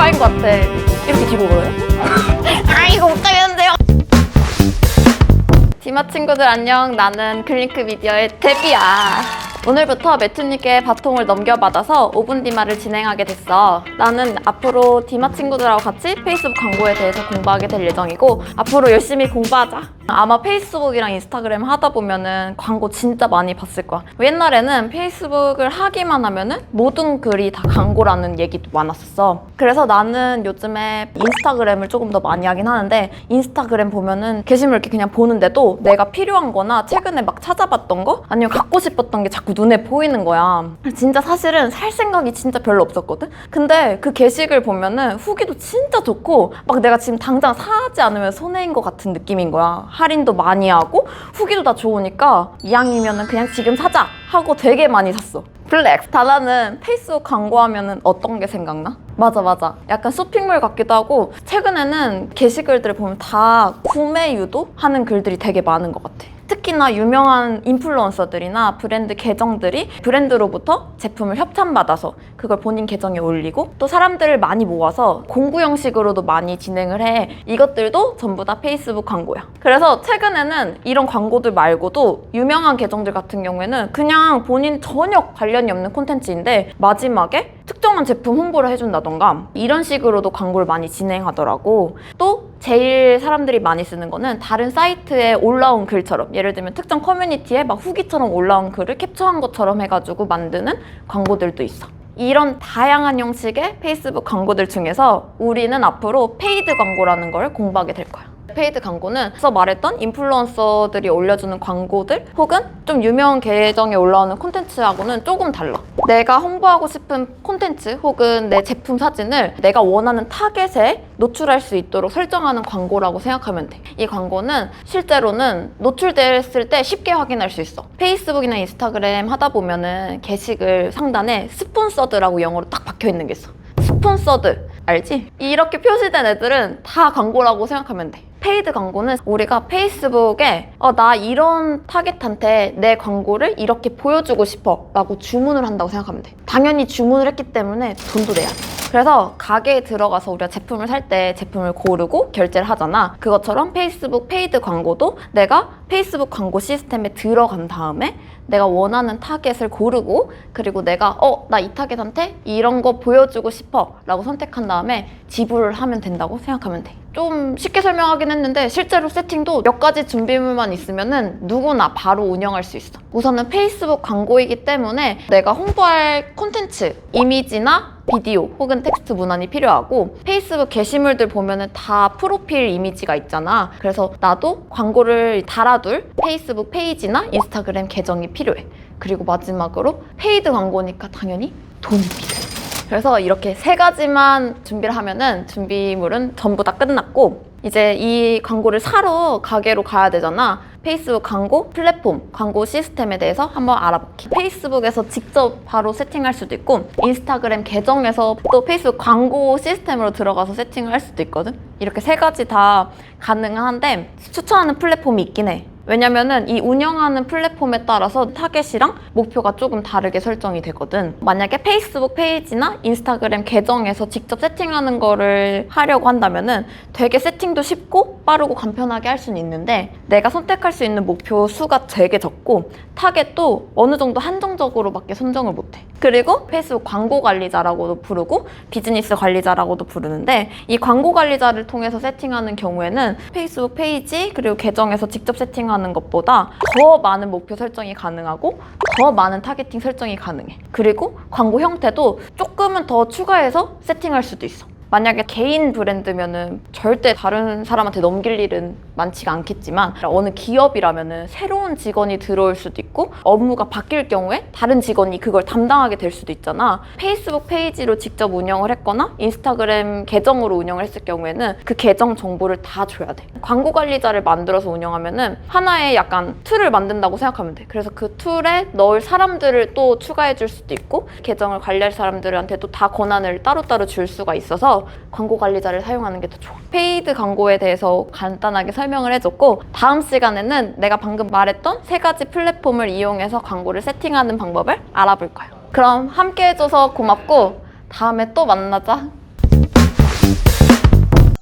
빠인 것 같아. 이렇게 뒤로 걸어요? 아, 이거 못하겠는데요? 디마 친구들 안녕. 나는 클링크 미디어의 데비야. 오늘부터 매튜님께 바통을 넘겨받아서 5분 디마를 진행하게 됐어. 나는 앞으로 디마 친구들하고 같이 페이스북 광고에 대해서 공부하게 될 예정이고 앞으로 열심히 공부하자. 아마 페이스북이랑 인스타그램 하다 보면은 광고 진짜 많이 봤을 거야. 옛날에는 페이스북을 하기만 하면은 모든 글이 다 광고라는 얘기도 많았었어. 그래서 나는 요즘에 인스타그램을 조금 더 많이 하긴 하는데 인스타그램 보면은 게시물 이렇게 그냥 보는데도 내가 필요한 거나 최근에 막 찾아봤던 거 아니면 갖고 싶었던 게 자꾸 눈에 보이는 거야. 진짜 사실은 살 생각이 진짜 별로 없었거든? 근데 그 게시글 보면은 후기도 진짜 좋고 막 내가 지금 당장 사지 않으면 손해인 것 같은 느낌인 거야. 할인도 많이 하고 후기도 다 좋으니까 이왕이면은 그냥 지금 사자 하고 되게 많이 샀어. 플렉스. 다나는 페이스북 광고하면은 어떤 게 생각나? 맞아. 약간 쇼핑몰 같기도 하고 최근에는 게시글들을 보면 다 구매 유도하는 글들이 되게 많은 것 같아. 특히나 유명한 인플루언서들이나 브랜드 계정들이 브랜드로부터 제품을 협찬받아서 그걸 본인 계정에 올리고 또 사람들을 많이 모아서 공구 형식으로도 많이 진행을 해. 이것들도 전부 다 페이스북 광고야. 그래서 최근에는 이런 광고들 말고도 유명한 계정들 같은 경우에는 그냥 본인 전혀 관련이 없는 콘텐츠인데 마지막에 특정한 제품 홍보를 해준다던가 이런 식으로도 광고를 많이 진행하더라고. 또 제일 사람들이 많이 쓰는 거는 다른 사이트에 올라온 글처럼 예를 들면 특정 커뮤니티에 막 후기처럼 올라온 글을 캡처한 것처럼 해가지고 만드는 광고들도 있어. 이런 다양한 형식의 페이스북 광고들 중에서 우리는 앞으로 페이드 광고라는 걸 공부하게 될 거야. 페이드 광고는 앞서 말했던 인플루언서들이 올려주는 광고들 혹은 좀 유명한 계정에 올라오는 콘텐츠하고는 조금 달라. 내가 홍보하고 싶은 콘텐츠 혹은 내 제품 사진을 내가 원하는 타겟에 노출할 수 있도록 설정하는 광고라고 생각하면 돼. 이 광고는 실제로는 노출됐을 때 쉽게 확인할 수 있어. 페이스북이나 인스타그램 하다 보면은 게시글 상단에 스폰서드라고 영어로 딱 박혀 있는 게 있어. 스폰서드 알지? 이렇게 표시된 애들은 다 광고라고 생각하면 돼. 페이드 광고는 우리가 페이스북에 나 이런 타겟한테 내 광고를 이렇게 보여주고 싶어 라고 주문을 한다고 생각하면 돼. 당연히 주문을 했기 때문에 돈도 내야 돼. 그래서 가게에 들어가서 우리가 제품을 살 때 제품을 고르고 결제를 하잖아. 그것처럼 페이스북 페이드 광고도 내가 페이스북 광고 시스템에 들어간 다음에 내가 원하는 타겟을 고르고 그리고 내가 나 이 타겟한테 이런 거 보여주고 싶어 라고 선택한 다음에 지불을 하면 된다고 생각하면 돼. 좀 쉽게 설명하긴 했는데 실제로 세팅도 몇 가지 준비물만 있으면은 누구나 바로 운영할 수 있어. 우선은 페이스북 광고이기 때문에 내가 홍보할 콘텐츠, 이미지나 비디오 혹은 텍스트 문안이 필요하고 페이스북 게시물들 보면은 다 프로필 이미지가 있잖아. 그래서 나도 광고를 달아둘 페이스북 페이지나 인스타그램 계정이 필요해. 그리고 마지막으로 페이드 광고니까 당연히 돈이 필요해. 그래서 이렇게 세 가지만 준비를 하면은 준비물은 전부 다 끝났고 이제 이 광고를 사러 가게로 가야 되잖아. 페이스북 광고 플랫폼, 광고 시스템에 대해서 한번 알아볼게. 페이스북에서 직접 바로 세팅할 수도 있고 인스타그램 계정에서 또 페이스북 광고 시스템으로 들어가서 세팅을 할 수도 있거든. 이렇게 세 가지 다 가능한데 추천하는 플랫폼이 있긴 해. 왜냐면은 이 운영하는 플랫폼에 따라서 타겟이랑 목표가 조금 다르게 설정이 되거든. 만약에 페이스북 페이지나 인스타그램 계정에서 직접 세팅하는 거를 하려고 한다면은 되게 세팅도 쉽고 빠르고 간편하게 할 수는 있는데 내가 선택할 수 있는 목표 수가 되게 적고 타겟도 어느 정도 한정적으로밖에 선정을 못해. 그리고 페이스북 광고 관리자라고도 부르고 비즈니스 관리자라고도 부르는데 이 광고 관리자를 통해서 세팅하는 경우에는 페이스북 페이지 그리고 계정에서 직접 세팅하는 것보다 더 많은 목표 설정이 가능하고 더 많은 타겟팅 설정이 가능해. 그리고 광고 형태도 조금은 더 추가해서 세팅할 수도 있어. 만약에 개인 브랜드면은 절대 다른 사람한테 넘길 일은 많지가 않겠지만 어느 기업이라면은 새로운 직원이 들어올 수도 있고 업무가 바뀔 경우에 다른 직원이 그걸 담당하게 될 수도 있잖아. 페이스북 페이지로 직접 운영을 했거나 인스타그램 계정으로 운영을 했을 경우에는 그 계정 정보를 다 줘야 돼. 광고 관리자를 만들어서 운영하면은 하나의 약간 툴을 만든다고 생각하면 돼. 그래서 그 툴에 넣을 사람들을 또 추가해 줄 수도 있고 계정을 관리할 사람들한테도 다 권한을 따로따로 줄 수가 있어서 광고 관리자를 사용하는 게 더 좋아. 페이드 광고에 대해서 간단하게 설명을 해줬고 다음 시간에는 내가 방금 말했던 세 가지 플랫폼을 이용해서 광고를 세팅하는 방법을 알아볼 거예요. 그럼 함께 해줘서 고맙고 다음에 또 만나자.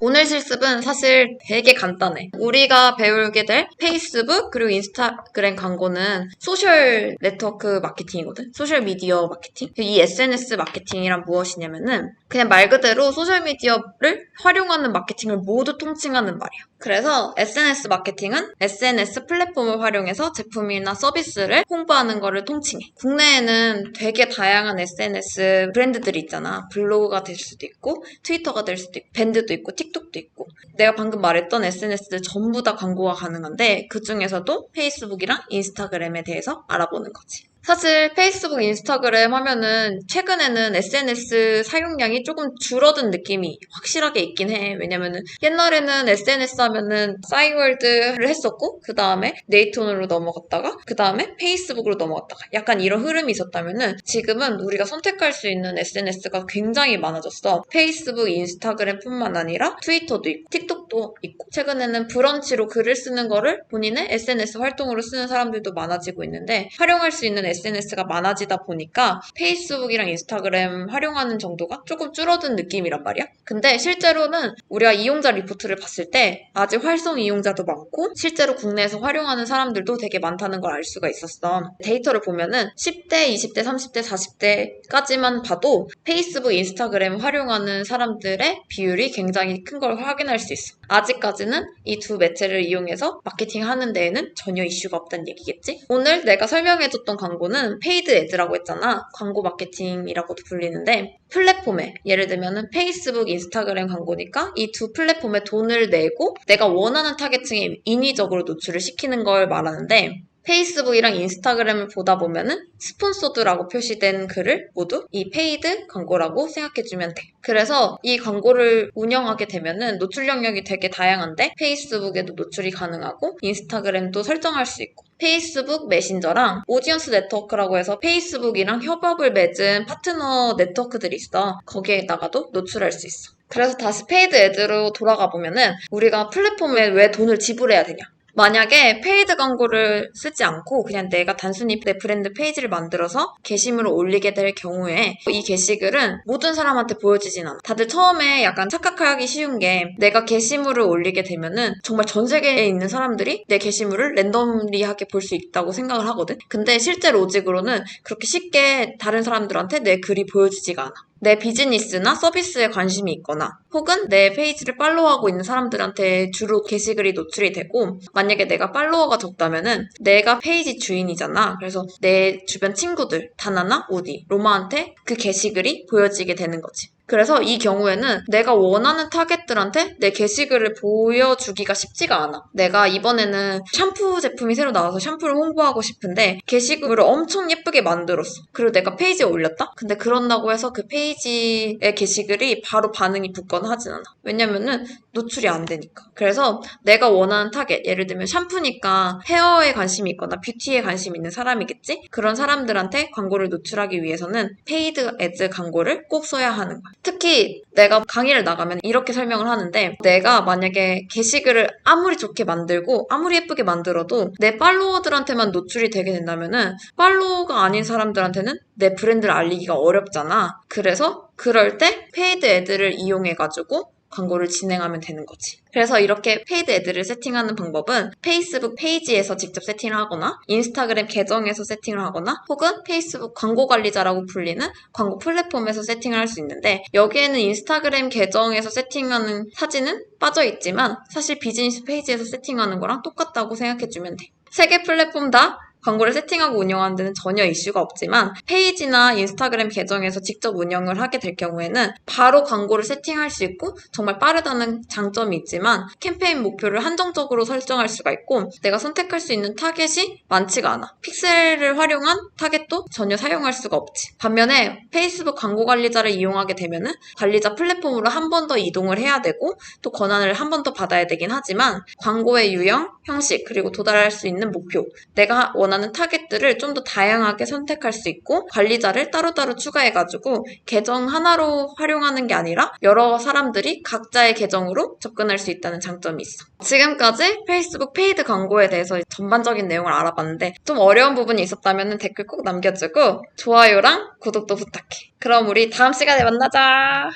오늘 실습은 사실 되게 간단해. 우리가 배우게 될 페이스북 그리고 인스타그램 광고는 소셜 네트워크 마케팅이거든. 소셜 미디어 마케팅. 이 SNS 마케팅이란 무엇이냐면은 그냥 말 그대로 소셜 미디어를 활용하는 마케팅을 모두 통칭하는 말이야. 그래서 SNS 마케팅은 SNS 플랫폼을 활용해서 제품이나 서비스를 홍보하는 거를 통칭해. 국내에는 되게 다양한 SNS 브랜드들이 있잖아. 블로그가 될 수도 있고 트위터가 될 수도 있고 밴드도 있고 틱톡도 있고 내가 방금 말했던 SNS들 전부 다 광고가 가능한데 그 중에서도 페이스북이랑 인스타그램에 대해서 알아보는 거지. 사실 페이스북, 인스타그램 하면은 최근에는 SNS 사용량이 조금 줄어든 느낌이 확실하게 있긴 해. 왜냐면은 옛날에는 SNS 하면은 싸이월드를 했었고 그 다음에 네이톤으로 넘어갔다가 그 다음에 페이스북으로 넘어갔다가 약간 이런 흐름이 있었다면은 지금은 우리가 선택할 수 있는 SNS가 굉장히 많아졌어. 페이스북, 인스타그램뿐만 아니라 트위터도 있고 틱톡도 있고 최근에는 브런치로 글을 쓰는 거를 본인의 SNS 활동으로 쓰는 사람들도 많아지고 있는데 활용할 수 있는 SNS가 많아지다 보니까 페이스북이랑 인스타그램 활용하는 정도가 조금 줄어든 느낌이란 말이야. 근데 실제로는 우리가 이용자 리포트를 봤을 때 아직 활성 이용자도 많고 실제로 국내에서 활용하는 사람들도 되게 많다는 걸 알 수가 있었어. 데이터를 보면은 10대, 20대, 30대, 40대까지만 봐도 페이스북, 인스타그램 활용하는 사람들의 비율이 굉장히 큰 걸 확인할 수 있어. 아직까지는 이 두 매체를 이용해서 마케팅 하는 데에는 전혀 이슈가 없다는 얘기겠지? 오늘 내가 설명해줬던 광고는 페이드 애드라고 했잖아. 광고 마케팅이라고도 불리는데 플랫폼에 예를 들면은 페이스북, 인스타그램 광고니까 이 두 플랫폼에 돈을 내고 내가 원하는 타겟층에 인위적으로 노출을 시키는 걸 말하는데 페이스북이랑 인스타그램을 보다 보면은 스폰서드라고 표시된 글을 모두 이 페이드 광고라고 생각해주면 돼. 그래서 이 광고를 운영하게 되면은 노출 영역이 되게 다양한데 페이스북에도 노출이 가능하고 인스타그램도 설정할 수 있고 페이스북 메신저랑 오디언스 네트워크라고 해서 페이스북이랑 협업을 맺은 파트너 네트워크들이 있어. 거기에다가도 노출할 수 있어. 그래서 다시 페이드 애드로 돌아가 보면은 우리가 플랫폼에 왜 돈을 지불해야 되냐? 만약에 페이드 광고를 쓰지 않고 그냥 내가 단순히 내 브랜드 페이지를 만들어서 게시물을 올리게 될 경우에 이 게시글은 모든 사람한테 보여지진 않아. 다들 처음에 약간 착각하기 쉬운 게 내가 게시물을 올리게 되면은 정말 전 세계에 있는 사람들이 내 게시물을 랜덤리하게 볼 수 있다고 생각을 하거든. 근데 실제 로직으로는 그렇게 쉽게 다른 사람들한테 내 글이 보여지지가 않아. 내 비즈니스나 서비스에 관심이 있거나 혹은 내 페이지를 팔로우하고 있는 사람들한테 주로 게시글이 노출이 되고 만약에 내가 팔로워가 적다면은 내가 페이지 주인이잖아. 그래서 내 주변 친구들, 다나나, 우디, 로마한테 그 게시글이 보여지게 되는 거지. 그래서 이 경우에는 내가 원하는 타겟들한테 내 게시글을 보여주기가 쉽지가 않아. 내가 이번에는 샴푸 제품이 새로 나와서 샴푸를 홍보하고 싶은데 게시글을 엄청 예쁘게 만들었어. 그리고 내가 페이지에 올렸다? 근데 그런다고 해서 그 페이지의 게시글이 바로 반응이 붙거나 하진 않아. 왜냐면은 노출이 안 되니까. 그래서 내가 원하는 타겟, 예를 들면 샴푸니까 헤어에 관심이 있거나 뷰티에 관심이 있는 사람이겠지? 그런 사람들한테 광고를 노출하기 위해서는 페이드 애드 광고를 꼭 써야 하는 거야. 특히 내가 강의를 나가면 이렇게 설명을 하는데 내가 만약에 게시글을 아무리 좋게 만들고 아무리 예쁘게 만들어도 내 팔로워들한테만 노출이 되게 된다면은 팔로워가 아닌 사람들한테는 내 브랜드를 알리기가 어렵잖아. 그래서 그럴 때 페이드 애드를 이용해가지고 광고를 진행하면 되는 거지. 그래서 이렇게 페이드 애드를 세팅하는 방법은 페이스북 페이지에서 직접 세팅을 하거나 인스타그램 계정에서 세팅을 하거나 혹은 페이스북 광고 관리자라고 불리는 광고 플랫폼에서 세팅을 할 수 있는데 여기에는 인스타그램 계정에서 세팅하는 사진은 빠져 있지만 사실 비즈니스 페이지에서 세팅하는 거랑 똑같다고 생각해주면 돼. 세 개 플랫폼 다 광고를 세팅하고 운영하는 데는 전혀 이슈가 없지만 페이지나 인스타그램 계정에서 직접 운영을 하게 될 경우에는 바로 광고를 세팅할 수 있고 정말 빠르다는 장점이 있지만 캠페인 목표를 한정적으로 설정할 수가 있고 내가 선택할 수 있는 타겟이 많지가 않아. 픽셀을 활용한 타겟도 전혀 사용할 수가 없지. 반면에 페이스북 광고 관리자를 이용하게 되면은 관리자 플랫폼으로 한 번 더 이동을 해야 되고 또 권한을 한 번 더 받아야 되긴 하지만 광고의 유형, 형식 그리고 도달할 수 있는 목표 내가 원하는 타겟들을 좀 더 다양하게 선택할 수 있고 관리자를 따로따로 추가해가지고 계정 하나로 활용하는 게 아니라 여러 사람들이 각자의 계정으로 접근할 수 있다는 장점이 있어. 지금까지 페이스북 페이드 광고에 대해서 전반적인 내용을 알아봤는데 좀 어려운 부분이 있었다면 댓글 꼭 남겨주고 좋아요랑 구독도 부탁해. 그럼 우리 다음 시간에 만나자.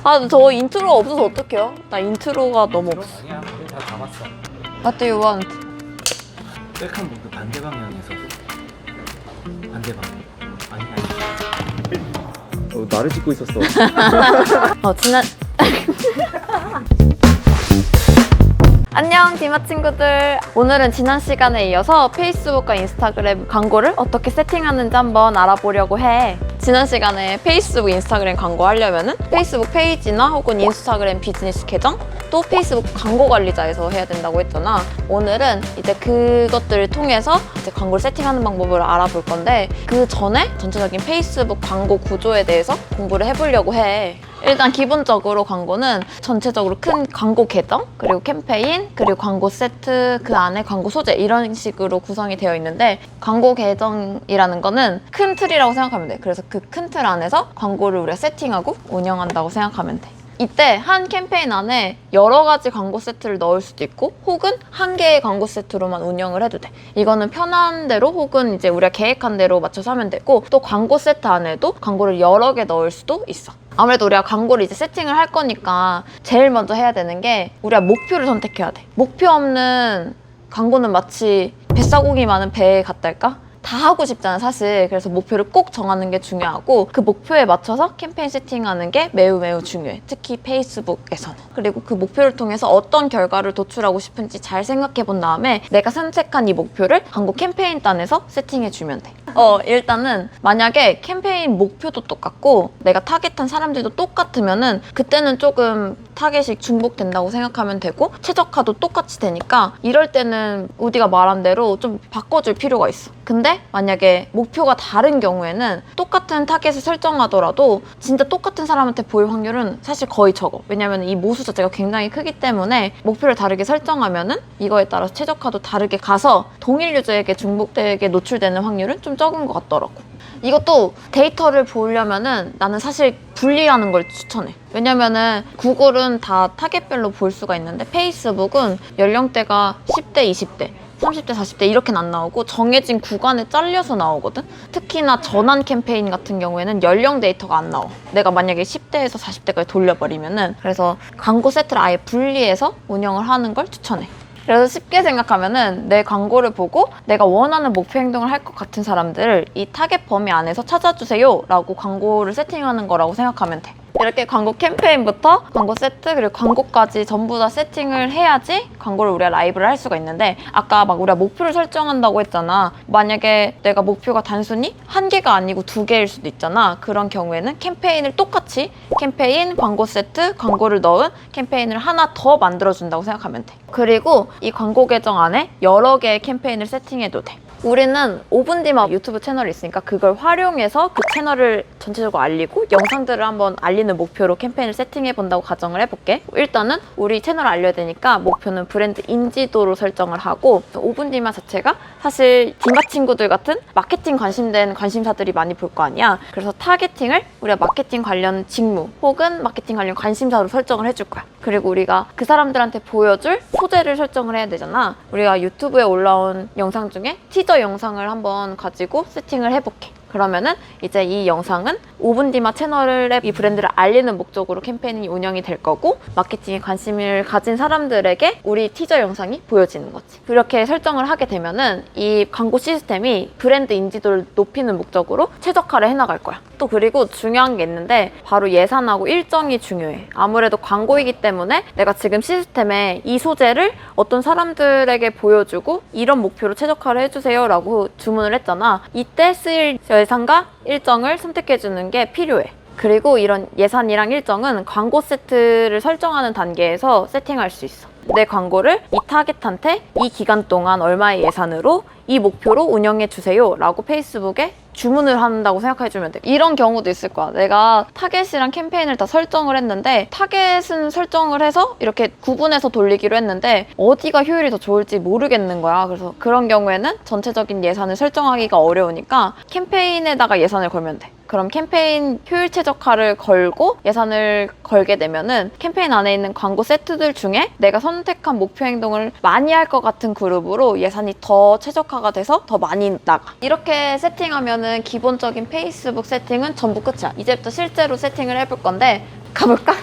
아, 저 인트로가 없어서 어떡해요? 나 인트로가 너무 없어. 아니야, 우리 다 잡았어. What do you want? 셀칸 모드 반대 방향에서 반대 방향. 아니. 나를 찍고 있었어. 지난 안녕 디마 친구들. 오늘은 지난 시간에 이어서 페이스북과 인스타그램 광고를 어떻게 세팅하는지 한번 알아보려고 해. 지난 시간에 페이스북, 인스타그램 광고 하려면은 페이스북 페이지나 혹은 인스타그램 비즈니스 계정 또 페이스북 광고 관리자에서 해야 된다고 했잖아. 오늘은 이제 그것들을 통해서 이제 광고를 세팅하는 방법을 알아볼 건데 그 전에 전체적인 페이스북 광고 구조에 대해서 공부를 해보려고 해. 일단 기본적으로 광고는 전체적으로 큰 광고 계정, 그리고 캠페인, 그리고 광고 세트, 그 안에 광고 소재 이런 식으로 구성이 되어 있는데 광고 계정이라는 거는 큰 틀이라고 생각하면 돼. 그래서 그 큰 틀 안에서 광고를 우리가 세팅하고 운영한다고 생각하면 돼. 이때 한 캠페인 안에 여러 가지 광고 세트를 넣을 수도 있고 혹은 한 개의 광고 세트로만 운영을 해도 돼. 이거는 편한 대로 혹은 이제 우리가 계획한 대로 맞춰서 하면 되고 또 광고 세트 안에도 광고를 여러 개 넣을 수도 있어. 아무래도 우리가 광고를 이제 세팅을 할 거니까 제일 먼저 해야 되는 게 우리가 목표를 선택해야 돼. 목표 없는 광고는 마치 뱃사공이 많은 배에 같달까? 다 하고 싶잖아 사실. 그래서 목표를 꼭 정하는 게 중요하고 그 목표에 맞춰서 캠페인 세팅하는 게 매우 중요해. 특히 페이스북에서는. 그리고 그 목표를 통해서 어떤 결과를 도출하고 싶은지 잘 생각해 본 다음에 내가 선택한 이 목표를 광고 캠페인 단에서 세팅해 주면 돼. 일단은 만약에 캠페인 목표도 똑같고 내가 타겟한 사람들도 똑같으면은 그때는 조금 타겟이 중복된다고 생각하면 되고 최적화도 똑같이 되니까 이럴 때는 우디가 말한 대로 좀 바꿔줄 필요가 있어. 근데 만약에 목표가 다른 경우에는 똑같은 타겟을 설정하더라도 진짜 똑같은 사람한테 보일 확률은 사실 거의 적어. 왜냐면 이 모수 자체가 굉장히 크기 때문에 목표를 다르게 설정하면은 이거에 따라서 최적화도 다르게 가서 동일 유저에게 중복되게 노출되는 확률은 좀 적은 것 같더라고. 이것도 데이터를 보려면은 나는 사실 분리하는 걸 추천해. 왜냐면은 구글은 다 타겟별로 볼 수가 있는데 페이스북은 연령대가 10대, 20대 30대, 40대 이렇게는 안 나오고 정해진 구간에 잘려서 나오거든? 특히나 전환 캠페인 같은 경우에는 연령 데이터가 안 나와. 내가 만약에 10대에서 40대까지 돌려버리면은 그래서 광고 세트를 아예 분리해서 운영을 하는 걸 추천해. 그래서 쉽게 생각하면은 내 광고를 보고 내가 원하는 목표 행동을 할 것 같은 사람들을 이 타겟 범위 안에서 찾아주세요 라고 광고를 세팅하는 거라고 생각하면 돼. 이렇게 광고 캠페인부터 광고 세트 그리고 광고까지 전부 다 세팅을 해야지 광고를 우리가 라이브를 할 수가 있는데 아까 막 우리가 목표를 설정한다고 했잖아. 만약에 내가 목표가 단순히 한 개가 아니고 두 개일 수도 있잖아. 그런 경우에는 캠페인을 똑같이 캠페인, 광고 세트, 광고를 넣은 캠페인을 하나 더 만들어준다고 생각하면 돼. 그리고 이 광고 계정 안에 여러 개의 캠페인을 세팅해도 돼. 우리는 5분 디마 유튜브 채널이 있으니까 그걸 활용해서 그 채널을 전체적으로 알리고 영상들을 한번 알리는 목표로 캠페인을 세팅해 본다고 가정을 해볼게. 일단은 우리 채널을 알려야 되니까 목표는 브랜드 인지도로 설정을 하고 5분 디마 자체가 사실 디마 친구들 같은 마케팅 관심된 관심사들이 많이 볼 거 아니야. 그래서 타겟팅을 우리가 마케팅 관련 직무 혹은 마케팅 관련 관심사로 설정을 해줄 거야. 그리고 우리가 그 사람들한테 보여줄 소재를 설정을 해야 되잖아. 우리가 유튜브에 올라온 영상 중에 티저 영상을 한번 가지고 세팅을 해볼게. 그러면은 이제 이 영상은 5분 디마 채널의 이 브랜드를 알리는 목적으로 캠페인이 운영이 될 거고 마케팅에 관심을 가진 사람들에게 우리 티저 영상이 보여지는 거지. 그렇게 설정을 하게 되면은 이 광고 시스템이 브랜드 인지도를 높이는 목적으로 최적화를 해나갈 거야. 또 그리고 중요한 게 있는데 바로 예산하고 일정이 중요해. 아무래도 광고이기 때문에 내가 지금 시스템에 이 소재를 어떤 사람들에게 보여주고 이런 목표로 최적화를 해주세요 라고 주문을 했잖아. 이때 쓰일 예산과 일정을 선택해주는 게 필요해. 그리고 이런 예산이랑 일정은 광고 세트를 설정하는 단계에서 세팅할 수 있어. 내 광고를 이 타겟한테 이 기간 동안 얼마의 예산으로 이 목표로 운영해 주세요 라고 페이스북에 주문을 한다고 생각해주면 돼. 이런 경우도 있을 거야. 내가 타겟이랑 캠페인을 다 설정을 했는데 타겟은 설정을 해서 이렇게 구분해서 돌리기로 했는데 어디가 효율이 더 좋을지 모르겠는 거야. 그래서 그런 경우에는 전체적인 예산을 설정하기가 어려우니까 캠페인에다가 예산을 걸면 돼. 그럼 캠페인 효율 최적화를 걸고 예산을 걸게 되면은 캠페인 안에 있는 광고 세트들 중에 내가 선택한 목표 행동을 많이 할 것 같은 그룹으로 예산이 더 최적화가 돼서 더 많이 나가. 이렇게 세팅하면은 기본적인 페이스북 세팅은 전부 끝이야. 이제부터 실제로 세팅을 해볼 건데 가볼까?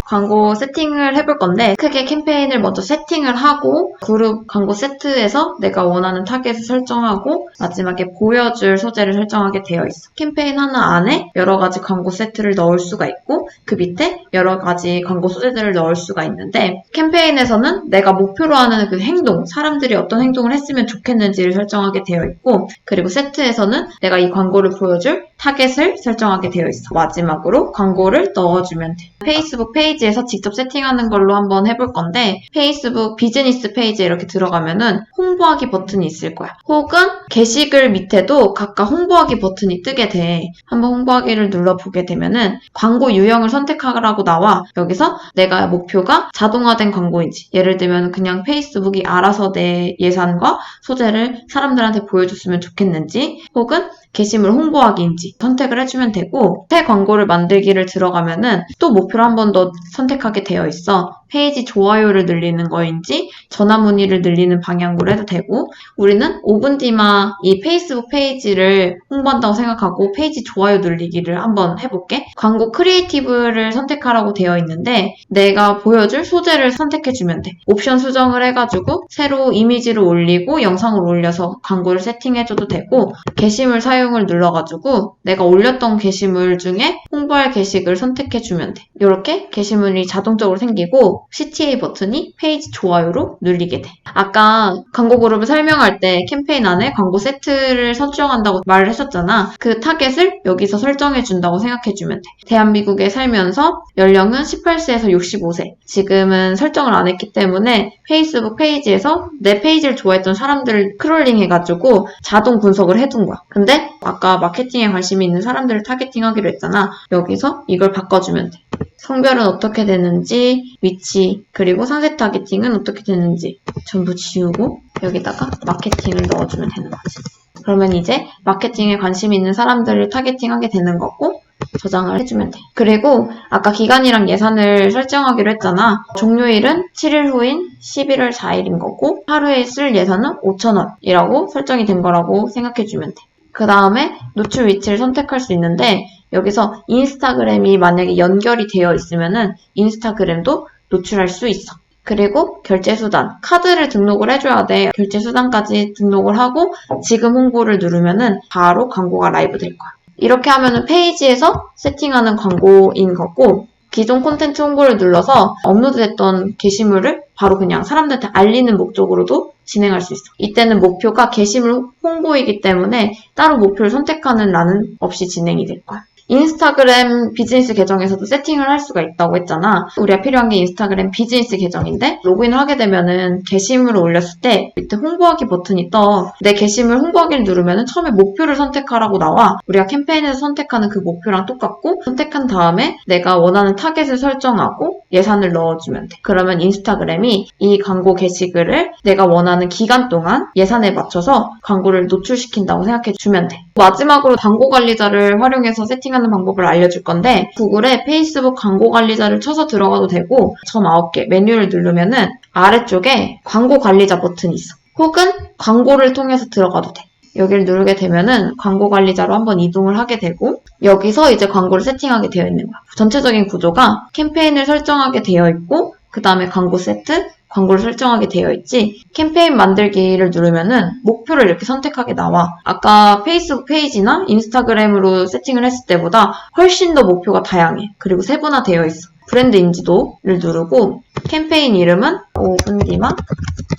광고 세팅을 해볼 건데 크게 캠페인을 먼저 세팅을 하고 그룹 광고 세트에서 내가 원하는 타겟을 설정하고 마지막에 보여줄 소재를 설정하게 되어 있어. 캠페인 하나 안에 여러 가지 광고 세트를 넣을 수가 있고 그 밑에 여러 가지 광고 소재들을 넣을 수가 있는데 캠페인에서는 내가 목표로 하는 그 행동, 사람들이 어떤 행동을 했으면 좋겠는지를 설정하게 되어 있고 그리고 세트에서는 내가 이 광고를 보여줄 타겟을 설정하게 되어 있어. 마지막으로 광고를 넣어주면 돼. 페이스북 페이지에서 직접 세팅하는 걸로 한번 해볼 건데 페이스북 비즈니스 페이지에 이렇게 들어가면은 홍보하기 버튼이 있을 거야. 혹은 게시글 밑에도 각각 홍보하기 버튼이 뜨게 돼. 한번 홍보하기를 눌러보게 되면은 광고 유형을 선택하라고 나와. 여기서 내가 목표가 자동화된 광고인지 예를 들면 그냥 페이스북이 알아서 내 예산과 소재를 사람들한테 보여줬으면 좋겠는지 혹은 게시물 홍보하기인지 선택을 해주면 되고 새 광고를 만들기를 들어가면은 또 목표를 한 번 더 선택하게 되어 있어. 페이지 좋아요를 늘리는 거인지 전화 문의를 늘리는 방향으로 해도 되고 우리는 5분 뒤마 이 페이스북 페이지를 홍보한다고 생각하고 페이지 좋아요 늘리기를 한번 해볼게. 광고 크리에이티브를 선택하라고 되어 있는데 내가 보여줄 소재를 선택해주면 돼. 옵션 수정을 해가지고 새로 이미지를 올리고 영상을 올려서 광고를 세팅해줘도 되고 게시물 사용을 눌러가지고 내가 올렸던 게시물 중에 홍보할 게시글을 선택해주면 돼. 이렇게 게시물이 자동적으로 생기고 CTA 버튼이 페이지 좋아요로 눌리게 돼. 아까 광고 그룹을 설명할 때 캠페인 안에 광고 세트를 설정한다고 말을 했었잖아. 그 타겟을 여기서 설정해준다고 생각해주면 돼. 대한민국에 살면서 연령은 18세에서 65세. 지금은 설정을 안 했기 때문에 페이스북 페이지에서 내 페이지를 좋아했던 사람들을 크롤링 해가지고 자동 분석을 해둔 거야. 근데 아까 마케팅에 관심이 있는 사람들을 타겟팅하기로 했잖아. 여기서 이걸 바꿔주면 돼. 성별은 어떻게 되는지, 위치, 그리고 상세 타겟팅은 어떻게 되는지 전부 지우고 여기다가 마케팅을 넣어주면 되는 거지. 그러면 이제 마케팅에 관심 있는 사람들을 타겟팅하게 되는 거고 저장을 해주면 돼. 그리고 아까 기간이랑 예산을 설정하기로 했잖아. 종료일은 7일 후인 11월 4일인 거고 하루에 쓸 예산은 5,000원이라고 설정이 된 거라고 생각해주면 돼. 그 다음에 노출 위치를 선택할 수 있는데 여기서 인스타그램이 만약에 연결이 되어 있으면은 인스타그램도 노출할 수 있어. 그리고 결제수단, 카드를 등록을 해줘야 돼. 결제수단까지 등록을 하고 지금 홍보를 누르면은 바로 광고가 라이브 될 거야. 이렇게 하면은 페이지에서 세팅하는 광고인 거고 기존 콘텐츠 홍보를 눌러서 업로드됐던 게시물을 바로 그냥 사람들한테 알리는 목적으로도 진행할 수 있어. 이때는 목표가 게시물 홍보이기 때문에 따로 목표를 선택하는 란은 없이 진행이 될 거야. 인스타그램 비즈니스 계정에서도 세팅을 할 수가 있다고 했잖아. 우리가 필요한 게 인스타그램 비즈니스 계정인데 로그인을 하게 되면은 게시물을 올렸을 때 밑에 홍보하기 버튼이 떠. 내 게시물 홍보하기를 누르면은 처음에 목표를 선택하라고 나와. 우리가 캠페인에서 선택하는 그 목표랑 똑같고 선택한 다음에 내가 원하는 타겟을 설정하고 예산을 넣어주면 돼. 그러면 인스타그램이 이 광고 게시글을 내가 원하는 기간 동안 예산에 맞춰서 광고를 노출시킨다고 생각해 주면 돼. 마지막으로 광고 관리자를 활용해서 세팅하는 방법을 알려줄 건데 구글에 페이스북 광고 관리자를 쳐서 들어가도 되고 점 9개 메뉴를 누르면은 아래쪽에 광고 관리자 버튼이 있어. 혹은 광고를 통해서 들어가도 돼. 여기를 누르게 되면은 광고 관리자로 한번 이동을 하게 되고 여기서 이제 광고를 세팅하게 되어 있는 거야. 전체적인 구조가 캠페인을 설정하게 되어 있고 그 다음에 광고 세트, 광고를 설정하게 되어 있지. 캠페인 만들기를 누르면은 목표를 이렇게 선택하게 나와. 아까 페이스북 페이지나 인스타그램으로 세팅을 했을 때보다 훨씬 더 목표가 다양해. 그리고 세분화되어 있어. 브랜드 인지도를 누르고 캠페인 이름은 5분 뒤마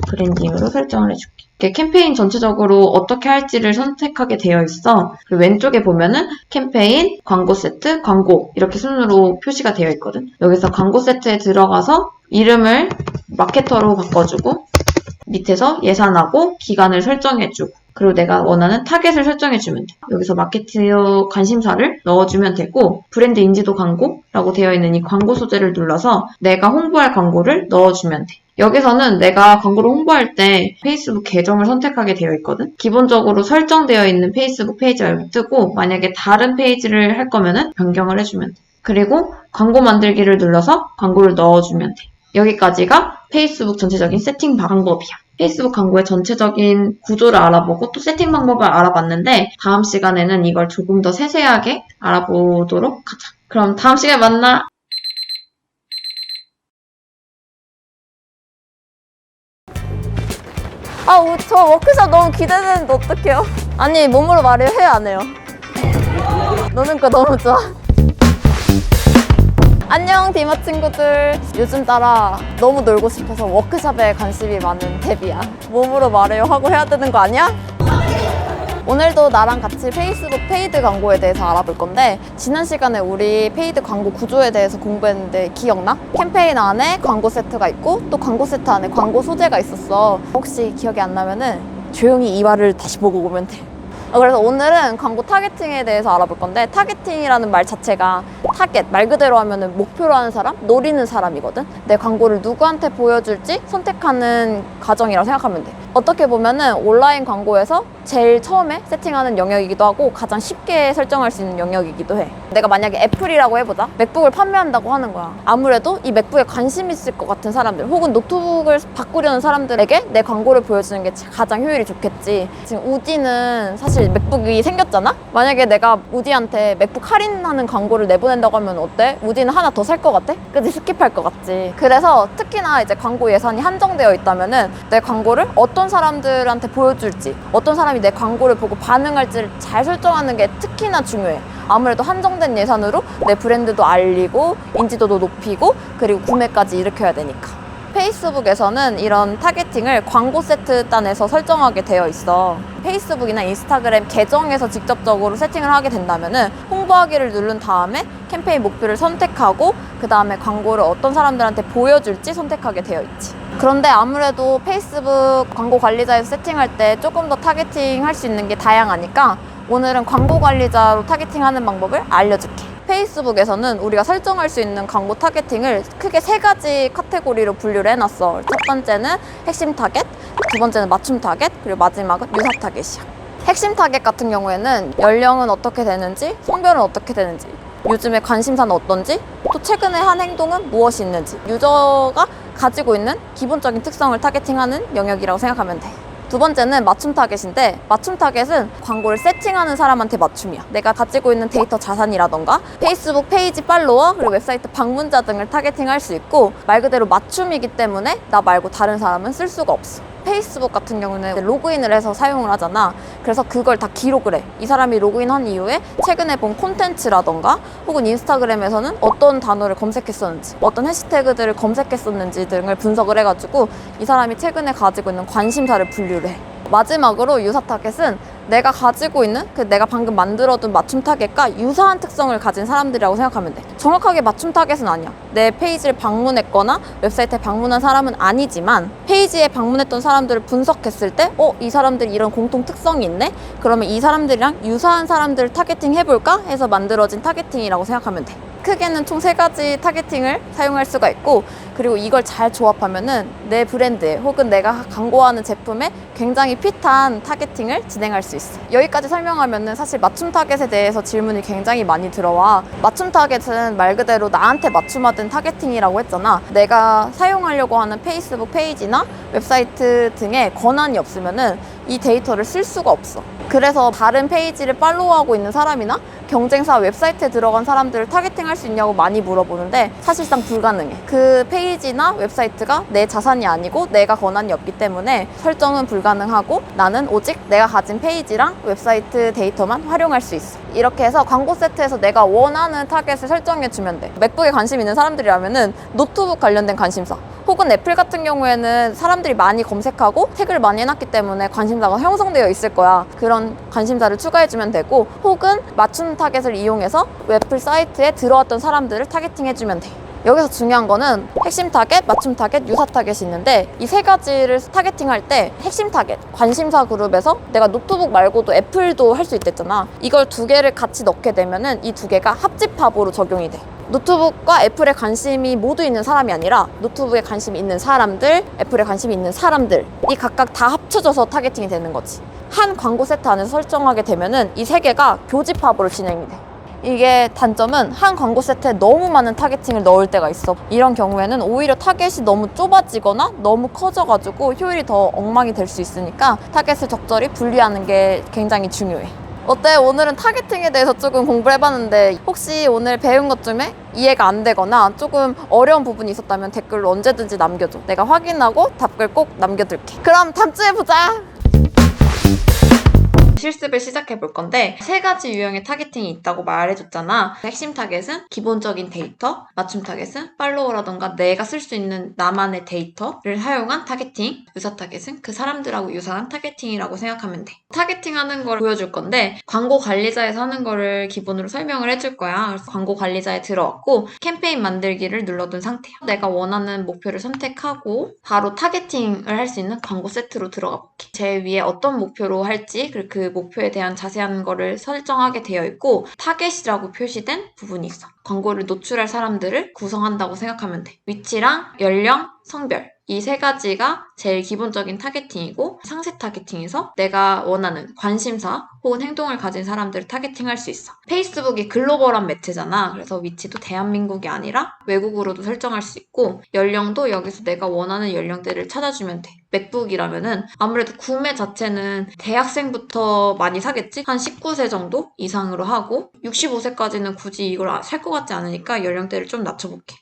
브랜딩으로 설정을 해줄게. 캠페인 전체적으로 어떻게 할지를 선택하게 되어 있어. 그리고 왼쪽에 보면은 캠페인, 광고 세트, 광고 이렇게 순으로 표시가 되어 있거든. 여기서 광고 세트에 들어가서 이름을 마케터로 바꿔주고 밑에서 예산하고 기간을 설정해주고 그리고 내가 원하는 타겟을 설정해주면 돼. 여기서 마케터 관심사를 넣어주면 되고 브랜드 인지도 광고라고 되어 있는 이 광고 소재를 눌러서 내가 홍보할 광고를 넣어주면 돼. 여기서는 내가 광고를 홍보할 때 페이스북 계정을 선택하게 되어 있거든. 기본적으로 설정되어 있는 페이스북 페이지가 여기 뜨고 만약에 다른 페이지를 할 거면은 변경을 해주면 돼. 그리고 광고 만들기를 눌러서 광고를 넣어주면 돼. 여기까지가 페이스북 전체적인 세팅 방법이야. 페이스북 광고의 전체적인 구조를 알아보고 또 세팅 방법을 알아봤는데 다음 시간에는 이걸 조금 더 세세하게 알아보도록 하자. 그럼 다음 시간에 만나. 저 워크숍 너무 기대되는데 어떡해요? 아니, 몸으로 말해요? 해요, 안 해요? 노는 거 너무 좋아. 안녕, 디마 친구들. 요즘 따라 너무 놀고 싶어서 워크숍에 관심이 많은 데비야. 몸으로 말해요 하고 해야 되는 거 아니야? 오늘도 나랑 같이 페이스북 페이드 광고에 대해서 알아볼 건데, 지난 시간에 우리 페이드 광고 구조에 대해서 공부했는데 기억나? 캠페인 안에 광고 세트가 있고 또 광고 세트 안에 광고 소재가 있었어. 혹시 기억이 안 나면은 조용히 이 말을 다시 보고 오면 돼. 그래서 오늘은 광고 타겟팅에 대해서 알아볼 건데, 타겟팅이라는 말 자체가 타겟, 말 그대로 하면은 목표로 하는 사람, 노리는 사람이거든. 내 광고를 누구한테 보여줄지 선택하는 과정이라고 생각하면 돼. 어떻게 보면은 온라인 광고에서 제일 처음에 세팅하는 영역이기도 하고 가장 쉽게 설정할 수 있는 영역이기도 해. 내가 만약에 애플이라고 해보자. 맥북을 판매한다고 하는 거야. 아무래도 이 맥북에 관심 있을 것 같은 사람들, 혹은 노트북을 바꾸려는 사람들에게 내 광고를 보여주는 게 가장 효율이 좋겠지. 지금 우디는 사실 맥북이 생겼잖아? 만약에 내가 우디한테 맥북 할인하는 광고를 내보낸다고 하면 어때? 우디는 하나 더 살 것 같아? 그치? 스킵할 것 같지. 그래서 특히나 이제 광고 예산이 한정되어 있다면은 내 광고를 어떤 사람들한테 보여줄지, 어떤 사람이 내 광고를 보고 반응할지를 잘 설정하는 게 특히나 중요해. 아무래도 한정된 예산으로 내 브랜드도 알리고 인지도도 높이고 그리고 구매까지 일으켜야 되니까. 페이스북에서는 이런 타겟팅을 광고 세트 단에서 설정하게 되어 있어. 페이스북이나 인스타그램 계정에서 직접적으로 세팅을 하게 된다면은 홍보하기를 누른 다음에 캠페인 목표를 선택하고 그 다음에 광고를 어떤 사람들한테 보여줄지 선택하게 되어 있지. 그런데 아무래도 페이스북 광고 관리자에서 세팅할 때 조금 더 타겟팅 할 수 있는 게 다양하니까 오늘은 광고 관리자로 타겟팅하는 방법을 알려줄게. 페이스북에서는 우리가 설정할 수 있는 광고 타겟팅을 크게 3가지 카테고리로 분류를 해놨어. 첫 번째는 핵심 타겟, 두 번째는 맞춤 타겟, 그리고 마지막은 유사 타겟이야. 핵심 타겟 같은 경우에는 연령은 어떻게 되는지, 성별은 어떻게 되는지, 요즘에 관심사는 어떤지, 또 최근에 한 행동은 무엇이 있는지, 유저가 가지고 있는 기본적인 특성을 타겟팅하는 영역이라고 생각하면 돼. 두 번째는 맞춤 타겟인데, 맞춤 타겟은 광고를 세팅하는 사람한테 맞춤이야. 내가 가지고 있는 데이터 자산이라던가 페이스북 페이지 팔로워, 그리고 웹사이트 방문자 등을 타겟팅할 수 있고, 말 그대로 맞춤이기 때문에 나 말고 다른 사람은 쓸 수가 없어. 페이스북 같은 경우는 로그인을 해서 사용을 하잖아. 그래서 그걸 다 기록을 해. 이 사람이 로그인한 이후에 최근에 본 콘텐츠라던가 혹은 인스타그램에서는 어떤 단어를 검색했었는지, 어떤 해시태그들을 검색했었는지 등을 분석을 해가지고 이 사람이 최근에 가지고 있는 관심사를 분류를 해. 마지막으로 유사 타겟은 내가 가지고 있는 내가 방금 만들어둔 맞춤 타겟과 유사한 특성을 가진 사람들이라고 생각하면 돼. 정확하게 맞춤 타겟은 아니야. 내 페이지를 방문했거나 웹사이트에 방문한 사람은 아니지만 페이지에 방문했던 사람들을 분석했을 때 이 사람들이 이런 공통 특성이 있네? 그러면 이 사람들이랑 유사한 사람들을 타겟팅 해볼까? 해서 만들어진 타겟팅이라고 생각하면 돼. 크게는 총 3가지 타겟팅을 사용할 수가 있고, 그리고 이걸 잘 조합하면은 내 브랜드에 혹은 내가 광고하는 제품에 굉장히 핏한 타겟팅을 진행할 수 있어. 여기까지 설명하면은 사실 맞춤 타겟에 대해서 질문이 굉장히 많이 들어와. 맞춤 타겟은 말 그대로 나한테 맞춤화된 타겟팅이라고 했잖아. 내가 사용하려고 하는 페이스북 페이지나 웹사이트 등에 권한이 없으면은 이 데이터를 쓸 수가 없어. 그래서 다른 페이지를 팔로우하고 있는 사람이나 경쟁사 웹사이트에 들어간 사람들을 타겟팅할 수 있냐고 많이 물어보는데 사실상 불가능해. 그 페이지나 웹사이트가 내 자산이 아니고 내가 권한이 없기 때문에 설정은 불가능하고 나는 오직 내가 가진 페이지랑 웹사이트 데이터만 활용할 수 있어. 이렇게 해서 광고 세트에서 내가 원하는 타겟을 설정해주면 돼. 맥북에 관심 있는 사람들이라면은 노트북 관련된 관심사, 혹은 애플 같은 경우에는 사람들이 많이 검색하고 태그를 많이 해놨기 때문에 관심사가 형성되어 있을 거야. 그런 관심사를 추가해주면 되고, 혹은 맞춤 타겟을 이용해서 애플 사이트에 들어왔던 사람들을 타겟팅해주면 돼. 여기서 중요한 거는 핵심 타겟, 맞춤 타겟, 유사 타겟이 있는데 이 3가지를 타겟팅할 때 핵심 타겟, 관심사 그룹에서 내가 노트북 말고도 애플도 할 수 있댔잖아. 이걸 2개를 같이 넣게 되면은 이 2개가 합집합으로 적용이 돼. 노트북과 애플에 관심이 모두 있는 사람이 아니라 노트북에 관심이 있는 사람들, 애플에 관심이 있는 사람들이 각각 다 합쳐져서 타겟팅이 되는 거지. 한 광고 세트 안에서 설정하게 되면은 이 3개가 교집합으로 진행이 돼. 이게 단점은 한 광고 세트에 너무 많은 타겟팅을 넣을 때가 있어. 이런 경우에는 오히려 타겟이 너무 좁아지거나 너무 커져가지고 효율이 더 엉망이 될 수 있으니까 타겟을 적절히 분리하는 게 굉장히 중요해. 어때? 오늘은 타겟팅에 대해서 조금 공부를 해봤는데 혹시 오늘 배운 것 중에 이해가 안 되거나 조금 어려운 부분이 있었다면 댓글로 언제든지 남겨줘. 내가 확인하고 답글 꼭 남겨둘게. 그럼 다음 주에 보자. 실습을 시작해 볼 건데 3가지 유형의 타겟팅이 있다고 말해줬잖아. 핵심 타겟은 기본적인 데이터, 맞춤 타겟은 팔로워라던가 내가 쓸 수 있는 나만의 데이터를 사용한 타겟팅, 유사 타겟은 그 사람들하고 유사한 타겟팅이라고 생각하면 돼. 타겟팅하는 걸 보여줄 건데 광고 관리자에서 하는 거를 기본으로 설명을 해줄 거야. 그래서 광고 관리자에 들어왔고 캠페인 만들기를 눌러둔 상태야. 내가 원하는 목표를 선택하고 바로 타겟팅을 할 수 있는 광고 세트로 들어가 볼게. 제일 위에 어떤 목표로 할지 그리고 그 목표에 대한 자세한 거를 설정하게 되어 있고 타겟이라고 표시된 부분이 있어. 광고를 노출할 사람들을 구성한다고 생각하면 돼. 위치랑 연령, 성별 이 3가지가 제일 기본적인 타겟팅이고 상세 타겟팅에서 내가 원하는 관심사 혹은 행동을 가진 사람들을 타겟팅할 수 있어. 페이스북이 글로벌한 매체잖아. 그래서 위치도 대한민국이 아니라 외국으로도 설정할 수 있고 연령도 여기서 내가 원하는 연령대를 찾아주면 돼. 맥북이라면은 아무래도 구매 자체는 대학생부터 많이 사겠지? 한 19세 정도 이상으로 하고 65세까지는 굳이 이걸 살 것 같지 않으니까 연령대를 좀 낮춰볼게.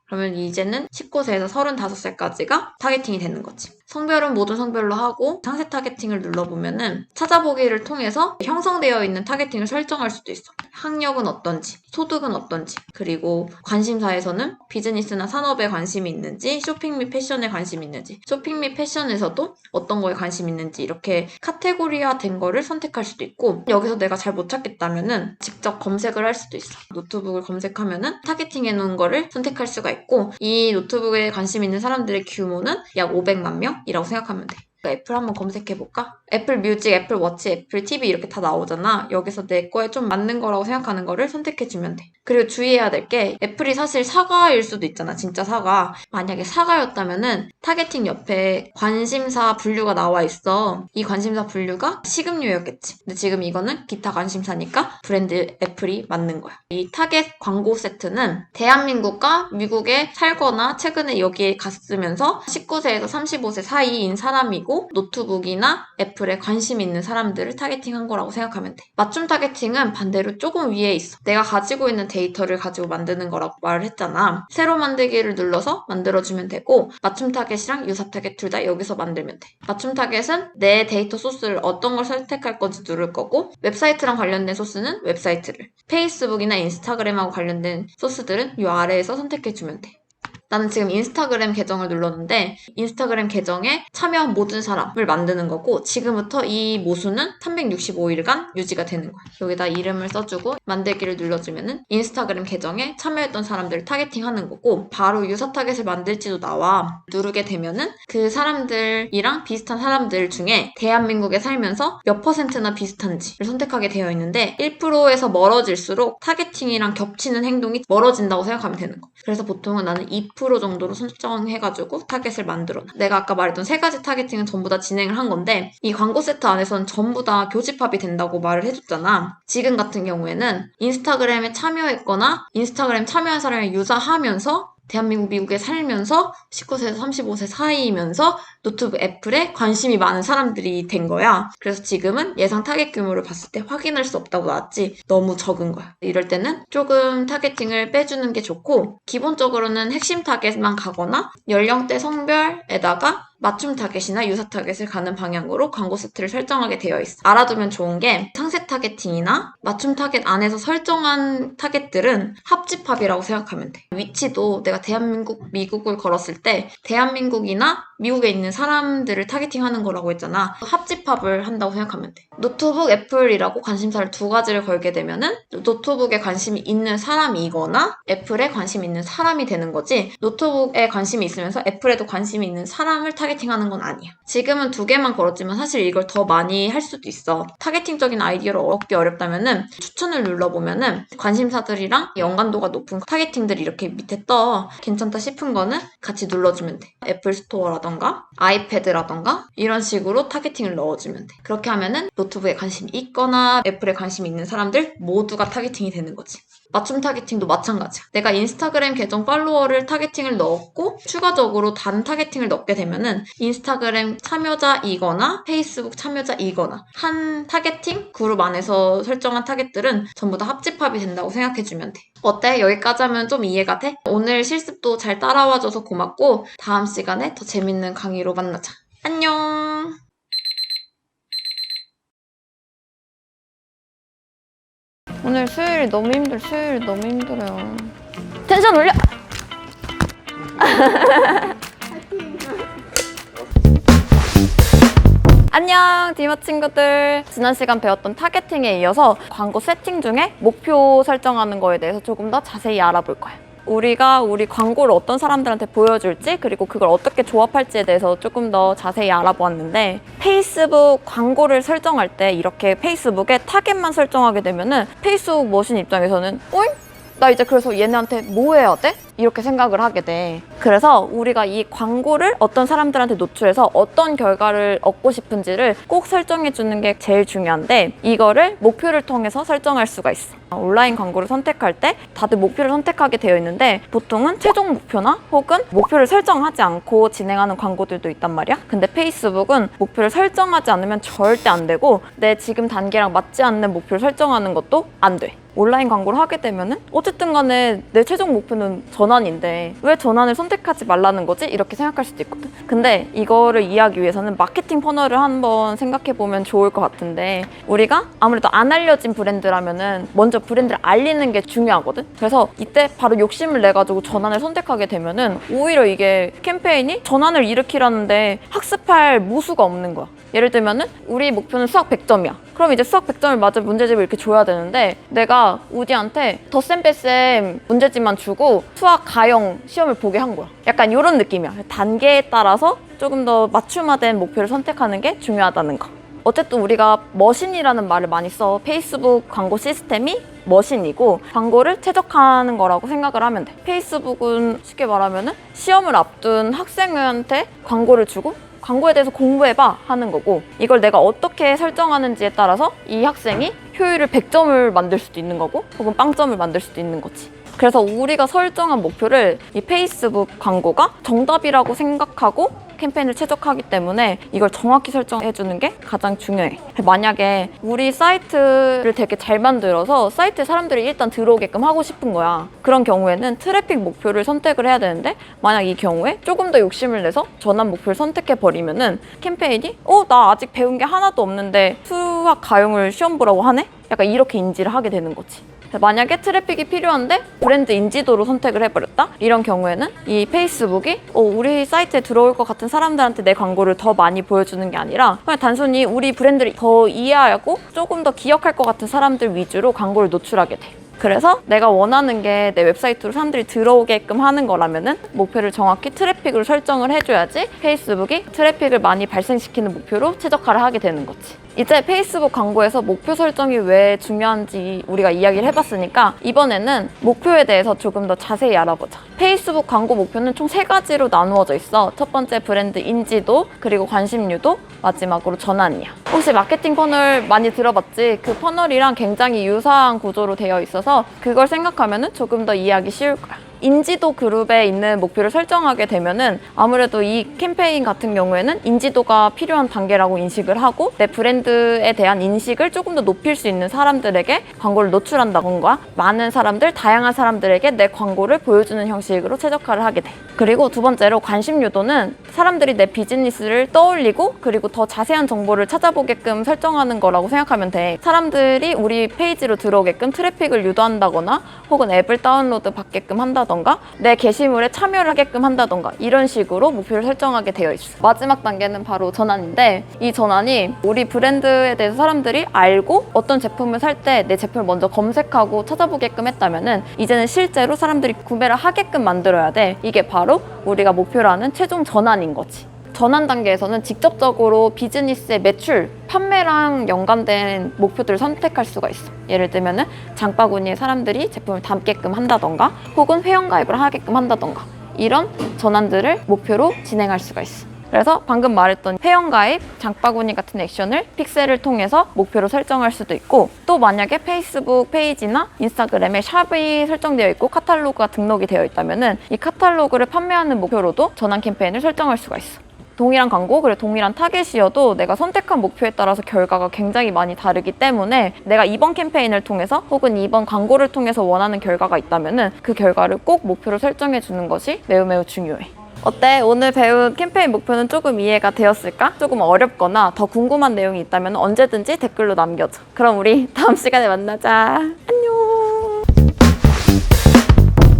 그러면 이제는 19세에서 35살까지가 타겟팅이 되는 거지. 성별은 모든 성별로 하고 상세 타겟팅을 눌러보면은 찾아보기를 통해서 형성되어 있는 타겟팅을 설정할 수도 있어. 학력은 어떤지, 소득은 어떤지, 그리고 관심사에서는 비즈니스나 산업에 관심이 있는지, 쇼핑 및 패션에 관심이 있는지, 쇼핑 및 패션에서도 어떤 거에 관심이 있는지 이렇게 카테고리화 된 거를 선택할 수도 있고 여기서 내가 잘 못 찾겠다면은 직접 검색을 할 수도 있어. 노트북을 검색하면은 타겟팅 해놓은 거를 선택할 수가 있고 이 노트북에 관심 있는 사람들의 규모는 약 500만 명이라고 생각하면 돼. 애플 한번 검색해볼까? 애플 뮤직, 애플 워치, 애플 TV 이렇게 다 나오잖아. 여기서 내 거에 좀 맞는 거라고 생각하는 거를 선택해주면 돼. 그리고 주의해야 될 게 애플이 사실 사과일 수도 있잖아. 진짜 사과. 만약에 사과였다면은 타겟팅 옆에 관심사 분류가 나와 있어. 이 관심사 분류가 식음료였겠지. 근데 지금 이거는 기타 관심사니까 브랜드 애플이 맞는 거야. 이 타겟 광고 세트는 대한민국과 미국에 살거나 최근에 여기에 갔으면서 19세에서 35세 사이인 사람이고 노트북이나 애플에 관심 있는 사람들을 타겟팅한 거라고 생각하면 돼. 맞춤 타겟팅은 반대로 조금 위에 있어. 내가 가지고 있는 데이터를 가지고 만드는 거라고 말을 했잖아. 새로 만들기를 눌러서 만들어주면 되고 맞춤 타겟이랑 유사 타겟 둘 다 여기서 만들면 돼. 맞춤 타겟은 내 데이터 소스를 어떤 걸 선택할 건지 누를 거고 웹사이트랑 관련된 소스는 웹사이트를 페이스북이나 인스타그램하고 관련된 소스들은 이 아래에서 선택해주면 돼. 나는 지금 인스타그램 계정을 눌렀는데 인스타그램 계정에 참여한 모든 사람을 만드는 거고 지금부터 이 모수는 365일간 유지가 되는 거야. 여기다 이름을 써주고 만들기를 눌러주면은 인스타그램 계정에 참여했던 사람들을 타겟팅하는 거고 바로 유사 타겟을 만들지도 나와. 누르게 되면은 그 사람들이랑 비슷한 사람들 중에 대한민국에 살면서 몇 %나 비슷한지를 선택하게 되어 있는데 1%에서 멀어질수록 타겟팅이랑 겹치는 행동이 멀어진다고 생각하면 되는 거. 그래서 보통은 나는 2% 정도로 설정해가지고 타겟을 만들어. 내가 아까 말했던 3가지 타겟팅은 전부 다 진행을 한 건데 이 광고 세트 안에서는 전부 다 교집합이 된다고 말을 해줬잖아. 지금 같은 경우에는 인스타그램에 참여했거나 인스타그램 참여한 사람을 유사하면서 대한민국, 미국에 살면서 19세에서 35세 사이이면서 노트북 애플에 관심이 많은 사람들이 된 거야. 그래서 지금은 예상 타겟 규모를 봤을 때 확인할 수 없다고 나왔지. 너무 적은 거야. 이럴 때는 조금 타겟팅을 빼주는 게 좋고 기본적으로는 핵심 타겟만 가거나 연령대 성별에다가 맞춤 타겟이나 유사 타겟을 가는 방향으로 광고 세트를 설정하게 되어 있어. 알아두면 좋은 게 상세 타겟팅이나 맞춤 타겟 안에서 설정한 타겟들은 합집합이라고 생각하면 돼. 위치도 내가 대한민국, 미국을 걸었을 때 대한민국이나 미국에 있는 사람들을 타겟팅하는 거라고 했잖아. 합집합을 한다고 생각하면 돼. 노트북 애플이라고 관심사를 2가지를 걸게 되면은 노트북에 관심이 있는 사람이거나 애플에 관심이 있는 사람이 되는 거지 노트북에 관심이 있으면서 애플에도 관심이 있는 사람을 타겟팅하는 건 아니야. 지금은 2개만 걸었지만 사실 이걸 더 많이 할 수도 있어. 타겟팅적인 아이디어를 얻기 어렵다면은 추천을 눌러보면은 관심사들이랑 연관도가 높은 타겟팅들이 이렇게 밑에 떠. 괜찮다 싶은 거는 같이 눌러주면 돼. 애플 스토어라던가 아이패드라던가 이런 식으로 타겟팅을 넣어주면 돼. 그렇게 하면은 노트북에 관심이 있거나 애플에 관심이 있는 사람들 모두가 타겟팅이 되는 거지. 맞춤 타겟팅도 마찬가지야. 내가 인스타그램 계정 팔로워를 타겟팅을 넣었고 추가적으로 다른 타겟팅을 넣게 되면은 인스타그램 참여자이거나 페이스북 참여자이거나 한 타겟팅 그룹 안에서 설정한 타겟들은 전부 다 합집합이 된다고 생각해주면 돼. 어때? 여기까지 하면 좀 이해가 돼? 오늘 실습도 잘 따라와줘서 고맙고 다음 시간에 더 재밌는 강의로 만나자. 안녕! 오늘 수요일 너무 힘들어요. 텐션 올려! 안녕 디마 친구들. 지난 시간 배웠던 타겟팅에 이어서 광고 세팅 중에 목표 설정하는 거에 대해서 조금 더 자세히 알아볼 거야. 우리가 우리 광고를 어떤 사람들한테 보여줄지 그리고 그걸 어떻게 조합할지에 대해서 조금 더 자세히 알아보았는데 페이스북 광고를 설정할 때 이렇게 페이스북에 타겟만 설정하게 되면은 페이스북 머신 입장에서는 오잉? 나 이제 그래서 얘네한테 뭐 해야 돼? 이렇게 생각을 하게 돼. 그래서 우리가 이 광고를 어떤 사람들한테 노출해서 어떤 결과를 얻고 싶은지를 꼭 설정해 주는 게 제일 중요한데 이거를 목표를 통해서 설정할 수가 있어. 온라인 광고를 선택할 때 다들 목표를 선택하게 되어 있는데 보통은 최종 목표나 혹은 목표를 설정하지 않고 진행하는 광고들도 있단 말이야. 근데 페이스북은 목표를 설정하지 않으면 절대 안 되고 내 지금 단계랑 맞지 않는 목표를 설정하는 것도 안 돼. 온라인 광고를 하게 되면은 어쨌든 간에 내 최종 목표는 전환인데 왜 전환을 선택하지 말라는 거지? 이렇게 생각할 수도 있거든. 근데 이거를 이해하기 위해서는 마케팅 퍼널을 한번 생각해보면 좋을 것 같은데 우리가 아무래도 안 알려진 브랜드라면은 먼저 브랜드를 알리는 게 중요하거든. 그래서 이때 바로 욕심을 내가지고 전환을 선택하게 되면은 오히려 이게 캠페인이 전환을 일으키라는데 학습할 무수가 없는 거야. 예를 들면은 우리 목표는 수학 100점이야. 그럼 이제 수학 100점을 맞을 문제집을 이렇게 줘야 되는데 내가 우디한테 덧셈 뺄셈 문제집만 주고 수학 가형 시험을 보게 한 거야. 약간 이런 느낌이야. 단계에 따라서 조금 더 맞춤화된 목표를 선택하는 게 중요하다는 거. 어쨌든 우리가 머신이라는 말을 많이 써. 페이스북 광고 시스템이 머신이고 광고를 최적화하는 거라고 생각을 하면 돼. 페이스북은 쉽게 말하면은 시험을 앞둔 학생한테 광고를 주고 광고에 대해서 공부해봐 하는 거고 이걸 내가 어떻게 설정하는지에 따라서 이 학생이 효율을 100점을 만들 수도 있는 거고 혹은 빵점을 만들 수도 있는 거지. 그래서 우리가 설정한 목표를 이 페이스북 광고가 정답이라고 생각하고 캠페인을 최적화하기 때문에 이걸 정확히 설정해주는 게 가장 중요해. 만약에 우리 사이트를 되게 잘 만들어서 사이트에 사람들이 일단 들어오게끔 하고 싶은 거야. 그런 경우에는 트래픽 목표를 선택을 해야 되는데 만약 이 경우에 조금 더 욕심을 내서 전환 목표를 선택해버리면은 캠페인이 나 아직 배운 게 하나도 없는데 수학 가형을 시험 보라고 하네? 약간 이렇게 인지를 하게 되는 거지. 만약에 트래픽이 필요한데 브랜드 인지도로 선택을 해버렸다? 이런 경우에는 이 페이스북이 우리 사이트에 들어올 것 같은 사람들한테 내 광고를 더 많이 보여주는 게 아니라 그냥 단순히 우리 브랜드를 더 이해하고 조금 더 기억할 것 같은 사람들 위주로 광고를 노출하게 돼. 그래서 내가 원하는 게 내 웹사이트로 사람들이 들어오게끔 하는 거라면은 목표를 정확히 트래픽으로 설정을 해줘야지 페이스북이 트래픽을 많이 발생시키는 목표로 최적화를 하게 되는 거지. 이제 페이스북 광고에서 목표 설정이 왜 중요한지 우리가 이야기를 해봤으니까 이번에는 목표에 대해서 조금 더 자세히 알아보자. 페이스북 광고 목표는 총 3가지로 나누어져 있어. 첫 번째 브랜드 인지도, 그리고 관심 유도, 마지막으로 전환이야. 혹시 마케팅 퍼널 많이 들어봤지? 그 퍼널이랑 굉장히 유사한 구조로 되어 있어서 그걸 생각하면 조금 더 이해하기 쉬울 거야. 인지도 그룹에 있는 목표를 설정하게 되면은 아무래도 이 캠페인 같은 경우에는 인지도가 필요한 단계라고 인식을 하고 내 브랜드에 대한 인식을 조금 더 높일 수 있는 사람들에게 광고를 노출한다던가 많은 사람들, 다양한 사람들에게 내 광고를 보여주는 형식으로 최적화를 하게 돼. 그리고 두 번째로 관심 유도는 사람들이 내 비즈니스를 떠올리고 그리고 더 자세한 정보를 찾아보게끔 설정하는 거라고 생각하면 돼. 사람들이 우리 페이지로 들어오게끔 트래픽을 유도한다거나 혹은 앱을 다운로드 받게끔 한다던가 내 게시물에 참여를 하게끔 한다던가 이런 식으로 목표를 설정하게 되어 있어. 마지막 단계는 바로 전환인데 이 전환이 우리 브랜드에 대해서 사람들이 알고 어떤 제품을 살 때 내 제품을 먼저 검색하고 찾아보게끔 했다면은 이제는 실제로 사람들이 구매를 하게끔 만들어야 돼. 이게 바로 우리가 목표로 하는 최종 전환인 거지. 전환 단계에서는 직접적으로 비즈니스의 매출, 판매랑 연관된 목표들을 선택할 수가 있어. 예를 들면은 장바구니에 사람들이 제품을 담게끔 한다던가 혹은 회원가입을 하게끔 한다던가 이런 전환들을 목표로 진행할 수가 있어. 그래서 방금 말했던 회원가입, 장바구니 같은 액션을 픽셀을 통해서 목표로 설정할 수도 있고, 또 만약에 페이스북 페이지나 인스타그램에 샵이 설정되어 있고 카탈로그가 등록이 되어 있다면은 이 카탈로그를 판매하는 목표로도 전환 캠페인을 설정할 수가 있어. 동일한 광고, 그리고 동일한 타겟이어도 내가 선택한 목표에 따라서 결과가 굉장히 많이 다르기 때문에 내가 이번 캠페인을 통해서 혹은 이번 광고를 통해서 원하는 결과가 있다면은 그 결과를 꼭 목표로 설정해 주는 것이 매우 중요해. 어때? 오늘 배운 캠페인 목표는 조금 이해가 되었을까? 조금 어렵거나 더 궁금한 내용이 있다면 언제든지 댓글로 남겨줘. 그럼 우리 다음 시간에 만나자. 안녕.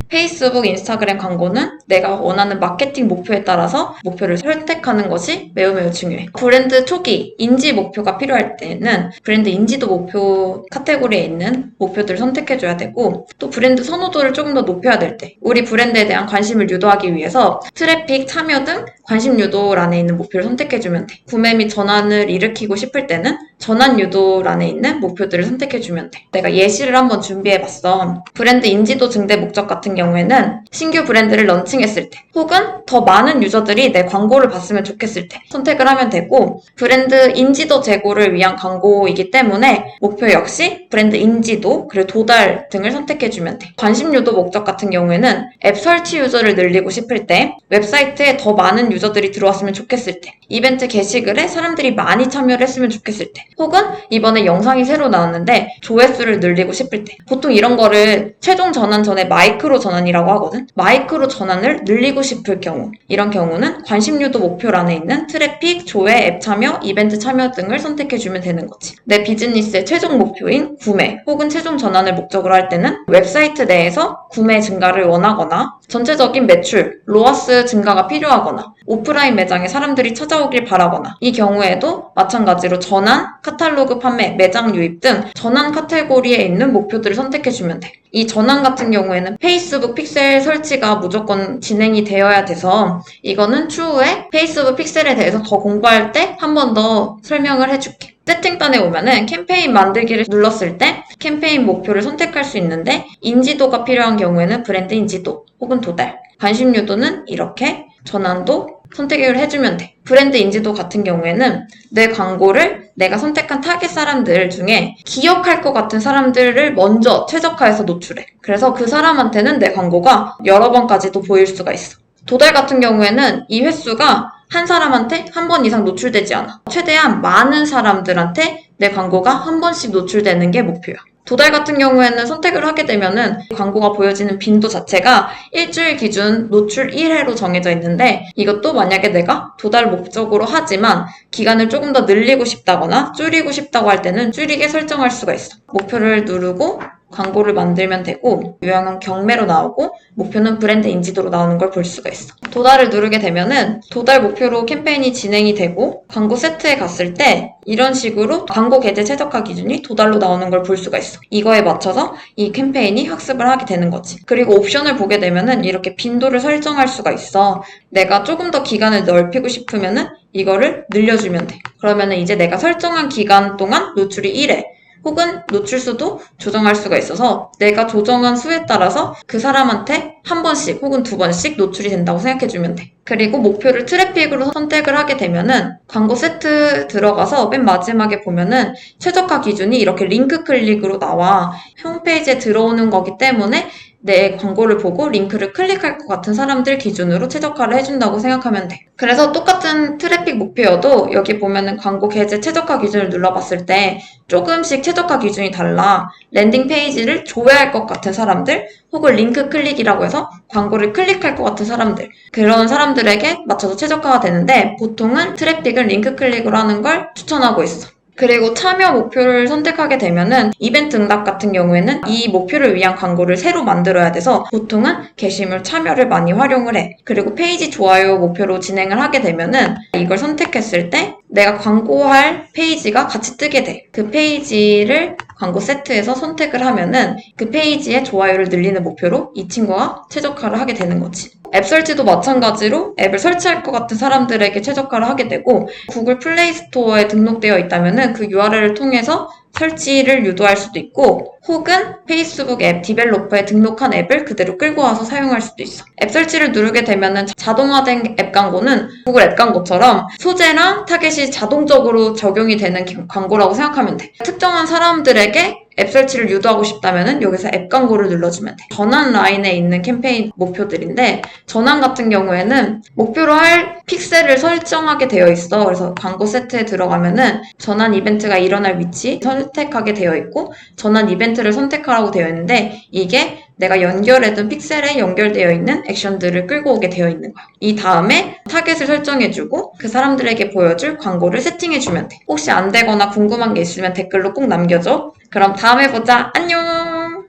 페이스북, 인스타그램 광고는 내가 원하는 마케팅 목표에 따라서 목표를 선택하는 것이 매우 중요해. 브랜드 초기 인지 목표가 필요할 때는 브랜드 인지도 목표 카테고리에 있는 목표들을 선택해줘야 되고, 또 브랜드 선호도를 조금 더 높여야 될 때, 우리 브랜드에 대한 관심을 유도하기 위해서 트래픽, 참여 등 관심 유도란에 있는 목표를 선택해주면 돼. 구매 및 전환을 일으키고 싶을 때는 전환 유도란에 있는 목표들을 선택해주면 돼. 내가 예시를 한번 준비해봤어. 브랜드 인지도 증대 목적 같은 경우에는 신규 브랜드를 런칭했을 때, 혹은 더 많은 유저들이 내 광고를 봤으면 좋겠을 때 선택을 하면 되고, 브랜드 인지도 제고를 위한 광고이기 때문에 목표 역시 브랜드 인지도, 그리고 도달 등을 선택해주면 돼. 관심 유도 목적 같은 경우에는 앱 설치 유저를 늘리고 싶을 때, 웹사이트에 더 많은 유저들이 들어왔으면 좋겠을 때, 이벤트 게시글에 사람들이 많이 참여를 했으면 좋겠을 때, 혹은 이번에 영상이 새로 나왔는데 조회수를 늘리고 싶을 때, 보통 이런 거를 최종 전환 전에 마이크로 전환이라고 하거든. 마이크로 전환을 늘리고 싶을 경우, 이런 경우는 관심 유도 목표란에 있는 트래픽, 조회, 앱 참여, 이벤트 참여 등을 선택해주면 되는 거지. 내 비즈니스의 최종 목표인 구매 혹은 최종 전환을 목적으로 할 때는 웹사이트 내에서 구매 증가를 원하거나, 전체적인 매출, 로아스 증가가 필요하거나, 오프라인 매장에 사람들이 찾아오길 바라거나, 이 경우에도 마찬가지로 전환, 카탈로그 판매, 매장 유입 등 전환 카테고리에 있는 목표들을 선택해주면 돼. 이 전환 같은 경우에는 페이스북 픽셀 설치가 무조건 진행이 되어야 돼서 이거는 추후에 페이스북 픽셀에 대해서 더 공부할 때 한 번 더 설명을 해줄게. 세팅단에 오면은 캠페인 만들기를 눌렀을 때 캠페인 목표를 선택할 수 있는데, 인지도가 필요한 경우에는 브랜드 인지도 혹은 도달, 관심 유도는 이렇게 전환도 선택을 해주면 돼. 브랜드 인지도 같은 경우에는 내 광고를 내가 선택한 타겟 사람들 중에 기억할 것 같은 사람들을 먼저 최적화해서 노출해. 그래서 그 사람한테는 내 광고가 여러 번까지도 보일 수가 있어. 도달 같은 경우에는 이 횟수가 한 사람한테 한 번 이상 노출되지 않아. 최대한 많은 사람들한테 내 광고가 한 번씩 노출되는 게 목표야. 도달 같은 경우에는 선택을 하게 되면은 광고가 보여지는 빈도 자체가 일주일 기준 노출 1회로 정해져 있는데, 이것도 만약에 내가 도달 목적으로 하지만 기간을 조금 더 늘리고 싶다거나 줄이고 싶다고 할 때는 줄이게 설정할 수가 있어. 목표를 누르고 광고를 만들면 되고, 유형은 경매로 나오고 목표는 브랜드 인지도로 나오는 걸 볼 수가 있어. 도달을 누르게 되면은 도달 목표로 캠페인이 진행이 되고, 광고 세트에 갔을 때 이런 식으로 광고 게재 최적화 기준이 도달로 나오는 걸 볼 수가 있어. 이거에 맞춰서 이 캠페인이 학습을 하게 되는 거지. 그리고 옵션을 보게 되면은 이렇게 빈도를 설정할 수가 있어. 내가 조금 더 기간을 넓히고 싶으면은 이거를 늘려주면 돼. 그러면은 이제 내가 설정한 기간 동안 노출이 1회, 혹은 노출수도 조정할 수가 있어서 내가 조정한 수에 따라서 그 사람한테 한 번씩 혹은 두 번씩 노출이 된다고 생각해주면 돼. 그리고 목표를 트래픽으로 선택을 하게 되면은 광고 세트 들어가서 맨 마지막에 보면은 최적화 기준이 이렇게 링크 클릭으로 나와. 홈페이지에 들어오는 거기 때문에 내 광고를 보고 링크를 클릭할 것 같은 사람들 기준으로 최적화를 해준다고 생각하면 돼. 그래서 똑같은 트래픽 목표여도 여기 보면은 광고 게재 최적화 기준을 눌러봤을 때 조금씩 최적화 기준이 달라. 랜딩 페이지를 조회할 것 같은 사람들, 혹은 링크 클릭이라고 해서 광고를 클릭할 것 같은 사람들, 그런 사람들에게 맞춰서 최적화가 되는데, 보통은 트래픽을 링크 클릭으로 하는 걸 추천하고 있어. 그리고 참여 목표를 선택하게 되면은 이벤트 응답 같은 경우에는 이 목표를 위한 광고를 새로 만들어야 돼서 보통은 게시물 참여를 많이 활용을 해. 그리고 페이지 좋아요 목표로 진행을 하게 되면은 이걸 선택했을 때 내가 광고할 페이지가 같이 뜨게 돼. 그 페이지를 광고 세트에서 선택을 하면은 그 페이지에 좋아요를 늘리는 목표로 이 친구가 최적화를 하게 되는 거지. 앱 설치도 마찬가지로 앱을 설치할 것 같은 사람들에게 최적화를 하게 되고 구글 플레이 스토어에 등록되어 있다면은 그 URL을 통해서 설치를 유도할 수도 있고 혹은 페이스북 앱 디벨로퍼에 등록한 앱을 그대로 끌고 와서 사용할 수도 있어. 앱 설치를 누르게 되면은 자동화된 앱 광고는 구글 앱 광고처럼 소재랑 타겟이 자동적으로 적용이 되는 광고라고 생각하면 돼. 특정한 사람들에게 앱 설치를 유도하고 싶다면은 여기서 앱 광고를 눌러주면 돼. 전환 라인에 있는 캠페인 목표들인데 전환 같은 경우에는 목표로 할 픽셀을 설정하게 되어 있어. 그래서 광고 세트에 들어가면은 전환 이벤트가 일어날 위치 선택하게 되어 있고 전환 이벤트를 선택하라고 되어 있는데 이게 내가 연결해둔 픽셀에 연결되어 있는 액션들을 끌고 오게 되어 있는 거야. 이 다음에 타겟을 설정해주고 그 사람들에게 보여줄 광고를 세팅해주면 돼. 혹시 안 되거나 궁금한 게 있으면 댓글로 꼭 남겨줘. 그럼 다음에 보자. 안녕!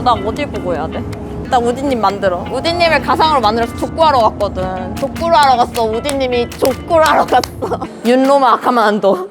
나 어디 보고 해야 돼? 나 우디님 만들어. 우디님을 가상으로 만들어서 족구하러 갔거든. 족구를 하러 갔어. 우디님이 족구를 하러 갔어. 윤로마 아카만도.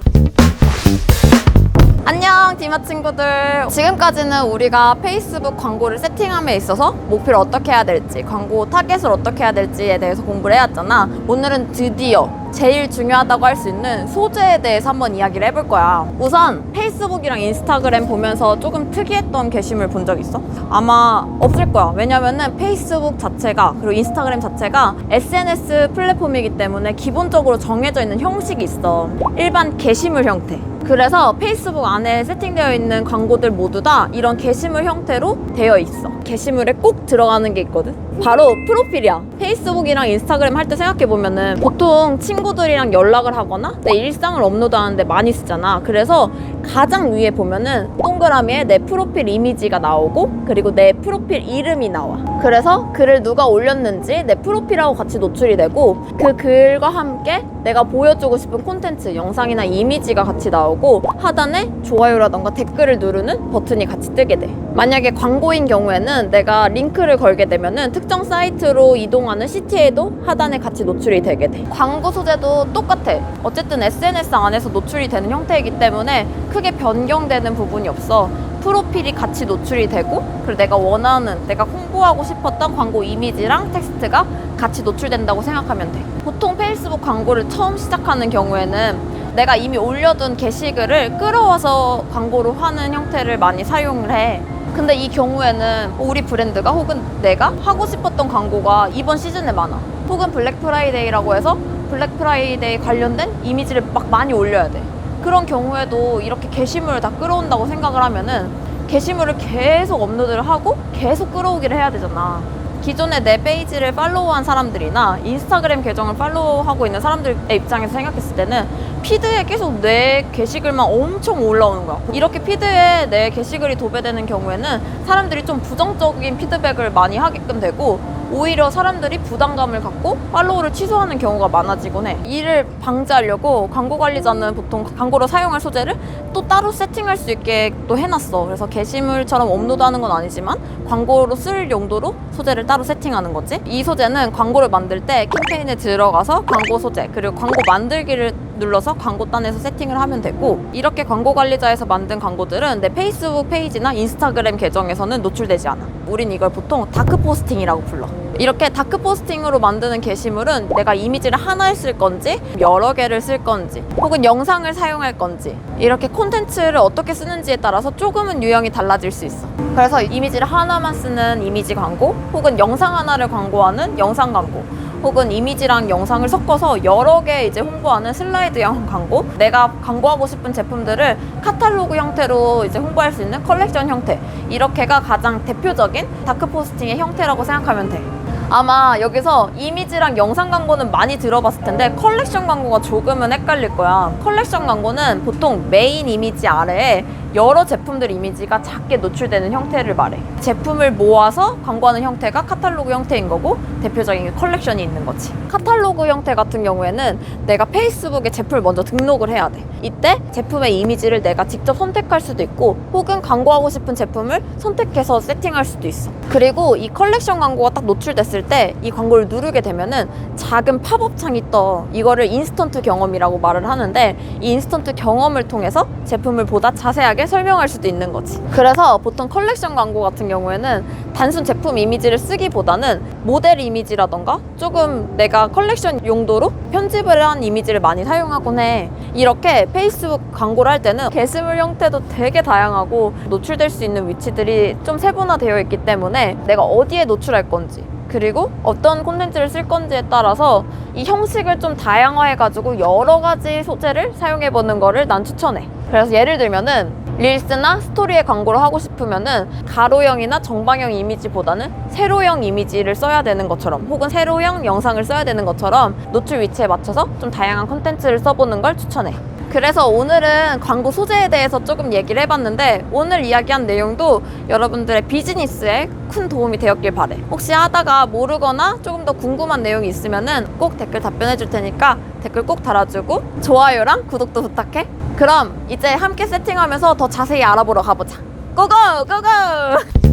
안녕 디마 친구들. 지금까지는 우리가 페이스북 광고를 세팅함에 있어서 목표를 어떻게 해야 될지, 광고 타겟을 어떻게 해야 될지에 대해서 공부를 해왔잖아. 오늘은 드디어 제일 중요하다고 할 수 있는 소재에 대해서 한번 이야기를 해볼 거야. 우선 페이스북이랑 인스타그램 보면서 조금 특이했던 게시물 본 적 있어? 아마 없을 거야. 왜냐면은 페이스북 자체가 그리고 인스타그램 자체가 SNS 플랫폼이기 때문에 기본적으로 정해져 있는 형식이 있어. 일반 게시물 형태. 그래서 페이스북 안에 세팅되어 있는 광고들 모두 다 이런 게시물 형태로 되어 있어. 게시물에 꼭 들어가는 게 있거든. 바로 프로필이야. 페이스북이랑 인스타그램 할 때 생각해보면은 보통 친구들이랑 연락을 하거나 내 일상을 업로드하는데 많이 쓰잖아. 그래서 가장 위에 보면은 동그라미에 내 프로필 이미지가 나오고 그리고 내 프로필 이름이 나와. 그래서 글을 누가 올렸는지 내 프로필하고 같이 노출이 되고 그 글과 함께 내가 보여주고 싶은 콘텐츠, 영상이나 이미지가 같이 나오고 하단에 좋아요라던가 댓글을 누르는 버튼이 같이 뜨게 돼. 만약에 광고인 경우에는 내가 링크를 걸게 되면은 특정 사이트로 이동하는 CTA도 하단에 같이 노출이 되게 돼. 광고 소재도 똑같아. 어쨌든 SNS 안에서 노출이 되는 형태이기 때문에 크게 변경되는 부분이 없어. 프로필이 같이 노출이 되고 그리고 내가 원하는, 내가 홍보하고 싶었던 광고 이미지랑 텍스트가 같이 노출된다고 생각하면 돼. 보통 페이스북 광고를 처음 시작하는 경우에는 내가 이미 올려둔 게시글을 끌어와서 광고로 하는 형태를 많이 사용을 해. 근데 이 경우에는 우리 브랜드가 혹은 내가 하고 싶었던 광고가 이번 시즌에 많아. 혹은 블랙 프라이데이라고 해서 블랙 프라이데이 관련된 이미지를 막 많이 올려야 돼. 그런 경우에도 이렇게 게시물을 다 끌어온다고 생각을 하면은 게시물을 계속 업로드를 하고 계속 끌어오기를 해야 되잖아. 기존에 내 페이지를 팔로우한 사람들이나 인스타그램 계정을 팔로우하고 있는 사람들의 입장에서 생각했을 때는 피드에 계속 내 게시글만 엄청 올라오는 거야. 이렇게 피드에 내 게시글이 도배되는 경우에는 사람들이 좀 부정적인 피드백을 많이 하게끔 되고 오히려 사람들이 부담감을 갖고 팔로우를 취소하는 경우가 많아지곤 해. 이를 방지하려고 광고 관리자는 보통 광고로 사용할 소재를 또 따로 세팅할 수 있게 또 해놨어. 그래서 게시물처럼 업로드하는 건 아니지만 광고로 쓸 용도로 소재를 따로 세팅하는 거지. 이 소재는 광고를 만들 때 캠페인에 들어가서 광고 소재 그리고 광고 만들기를 눌러서 광고단에서 세팅을 하면 되고 이렇게 광고 관리자에서 만든 광고들은 내 페이스북 페이지나 인스타그램 계정에서는 노출되지 않아. 우린 이걸 보통 다크 포스팅이라고 불러. 이렇게 다크 포스팅으로 만드는 게시물은 내가 이미지를 하나를 쓸 건지 여러 개를 쓸 건지 혹은 영상을 사용할 건지 이렇게 콘텐츠를 어떻게 쓰는지에 따라서 조금은 유형이 달라질 수 있어. 그래서 이미지를 하나만 쓰는 이미지 광고 혹은 영상 하나를 광고하는 영상 광고 혹은 이미지랑 영상을 섞어서 여러 개 이제 홍보하는 슬라이드형 광고, 내가 광고하고 싶은 제품들을 카탈로그 형태로 이제 홍보할 수 있는 컬렉션 형태, 이렇게가 가장 대표적인 다크 포스팅의 형태라고 생각하면 돼. 아마 여기서 이미지랑 영상 광고는 많이 들어봤을 텐데 컬렉션 광고가 조금은 헷갈릴 거야. 컬렉션 광고는 보통 메인 이미지 아래에 여러 제품들 이미지가 작게 노출되는 형태를 말해. 제품을 모아서 광고하는 형태가 카탈로그 형태인 거고 대표적인 컬렉션이 있는 거지. 카탈로그 형태 같은 경우에는 내가 페이스북에 제품을 먼저 등록을 해야 돼. 이때 제품의 이미지를 내가 직접 선택할 수도 있고 혹은 광고하고 싶은 제품을 선택해서 세팅할 수도 있어. 그리고 이 컬렉션 광고가 딱 노출됐을 때 이 광고를 누르게 되면은 작은 팝업 창이 떠. 이거를 인스턴트 경험이라고 말을 하는데 이 인스턴트 경험을 통해서 제품을 보다 자세하게 이렇게 설명할 수도 있는 거지. 그래서 보통 컬렉션 광고 같은 경우에는 단순 제품 이미지를 쓰기보다는 모델 이미지라던가 조금 내가 컬렉션 용도로 편집을 한 이미지를 많이 사용하곤 해. 이렇게 페이스북 광고를 할 때는 게시물 형태도 되게 다양하고 노출될 수 있는 위치들이 좀 세분화되어 있기 때문에 내가 어디에 노출할 건지 그리고 어떤 콘텐츠를 쓸 건지에 따라서 이 형식을 좀 다양화해가지고 여러 가지 소재를 사용해보는 거를 난 추천해. 그래서 예를 들면은 릴스나 스토리에 광고를 하고 싶으면은 가로형이나 정방형 이미지보다는 세로형 이미지를 써야 되는 것처럼 혹은 세로형 영상을 써야 되는 것처럼 노출 위치에 맞춰서 좀 다양한 콘텐츠를 써보는 걸 추천해. 그래서 오늘은 광고 소재에 대해서 조금 얘기를 해봤는데 오늘 이야기한 내용도 여러분들의 비즈니스에 큰 도움이 되었길 바래. 혹시 하다가 모르거나 조금 더 궁금한 내용이 있으면은 꼭 댓글 답변해 줄 테니까 댓글 꼭 달아주고 좋아요랑 구독도 부탁해. 그럼 이제 함께 세팅하면서 더 자세히 알아보러 가보자. 고고! 고고!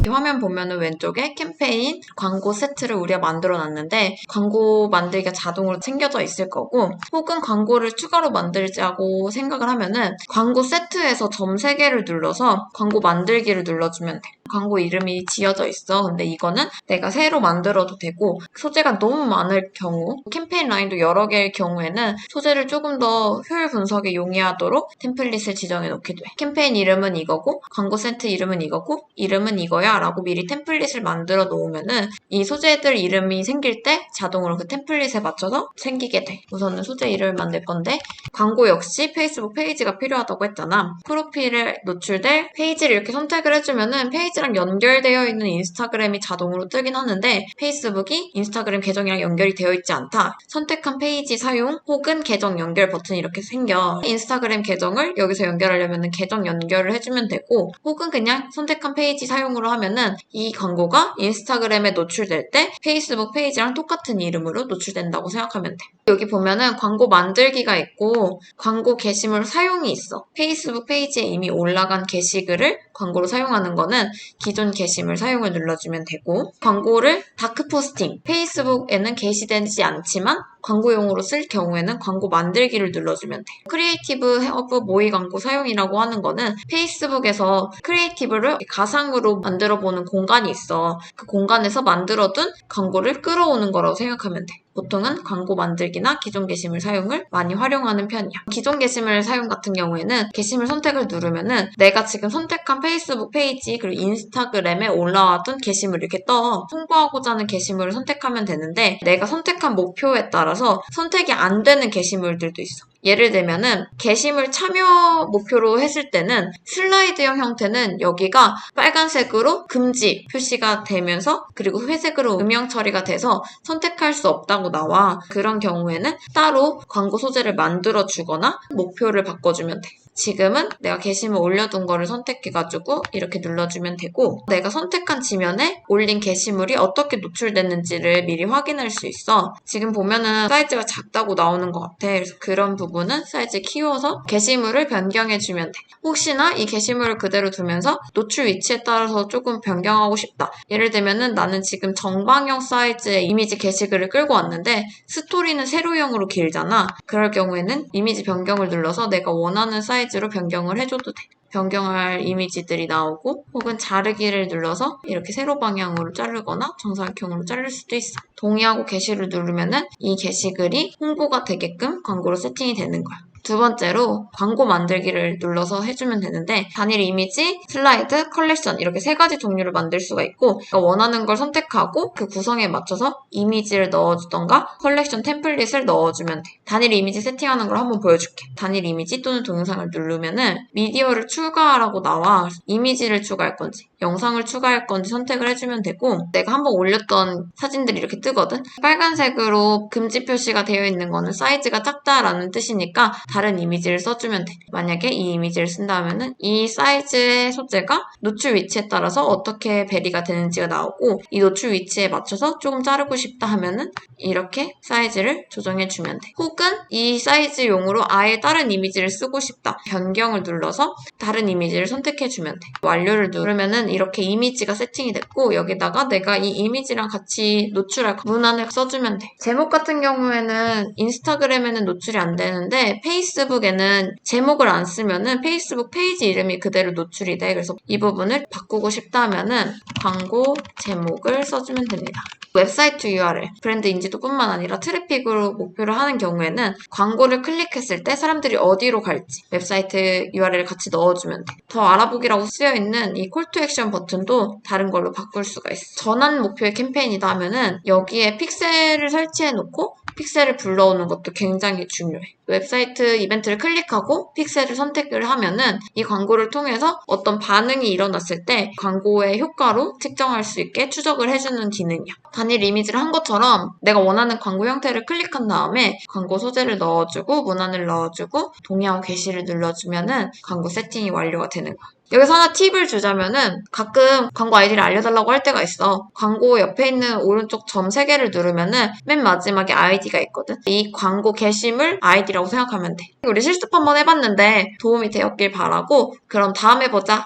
이 화면 보면은 왼쪽에 캠페인, 광고 세트를 우리가 만들어 놨는데 광고 만들기가 자동으로 챙겨져 있을 거고 혹은 광고를 추가로 만들자고 생각을 하면은 광고 세트에서 점 3개를 눌러서 광고 만들기를 눌러주면 돼. 광고 이름이 지어져 있어. 근데 이거는 내가 새로 만들어도 되고 소재가 너무 많을 경우 캠페인 라인도 여러 개일 경우에는 소재를 조금 더 효율 분석에 용이하도록 템플릿을 지정해 놓게 돼. 캠페인 이름은 이거고 광고 세트 이름은 이거고 이름은 이거야 라고 미리 템플릿을 만들어 놓으면은 이 소재들 이름이 생길 때 자동으로 그 템플릿에 맞춰서 생기게 돼. 우선은 소재 이름을 만들 건데 광고 역시 페이스북 페이지가 필요하다고 했잖아. 프로필에 노출될 페이지를 이렇게 선택을 해주면은 페이지랑 연결되어 있는 인스타그램이 자동으로 뜨긴 하는데 페이스북이 인스타그램 계정이랑 연결이 되어 있지 않다. 선택한 페이지 사용 혹은 계정 연결 버튼이 이렇게 생겨. 인스타그램 계정을 여기서 연결하려면 계정 연결을 해주면 되고 혹은 그냥 선택한 페이지 사용으로 하면은 이 광고가 인스타그램에 노출될 때 페이스북 페이지랑 똑같은 이름으로 노출된다고 생각하면 돼. 여기 보면은 광고 만들기가 있고 광고 게시물 사용이 있어. 페이스북 페이지에 이미 올라간 게시글을 광고로 사용하는 거는 기존 게시물 사용을 눌러주면 되고 광고를 다크 포스팅, 페이스북에는 게시되지 않지만 광고용으로 쓸 경우에는 광고 만들기를 눌러주면 돼. 크리에이티브 허브 모의 광고 사용이라고 하는 거는 페이스북에서 크리에이티브를 가상으로 만들어보는 공간이 있어. 그 공간에서 만들어둔 광고를 끌어오는 거라고 생각하면 돼. 보통은 광고 만들기나 기존 게시물 사용을 많이 활용하는 편이야. 기존 게시물 사용 같은 경우에는 게시물 선택을 누르면은 내가 지금 선택한 페이스북 페이지 그리고 인스타그램에 올라왔던 게시물 이렇게 떠. 홍보하고자 하는 게시물을 선택하면 되는데 내가 선택한 목표에 따라서 선택이 안 되는 게시물들도 있어. 예를 들면은 게시물 참여 목표로 했을 때는 슬라이드형 형태는 여기가 빨간색으로 금지 표시가 되면서 그리고 회색으로 음영 처리가 돼서 선택할 수 없다고 나와. 그런 경우에는 따로 광고 소재를 만들어 주거나 목표를 바꿔주면 돼. 지금은 내가 게시물 올려둔 거를 선택해가지고 이렇게 눌러주면 되고 내가 선택한 지면에 올린 게시물이 어떻게 노출됐는지를 미리 확인할 수 있어. 지금 보면은 사이즈가 작다고 나오는 것 같아. 그래서 그런 부분은 사이즈 키워서 게시물을 변경해주면 돼. 혹시나 이 게시물을 그대로 두면서 노출 위치에 따라서 조금 변경하고 싶다. 예를 들면은 나는 지금 정방형 사이즈의 이미지 게시글을 끌고 왔는데 스토리는 세로형으로 길잖아. 그럴 경우에는 이미지 변경을 눌러서 내가 원하는 사이즈로 변경을 해줘도 돼. 변경할 이미지들이 나오고 혹은 자르기를 눌러서 이렇게 세로 방향으로 자르거나 정사각형으로 자를 수도 있어. 동의하고 게시를 누르면은 이 게시글이 홍보가 되게끔 광고로 세팅이 되는 거야. 두 번째로 광고 만들기를 눌러서 해주면 되는데 단일 이미지, 슬라이드, 컬렉션 이렇게 3가지 종류를 만들 수가 있고 원하는 걸 선택하고 그 구성에 맞춰서 이미지를 넣어주던가 컬렉션 템플릿을 넣어주면 돼. 단일 이미지 세팅하는 걸 한번 보여줄게. 단일 이미지 또는 동영상을 누르면은 미디어를 추가하라고 나와. 이미지를 추가할 건지 영상을 추가할 건지 선택을 해주면 되고 내가 한번 올렸던 사진들이 이렇게 뜨거든. 빨간색으로 금지 표시가 되어 있는 거는 사이즈가 작다라는 뜻이니까 다른 이미지를 써주면 돼. 만약에 이 이미지를 쓴다면은 이 사이즈의 소재가 노출 위치에 따라서 어떻게 베리가 되는지가 나오고 이 노출 위치에 맞춰서 조금 자르고 싶다 하면은 이렇게 사이즈를 조정해주면 돼. 혹은 혹은 이 사이즈용으로 아예 다른 이미지를 쓰고 싶다. 변경을 눌러서 다른 이미지를 선택해주면 돼. 완료를 누르면은 이렇게 이미지가 세팅이 됐고 여기다가 내가 이 이미지랑 같이 노출할 문안을 써주면 돼. 제목 같은 경우에는 인스타그램에는 노출이 안 되는데 페이스북에는 제목을 안 쓰면은 페이스북 페이지 이름이 그대로 노출이 돼. 그래서 이 부분을 바꾸고 싶다면은 광고 제목을 써주면 됩니다. 웹사이트 URL, 브랜드 인지도뿐만 아니라 트래픽으로 목표를 하는 경우에는 광고를 클릭했을 때 사람들이 어디로 갈지 웹사이트 URL을 같이 넣어주면 돼. 더 알아보기라고 쓰여있는 이 콜 투 액션 버튼도 다른 걸로 바꿀 수가 있어. 전환 목표의 캠페인이다 하면은 여기에 픽셀을 설치해놓고 픽셀을 불러오는 것도 굉장히 중요해. 웹사이트 이벤트를 클릭하고 픽셀을 선택을 하면은 이 광고를 통해서 어떤 반응이 일어났을 때 광고의 효과로 측정할 수 있게 추적을 해주는 기능이야. 단일 이미지를 한 것처럼 내가 원하는 광고 형태를 클릭한 다음에 광고 소재를 넣어주고 문안을 넣어주고 동의하고 게시를 눌러주면은 광고 세팅이 완료가 되는 거야. 여기서 하나 팁을 주자면은 가끔 광고 아이디를 알려달라고 할 때가 있어. 광고 옆에 있는 오른쪽 점 3개를 누르면은 맨 마지막에 아이디가 있거든. 이 광고 게시물 아이디라고 생각하면 돼. 우리 실습 한번 해봤는데 도움이 되었길 바라고 그럼 다음에 보자.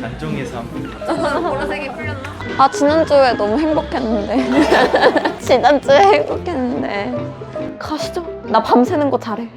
안정에서 한번 보라색이 풀렸나? 아 지난주에 너무 행복했는데 지난주에 행복했는데 가시죠. 나 밤새는 거 잘해.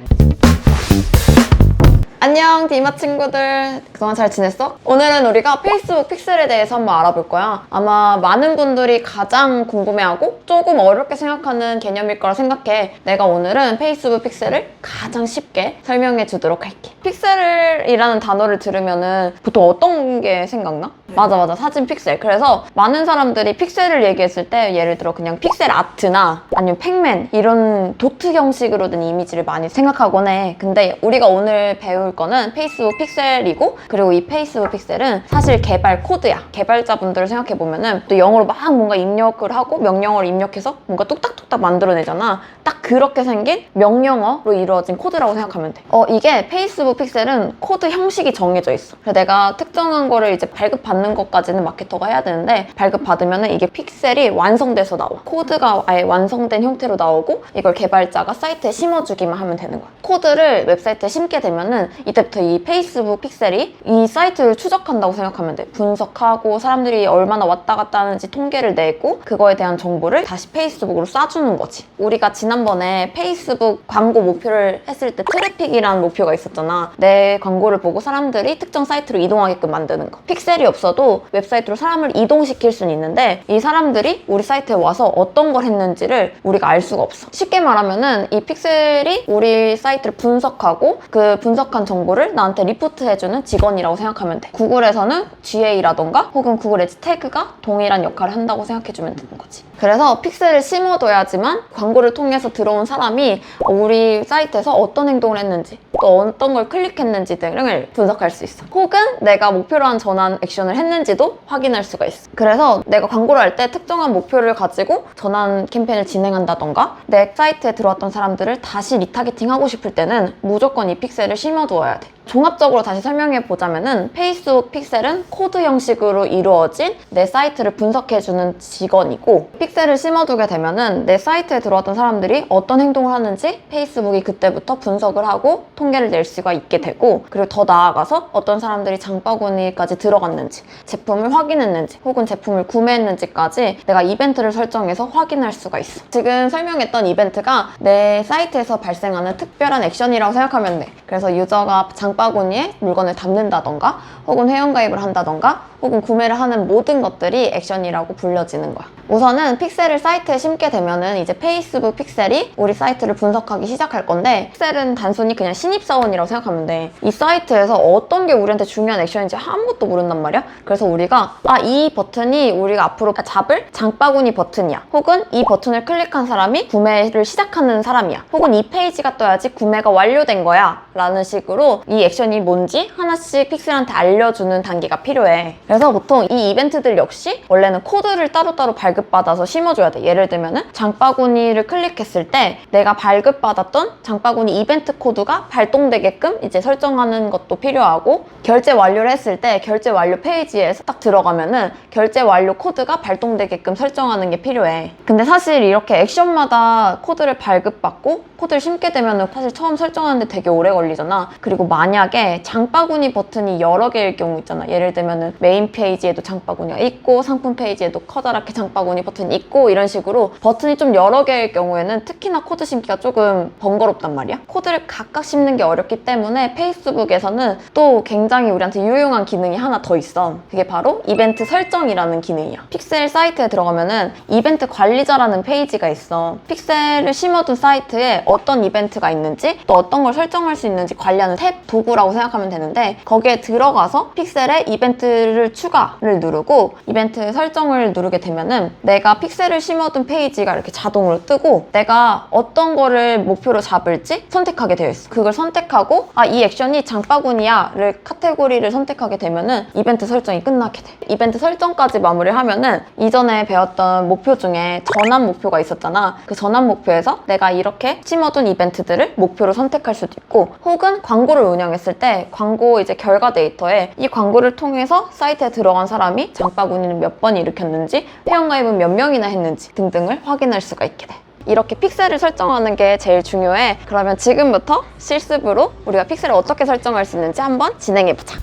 안녕 디마 친구들, 그동안 잘 지냈어? 오늘은 우리가 페이스북 픽셀에 대해서 한번 알아볼 거야. 아마 많은 분들이 가장 궁금해하고 조금 어렵게 생각하는 개념일 거라 생각해. 내가 오늘은 페이스북 픽셀을 가장 쉽게 설명해 주도록 할게. 픽셀이라는 단어를 들으면은 보통 어떤 게 생각나? 맞아 사진 픽셀. 그래서 많은 사람들이 픽셀을 얘기했을 때 예를 들어 그냥 픽셀 아트나 아니면 팩맨 이런 도트 형식으로 된 이미지를 많이 생각하곤 해. 근데 우리가 오늘 배울 거는 페이스북 픽셀이고, 그리고 이 페이스북 픽셀은 사실 개발 코드야. 개발자분들을 생각해보면은 또 영어로 막 뭔가 입력을 하고 명령어를 입력해서 뭔가 뚝딱뚝딱 만들어내잖아. 딱 그렇게 생긴 명령어로 이루어진 코드라고 생각하면 돼. 이게 페이스북 픽셀은 코드 형식이 정해져 있어. 그래서 내가 특정한 거를 이제 발급받는 것까지는 마케터가 해야 되는데 발급받으면은 이게 픽셀이 완성돼서 나와. 코드가 아예 완성된 형태로 나오고 이걸 개발자가 사이트에 심어주기만 하면 되는 거야. 코드를 웹사이트에 심게 되면은 이때부터 이 페이스북 픽셀이 이 사이트를 추적한다고 생각하면 돼. 분석하고 사람들이 얼마나 왔다 갔다 하는지 통계를 내고 그거에 대한 정보를 다시 페이스북으로 쏴주는 거지. 우리가 지난번에 페이스북 광고 목표를 했을 때 트래픽이라는 목표가 있었잖아. 내 광고를 보고 사람들이 특정 사이트로 이동하게끔 만드는 거. 픽셀이 없어도 웹사이트로 사람을 이동시킬 수는 있는데 이 사람들이 우리 사이트에 와서 어떤 걸 했는지를 우리가 알 수가 없어. 쉽게 말하면은 이 픽셀이 우리 사이트를 분석하고 그 분석한 정보를 나한테 리포트해주는 직원이라고 생각하면 돼. 구글에서는 GA라던가 혹은 구글 에지 태그가 동일한 역할을 한다고 생각해주면 되는 거지. 그래서 픽셀을 심어둬야지만 광고를 통해서 들어온 사람이 우리 사이트에서 어떤 행동을 했는지 또 어떤 걸 클릭했는지 등을 분석할 수 있어. 혹은 내가 목표로 한 전환 액션을 했는지도 확인할 수가 있어. 그래서 내가 광고를 할 때 특정한 목표를 가지고 전환 캠페인을 진행한다던가 내 사이트에 들어왔던 사람들을 다시 리타겟팅하고 싶을 때는 무조건 이 픽셀을 심어두어야 돼. 종합적으로 다시 설명해 보자면은 페이스북 픽셀은 코드 형식으로 이루어진 내 사이트를 분석해주는 직원이고, 픽셀을 심어두게 되면은 내 사이트에 들어왔던 사람들이 어떤 행동을 하는지 페이스북이 그때부터 분석을 하고 통계를 낼 수가 있게 되고, 그리고 더 나아가서 어떤 사람들이 장바구니까지 들어갔는지, 제품을 확인했는지 혹은 제품을 구매했는지까지 내가 이벤트를 설정해서 확인할 수가 있어. 지금 설명했던 이벤트가 내 사이트에서 발생하는 특별한 액션이라고 생각하면 돼. 그래서 유저가 장바구니에 물건을 담는다던가 혹은 회원가입을 한다던가 혹은 구매를 하는 모든 것들이 액션이라고 불려지는 거야. 우선은 픽셀을 사이트에 심게 되면은 이제 페이스북 픽셀이 우리 사이트를 분석하기 시작할 건데, 픽셀은 단순히 그냥 신입사원이라고 생각하면 돼. 이 사이트에서 어떤 게 우리한테 중요한 액션인지 아무것도 모른단 말이야. 그래서 우리가 이 버튼이 우리가 앞으로 잡을 장바구니 버튼이야, 혹은 이 버튼을 클릭한 사람이 구매를 시작하는 사람이야, 혹은 이 페이지가 떠야지 구매가 완료된 거야 라는 식으로 이 액션이 뭔지 하나씩 픽셀한테 알려주는 단계가 필요해. 그래서 보통 이 이벤트들 역시 원래는 코드를 따로따로 발급받아서 심어줘야 돼. 예를 들면은 장바구니를 클릭했을 때 내가 발급받았던 장바구니 이벤트 코드가 발동되게끔 이제 설정하는 것도 필요하고, 결제 완료를 했을 때 결제 완료 페이지에 딱 들어가면은 결제 완료 코드가 발동되게끔 설정하는 게 필요해. 근데 사실 이렇게 액션마다 코드를 발급받고 코드를 심게 되면은 사실 처음 설정하는데 되게 오래 걸리잖아. 그리고 만약에 장바구니 버튼이 여러 개일 경우 있잖아. 예를 들면은 메인 페이지에도 장바구니가 있고 상품 페이지에도 커다랗게 장바구니 버튼이 있고, 이런 식으로 버튼이 좀 여러 개일 경우에는 특히나 코드 심기가 조금 번거롭단 말이야. 코드를 각각 심는 게 어렵기 때문에 페이스북에서는 또 굉장히 우리한테 유용한 기능이 하나 더 있어. 그게 바로 이벤트 설정이라는 기능이야. 픽셀 사이트에 들어가면은 이벤트 관리자라는 페이지가 있어. 픽셀을 심어둔 사이트에 어떤 이벤트가 있는지 또 어떤 걸 설정할 수 있는지 관리하는 탭 도구라고 생각하면 되는데, 거기에 들어가서 픽셀에 이벤트를 추가를 누르고 이벤트 설정을 누르게 되면은 내가 픽셀을 심어둔 페이지가 이렇게 자동으로 뜨고 내가 어떤 거를 목표로 잡을지 선택하게 되어 있어. 그걸 선택하고 이 액션이 장바구니야를 카테고리를 선택하게 되면은 이벤트 설정이 끝나게 돼. 이벤트 설정까지 마무리를 하면은 이전에 배웠던 목표 중에 전환 목표가 있었잖아. 그 전환 목표에서 내가 이렇게 심어둔 이벤트들을 목표로 선택할 수도 있고, 혹은 광고를 운영했을 때 광고 이제 결과 데이터에 이 광고를 통해서 사이트에 들어간 사람이 장바구니는 몇 번 일으켰는지, 회원가입은 몇 명이나 했는지 등등을 확인할 수가 있게 돼. 이렇게 픽셀을 설정하는 게 제일 중요해. 그러면 지금부터 실습으로 우리가 픽셀을 어떻게 설정할 수 있는지 한번 진행해보자.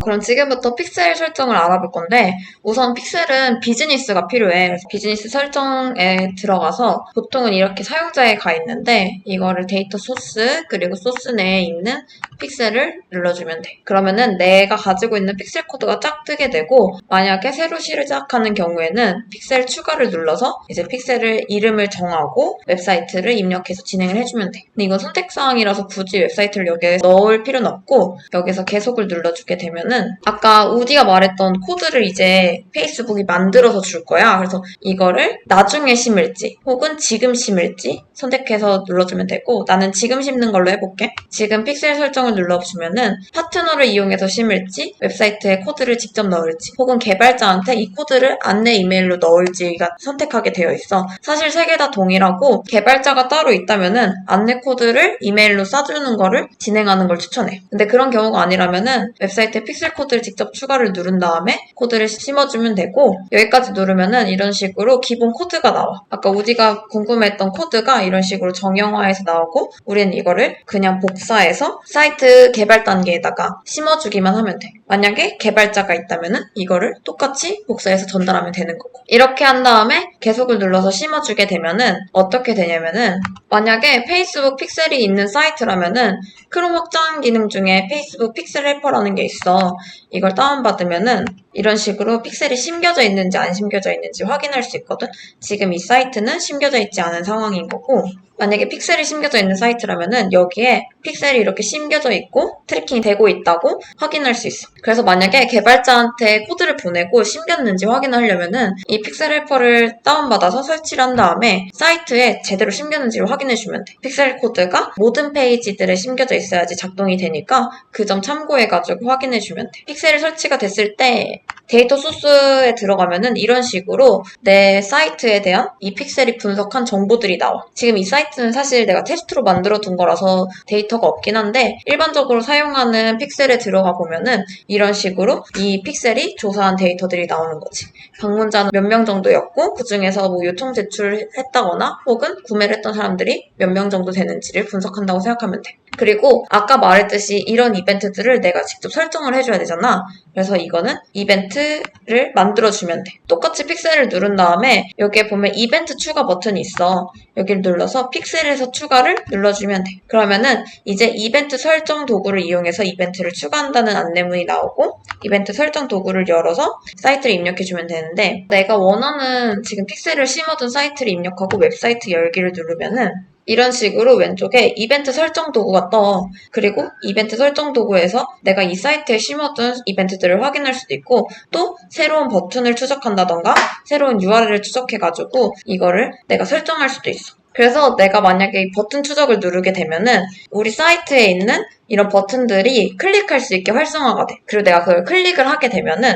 그럼 지금부터 픽셀 설정을 알아볼 건데, 우선 픽셀은 비즈니스가 필요해. 그래서 비즈니스 설정에 들어가서 보통은 이렇게 사용자에 가 있는데, 이거를 데이터 소스 그리고 소스 내에 있는 픽셀을 눌러주면 돼. 그러면은 내가 가지고 있는 픽셀 코드가 쫙 뜨게 되고, 만약에 새로 시작하는 경우에는 픽셀 추가를 눌러서 이제 픽셀을 이름을 정하고 웹사이트를 입력해서 진행을 해주면 돼. 근데 이건 선택사항이라서 굳이 웹사이트를 여기에 넣을 필요는 없고, 여기서 계속을 눌러주게 되면은 아까 우디가 말했던 코드를 이제 페이스북이 만들어서 줄 거야. 그래서 이거를 나중에 심을지 혹은 지금 심을지 선택해서 눌러주면 되고, 나는 지금 심는 걸로 해볼게. 지금 픽셀 설정을 눌러주면은 파트너를 이용해서 심을지, 웹사이트에 코드를 직접 넣을지, 혹은 개발자한테 이 코드를 안내 이메일로 넣을지가 선택하게 되어 있어. 사실 세 개 다 동일하고, 개발자가 따로 있다면은 안내 코드를 이메일로 쏴주는 거를 진행하는 걸 추천해. 근데 그런 경우가 아니라면은 웹사이트에 픽셀 코드를 직접 추가를 누른 다음에 코드를 심어주면 되고, 여기까지 누르면은 이런 식으로 기본 코드가 나와. 아까 우디가 궁금했던 코드가 이런 식으로 정형화해서 나오고, 우리는 이거를 그냥 복사해서 사이트 개발 단계에다가 심어주기만 하면 돼. 만약에 개발자가 있다면은 이거를 똑같이 복사해서 전달하면 되는 거고, 이렇게 한 다음에 계속을 눌러서 심어주게 되면은 어떻게 되냐면은, 만약에 페이스북 픽셀이 있는 사이트라면은 크롬 확장 기능 중에 페이스북 픽셀 헬퍼라는 게 있어. 이걸 다운받으면은 이런 식으로 픽셀이 심겨져 있는지 안 심겨져 있는지 확인할 수 있거든. 지금 이 사이트는 심겨져 있지 않은 상황인 거고, 만약에 픽셀이 심겨져 있는 사이트라면은 여기에 픽셀이 이렇게 심겨져 있고 트래킹이 되고 있다고 확인할 수 있어. 그래서 만약에 개발자한테 코드를 보내고 심겼는지 확인하려면은 이 픽셀 헬퍼를 다운받아서 설치를 한 다음에 사이트에 제대로 심겼는지를 확인해주면 돼. 픽셀 코드가 모든 페이지들에 심겨져 있어야지 작동이 되니까 그 점 참고해가지고 확인해주면 돼. 픽셀이 설치가 됐을 때 데이터 소스에 들어가면은 이런 식으로 내 사이트에 대한 이 픽셀이 분석한 정보들이 나와. 지금 이 사이트는 사실 내가 테스트로 만들어 둔 거라서 데이터가 없긴 한데, 일반적으로 사용하는 픽셀에 들어가 보면은 이런 식으로 이 픽셀이 조사한 데이터들이 나오는 거지. 방문자는 몇 명 정도였고, 그 중에서 뭐 요청 제출했다거나 혹은 구매를 했던 사람들이 몇 명 정도 되는지를 분석한다고 생각하면 돼. 그리고 아까 말했듯이 이런 이벤트들을 내가 직접 설정을 해줘야 되잖아. 그래서 이거는 이벤트를 만들어주면 돼. 똑같이 픽셀을 누른 다음에 여기에 보면 이벤트 추가 버튼이 있어. 여기를 눌러서 픽셀에서 추가를 눌러주면 돼. 그러면은 이제 이벤트 설정 도구를 이용해서 이벤트를 추가한다는 안내문이 나오고, 이벤트 설정 도구를 열어서 사이트를 입력해주면 되는데, 내가 원하는 지금 픽셀을 심어둔 사이트를 입력하고 웹사이트 열기를 누르면은 이런 식으로 왼쪽에 이벤트 설정 도구가 떠. 그리고 이벤트 설정 도구에서 내가 이 사이트에 심어둔 이벤트들을 확인할 수도 있고, 또 새로운 버튼을 추적한다던가 새로운 URL을 추적해가지고 이거를 내가 설정할 수도 있어. 그래서 내가 만약에 이 버튼 추적을 누르게 되면은 우리 사이트에 있는 이런 버튼들이 클릭할 수 있게 활성화가 돼. 그리고 내가 그걸 클릭을 하게 되면은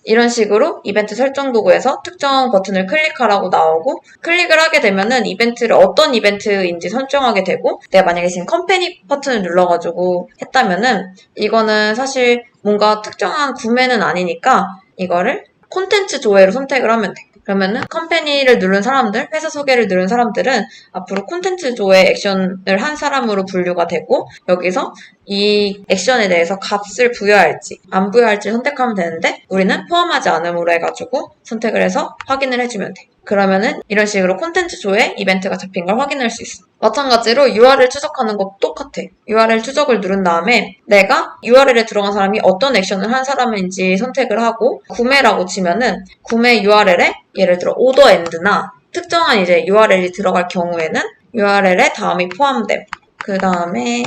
이런 식으로 이벤트 설정 도구에서 특정 버튼을 클릭하라고 나오고, 클릭을 하게 되면은 이벤트를 어떤 이벤트인지 설정하게 되고, 내가 만약에 지금 컴퍼니 버튼을 눌러가지고 했다면은 이거는 사실 뭔가 특정한 구매는 아니니까 이거를 콘텐츠 조회로 선택을 하면 돼. 그러면은 컴퍼니를 누른 사람들, 회사 소개를 누른 사람들은 앞으로 콘텐츠 조회 액션을 한 사람으로 분류가 되고, 여기서 이 액션에 대해서 값을 부여할지 안 부여할지 선택하면 되는데, 우리는 포함하지 않음으로 해가지고 선택을 해서 확인을 해주면 돼. 그러면은 이런 식으로 콘텐츠 조회 이벤트가 잡힌 걸 확인할 수 있어. 마찬가지로 URL 추적하는 것도 똑같아. URL 추적을 누른 다음에 내가 URL에 들어간 사람이 어떤 액션을 한 사람인지 선택을 하고, 구매라고 치면은 구매 URL에 예를 들어 오더 엔드나 특정한 이제 URL이 들어갈 경우에는 URL에 다음이 포함됨, 그 다음에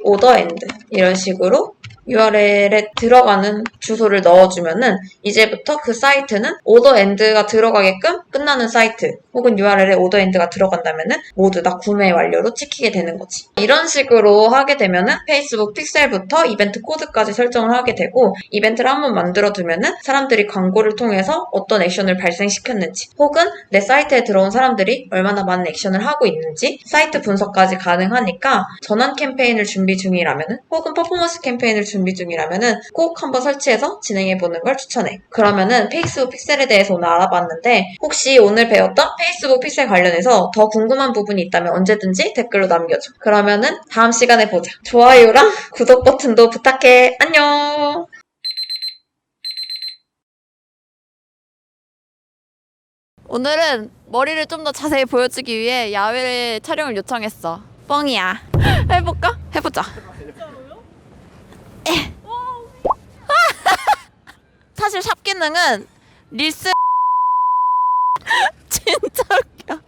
오더 엔드, 이런 식으로 URL에 들어가는 주소를 넣어주면은 이제부터 그 사이트는 오더 엔드가 들어가게끔 끝나는 사이트, 혹은 URL에 오더 엔드가 들어간다면은 모두 다 구매 완료로 찍히게 되는 거지. 이런 식으로 하게 되면은 페이스북 픽셀부터 이벤트 코드까지 설정을 하게 되고, 이벤트를 한번 만들어두면은 사람들이 광고를 통해서 어떤 액션을 발생시켰는지, 혹은 내 사이트에 들어온 사람들이 얼마나 많은 액션을 하고 있는지 사이트 분석까지 가능하니까, 전환 캠페인을 준비 중이라면은, 혹은 퍼포먼스 캠페인을 준비 중이라면은 꼭 한번 설치해서 진행해보는 걸 추천해. 그러면은 페이스북 픽셀에 대해서 오늘 알아봤는데, 혹시 오늘 배웠던 페이스북 픽셀 관련해서 더 궁금한 부분이 있다면 언제든지 댓글로 남겨줘. 그러면은 다음 시간에 보자. 좋아요랑 구독 버튼도 부탁해. 안녕! 오늘은 머리를 좀 더 자세히 보여주기 위해 야외 촬영을 요청했어. 뻥이야. 해볼까? 해보자. 사실 샵 기능은 릴스 진짜 웃겨.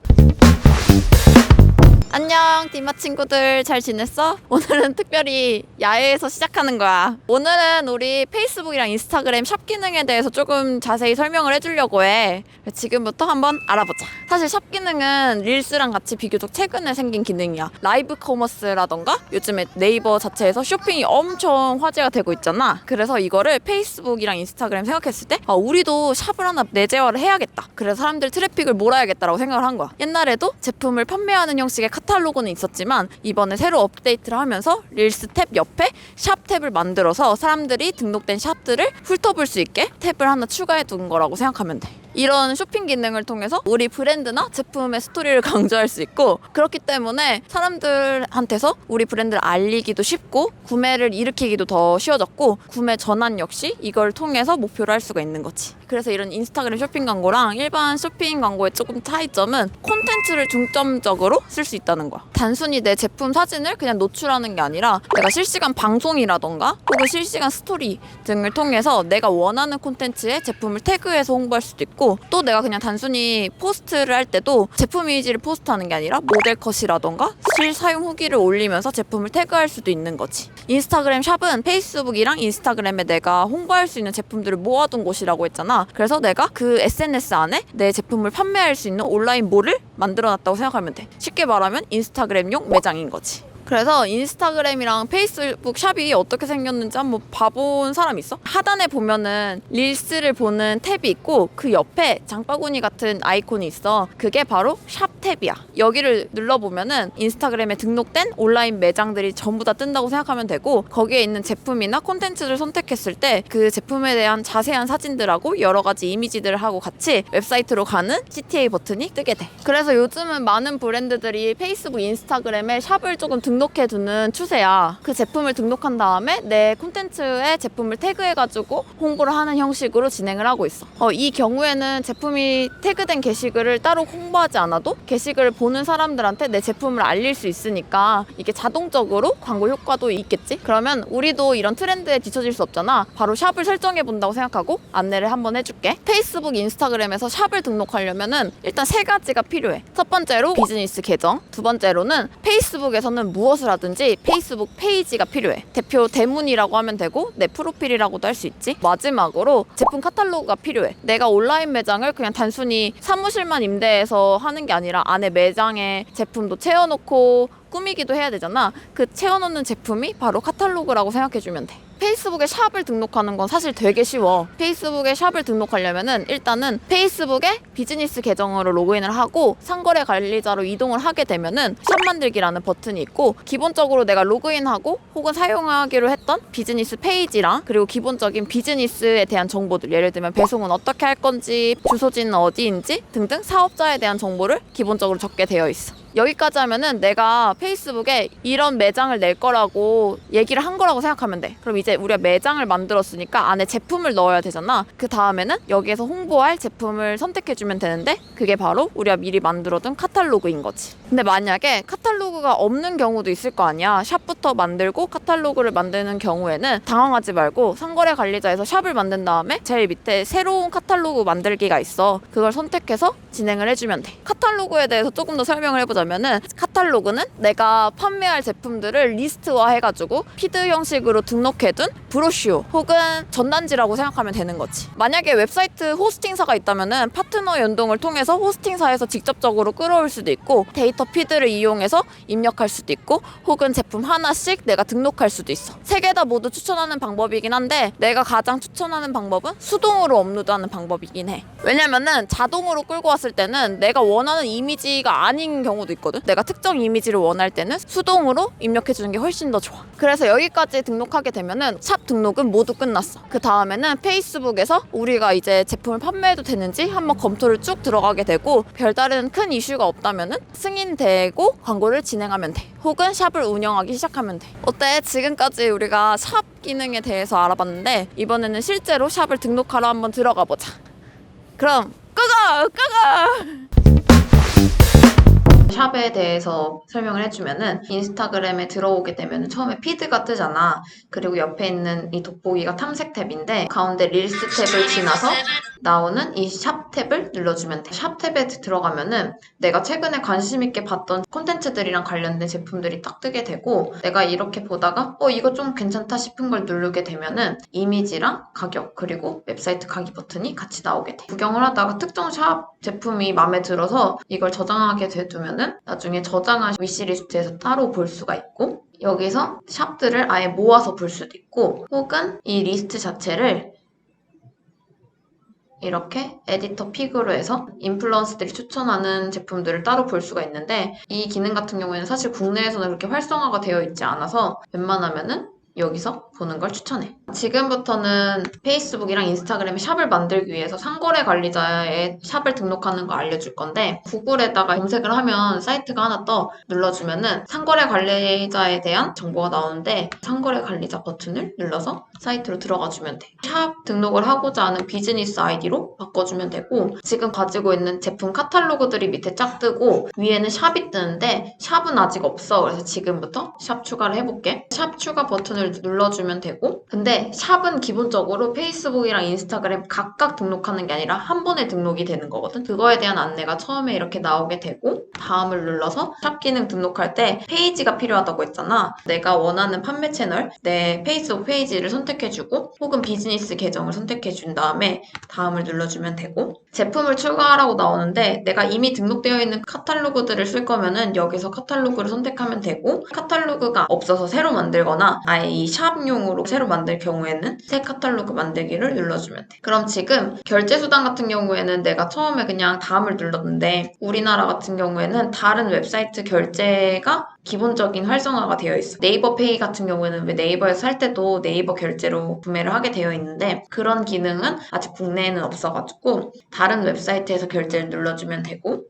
안녕 디마 친구들, 잘 지냈어? 오늘은 특별히 야외에서 시작하는 거야. 오늘은 우리 페이스북이랑 인스타그램 샵 기능에 대해서 조금 자세히 설명을 해주려고 해. 지금부터 한번 알아보자. 사실 샵 기능은 릴스랑 같이 비교적 최근에 생긴 기능이야. 라이브 커머스라던가 요즘에 네이버 자체에서 쇼핑이 엄청 화제가 되고 있잖아. 그래서 이거를 페이스북이랑 인스타그램 생각했을 때 우리도 샵을 하나 내재화를 해야겠다. 그래서 사람들 트래픽을 몰아야겠다라고 생각을 한 거야. 옛날에도 제품을 판매하는 형식의 카탈로그는 있었지만 이번에 새로 업데이트를 하면서 릴스 탭 옆에 샵 탭을 만들어서 사람들이 등록된 샵들을 훑어볼 수 있게 탭을 하나 추가해 둔 거라고 생각하면 돼. 이런 쇼핑 기능을 통해서 우리 브랜드나 제품의 스토리를 강조할 수 있고, 그렇기 때문에 사람들한테서 우리 브랜드를 알리기도 쉽고 구매를 일으키기도 더 쉬워졌고, 구매 전환 역시 이걸 통해서 목표를 할 수가 있는 거지. 그래서 이런 인스타그램 쇼핑 광고랑 일반 쇼핑 광고의 조금 차이점은 콘텐츠를 중점적으로 쓸 수 있다는 거야. 단순히 내 제품 사진을 그냥 노출하는 게 아니라 내가 실시간 방송이라던가 혹은 실시간 스토리 등을 통해서 내가 원하는 콘텐츠에 제품을 태그해서 홍보할 수도 있고, 또 내가 그냥 단순히 포스트를 할 때도 제품 이미지를 포스트하는 게 아니라 모델 컷이라던가 실사용 후기를 올리면서 제품을 태그할 수도 있는 거지. 인스타그램 샵은 페이스북이랑 인스타그램에 내가 홍보할 수 있는 제품들을 모아둔 곳이라고 했잖아. 그래서 내가 그 SNS 안에 내 제품을 판매할 수 있는 온라인 몰을 만들어놨다고 생각하면 돼. 쉽게 말하면 인스타그램용 매장인 거지. 그래서 인스타그램이랑 페이스북 샵이 어떻게 생겼는지 한번 봐본 사람 있어? 하단에 보면은 릴스를 보는 탭이 있고 그 옆에 장바구니 같은 아이콘이 있어. 그게 바로 샵 탭이야. 여기를 눌러보면은 인스타그램에 등록된 온라인 매장들이 전부 다 뜬다고 생각하면 되고, 거기에 있는 제품이나 콘텐츠를 선택했을 때 그 제품에 대한 자세한 사진들하고 여러 가지 이미지들을 하고 같이 웹사이트로 가는 CTA 버튼이 뜨게 돼. 그래서 요즘은 많은 브랜드들이 페이스북, 인스타그램에 샵을 조금 등록해두는 추세야. 그 제품을 등록한 다음에 내 콘텐츠에 제품을 태그해가지고 홍보를 하는 형식으로 진행을 하고 있어. 이 경우에는 제품이 태그된 게시글을 따로 홍보하지 않아도 게시글을 보는 사람들한테 내 제품을 알릴 수 있으니까 이게 자동적으로 광고 효과도 있겠지? 그러면 우리도 이런 트렌드에 뒤처질 수 없잖아. 바로 샵을 설정해 본다고 생각하고 안내를 한번 해줄게. 페이스북, 인스타그램에서 샵을 등록하려면은 일단 세 가지가 필요해. 첫 번째로 비즈니스 계정, 두 번째로는 페이스북에서는 무엇을 하든지 페이스북 페이지가 필요해. 대표 대문이라고 하면 되고 내 프로필이라고도 할 수 있지. 마지막으로 제품 카탈로그가 필요해. 내가 온라인 매장을 그냥 단순히 사무실만 임대해서 하는 게 아니라 안에 매장에 제품도 채워놓고 꾸미기도 해야 되잖아. 그 채워놓는 제품이 바로 카탈로그라고 생각해주면 돼. 페이스북에 샵을 등록하는 건 사실 되게 쉬워. 페이스북에 샵을 등록하려면은 일단은 페이스북에 비즈니스 계정으로 로그인을 하고 상거래 관리자로 이동을 하게 되면은 샵 만들기라는 버튼이 있고, 기본적으로 내가 로그인하고 혹은 사용하기로 했던 비즈니스 페이지랑 그리고 기본적인 비즈니스에 대한 정보들, 예를 들면 배송은 어떻게 할 건지, 주소지는 어디인지 등등 사업자에 대한 정보를 기본적으로 적게 되어 있어. 여기까지 하면은 내가 페이스북에 이런 매장을 낼 거라고 얘기를 한 거라고 생각하면 돼. 그럼 이제 우리가 매장을 만들었으니까 안에 제품을 넣어야 되잖아. 그 다음에는 여기에서 홍보할 제품을 선택해주면 되는데, 그게 바로 우리가 미리 만들어둔 카탈로그인 거지. 근데 만약에 카탈로그가 없는 경우도 있을 거 아니야. 샵부터 만들고 카탈로그를 만드는 경우에는 당황하지 말고 상거래 관리자에서 샵을 만든 다음에 제일 밑에 새로운 카탈로그 만들기가 있어. 그걸 선택해서 진행을 해주면 돼. 카탈로그에 대해서 조금 더 설명을 해보자면은, 카탈로그는 내가 판매할 제품들을 리스트화 해가지고 피드 형식으로 등록해둔 브로슈어 혹은 전단지라고 생각하면 되는 거지. 만약에 웹사이트 호스팅사가 있다면은 파트너 연동을 통해서 호스팅사에서 직접적으로 끌어올 수도 있고, 데이터 피드를 이용해서 입력할 수도 있고, 혹은 제품 하나씩 내가 등록할 수도 있어. 세 개 다 모두 추천하는 방법이긴 한데 내가 가장 추천하는 방법은 수동으로 업로드하는 방법이긴 해. 왜냐면은 자동으로 끌고 왔을 때는 내가 원하는 이미지가 아닌 경우도 있거든. 내가 특정 이미지를 원할 때는 수동으로 입력해주는 게 훨씬 더 좋아. 그래서 여기까지 등록하게 되면은 샵 등록은 모두 끝났어. 그 다음에는 페이스북에서 우리가 이제 제품을 판매해도 되는지 한번 검토를 쭉 들어가게 되고, 별다른 큰 이슈가 없다면은 승인되고 광고를 진행하면 돼. 혹은 샵을 운영하기 시작하면 돼. 어때? 지금까지 우리가 샵 기능에 대해서 알아봤는데, 이번에는 실제로 샵을 등록하러 한번 들어가 보자. 그럼 끄고! 샵에 대해서 설명을 해주면은, 인스타그램에 들어오게 되면 처음에 피드가 뜨잖아. 그리고 옆에 있는 이 돋보기가 탐색 탭인데 가운데 릴스 탭을 지나서 나오는 이 샵 탭을 눌러주면 돼. 샵 탭에 들어가면은 내가 최근에 관심 있게 봤던 콘텐츠들이랑 관련된 제품들이 딱 뜨게 되고, 내가 이렇게 보다가 이거 좀 괜찮다 싶은 걸 누르게 되면은 이미지랑 가격 그리고 웹사이트 가기 버튼이 같이 나오게 돼. 구경을 하다가 특정 샵 제품이 마음에 들어서 이걸 저장하게 되두면은 나중에 저장한 위시리스트에서 따로 볼 수가 있고, 여기서 샵들을 아예 모아서 볼 수도 있고, 혹은 이 리스트 자체를 이렇게 에디터 픽으로 해서 인플루언서들이 추천하는 제품들을 따로 볼 수가 있는데, 이 기능 같은 경우에는 사실 국내에서는 그렇게 활성화가 되어 있지 않아서 웬만하면은 여기서 보는 걸 추천해. 지금부터는 페이스북이랑 인스타그램에 샵을 만들기 위해서 상거래 관리자의 샵을 등록하는 거 알려줄 건데, 구글에다가 검색을 하면 사이트가 하나 떠. 눌러주면은 상거래 관리자에 대한 정보가 나오는데, 상거래 관리자 버튼을 눌러서 사이트로 들어가주면 돼. 샵 등록을 하고자 하는 비즈니스 아이디로 바꿔주면 되고, 지금 가지고 있는 제품 카탈로그들이 밑에 쫙 뜨고 위에는 샵이 뜨는데 샵은 아직 없어. 그래서 지금부터 샵 추가를 해볼게. 샵 추가 버튼을 눌러주면 되고, 근데 샵은 기본적으로 페이스북이랑 인스타그램 각각 등록하는 게 아니라 한 번에 등록이 되는 거거든. 그거에 대한 안내가 처음에 이렇게 나오게 되고, 다음을 눌러서 샵 기능 등록할 때 페이지가 필요하다고 했잖아. 내가 원하는 판매 채널, 내 페이스북 페이지를 선택해주고 혹은 비즈니스 계정을 선택해준 다음에 다음을 눌러주면 되고, 제품을 추가하라고 나오는데 내가 이미 등록되어 있는 카탈로그들을 쓸 거면은 여기서 카탈로그를 선택하면 되고, 카탈로그가 없어서 새로 만들거나 아예 이 샵용으로 새로 만들 경우에는 새 카탈로그 만들기를 눌러주면 돼. 그럼 지금 결제 수단 같은 경우에는 내가 처음에 그냥 다음을 눌렀는데, 우리나라 같은 경우에는 다른 웹사이트 결제가 기본적인 활성화가 되어 있어. 네이버 페이 같은 경우에는 왜 네이버에서 살 때도 네이버 결제로 구매를 하게 되어 있는데, 그런 기능은 아직 국내에는 없어가지고 다른 웹사이트에서 결제를 눌러주면 되고,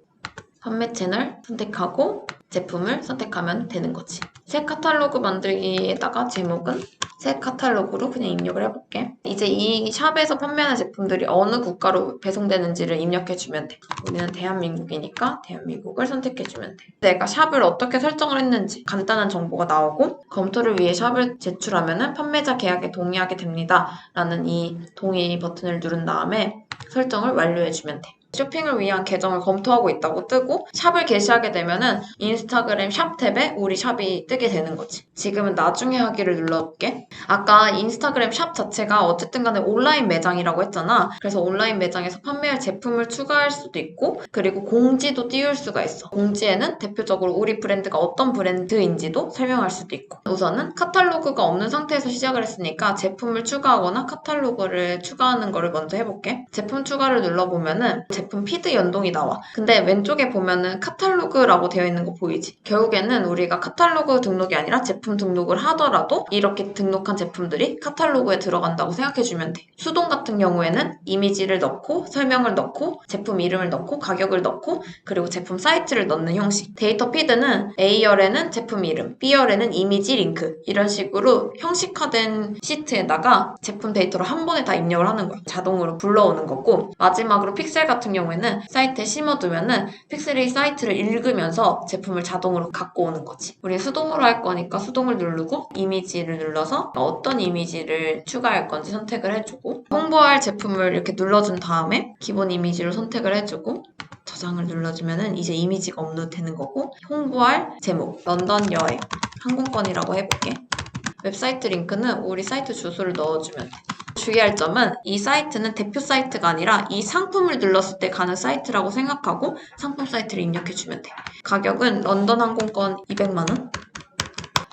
판매 채널 선택하고 제품을 선택하면 되는 거지. 새 카탈로그 만들기에다가 제목은 새 카탈로그로 그냥 입력을 해볼게. 이제 이 샵에서 판매하는 제품들이 어느 국가로 배송되는지를 입력해주면 돼. 우리는 대한민국이니까 대한민국을 선택해주면 돼. 내가 샵을 어떻게 설정을 했는지 간단한 정보가 나오고, 검토를 위해 샵을 제출하면 판매자 계약에 동의하게 됩니다 라는 이 동의 버튼을 누른 다음에 설정을 완료해주면 돼. 쇼핑을 위한 계정을 검토하고 있다고 뜨고 샵을 게시하게 되면은 인스타그램 샵 탭에 우리 샵이 뜨게 되는 거지. 지금은 나중에 하기를 눌러볼게. 아까 인스타그램 샵 자체가 어쨌든 간에 온라인 매장이라고 했잖아. 그래서 온라인 매장에서 판매할 제품을 추가할 수도 있고 그리고 공지도 띄울 수가 있어. 공지에는 대표적으로 우리 브랜드가 어떤 브랜드인지도 설명할 수도 있고 우선은 카탈로그가 없는 상태에서 시작을 했으니까 제품을 추가하거나 카탈로그를 추가하는 거를 먼저 해볼게. 제품 추가를 눌러보면은 제품 피드 연동이 나와. 근데 왼쪽에 보면은 카탈로그라고 되어 있는 거 보이지? 결국에는 우리가 카탈로그 등록이 아니라 제품 등록을 하더라도 이렇게 등록한 제품들이 카탈로그에 들어간다고 생각해주면 돼. 수동 같은 경우에는 이미지를 넣고 설명을 넣고 제품 이름을 넣고 가격을 넣고 그리고 제품 사이트를 넣는 형식. 데이터 피드는 A열에는 제품 이름, B열에는 이미지 링크 이런 식으로 형식화된 시트에다가 제품 데이터를 한 번에 다 입력을 하는 거야. 자동으로 불러오는 거고 마지막으로 픽셀 같은 경우에는 사이트에 심어두면은 픽셀이 사이트를 읽으면서 제품을 자동으로 갖고 오는 거지. 우리 수동으로 할 거니까 수동을 누르고 이미지를 눌러서 어떤 이미지를 추가할 건지 선택을 해주고 홍보할 제품을 이렇게 눌러준 다음에 기본 이미지로 선택을 해주고 저장을 눌러주면은 이제 이미지가 업로드되는 거고 홍보할 제목 런던 여행 항공권이라고 해볼게. 웹사이트 링크는 우리 사이트 주소를 넣어주면 돼. 주의할 점은 이 사이트는 대표 사이트가 아니라 이 상품을 눌렀을 때 가는 사이트라고 생각하고 상품 사이트를 입력해주면 돼. 가격은 런던 항공권 200만원?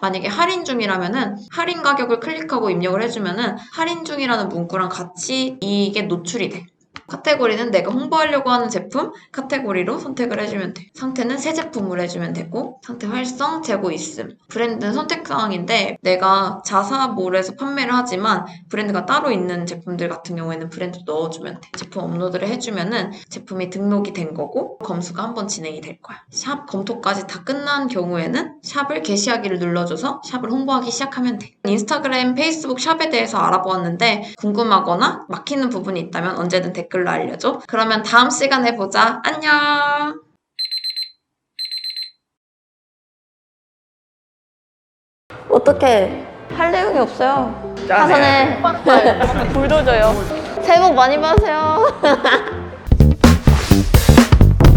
만약에 할인 중이라면은 할인 가격을 클릭하고 입력을 해주면은 할인 중이라는 문구랑 같이 이게 노출이 돼. 카테고리는 내가 홍보하려고 하는 제품 카테고리로 선택을 해주면 돼. 상태는 새 제품으로 해주면 되고 상태 활성, 재고 있음. 브랜드는 선택사항인데 내가 자사몰에서 판매를 하지만 브랜드가 따로 있는 제품들 같은 경우에는 브랜드 넣어주면 돼. 제품 업로드를 해주면은 제품이 등록이 된 거고 검수가 한번 진행이 될 거야. 샵 검토까지 다 끝난 경우에는 샵을 게시하기를 눌러줘서 샵을 홍보하기 시작하면 돼. 인스타그램, 페이스북 샵에 대해서 알아보았는데 궁금하거나 막히는 부분이 있다면 언제든 댓글로 알려줘. 그러면 다음 시간에 보자. 안녕! 어떡해. 할 내용이 없어요. 짠해. 하선에 불도저요. 새해 복 많이 받으세요.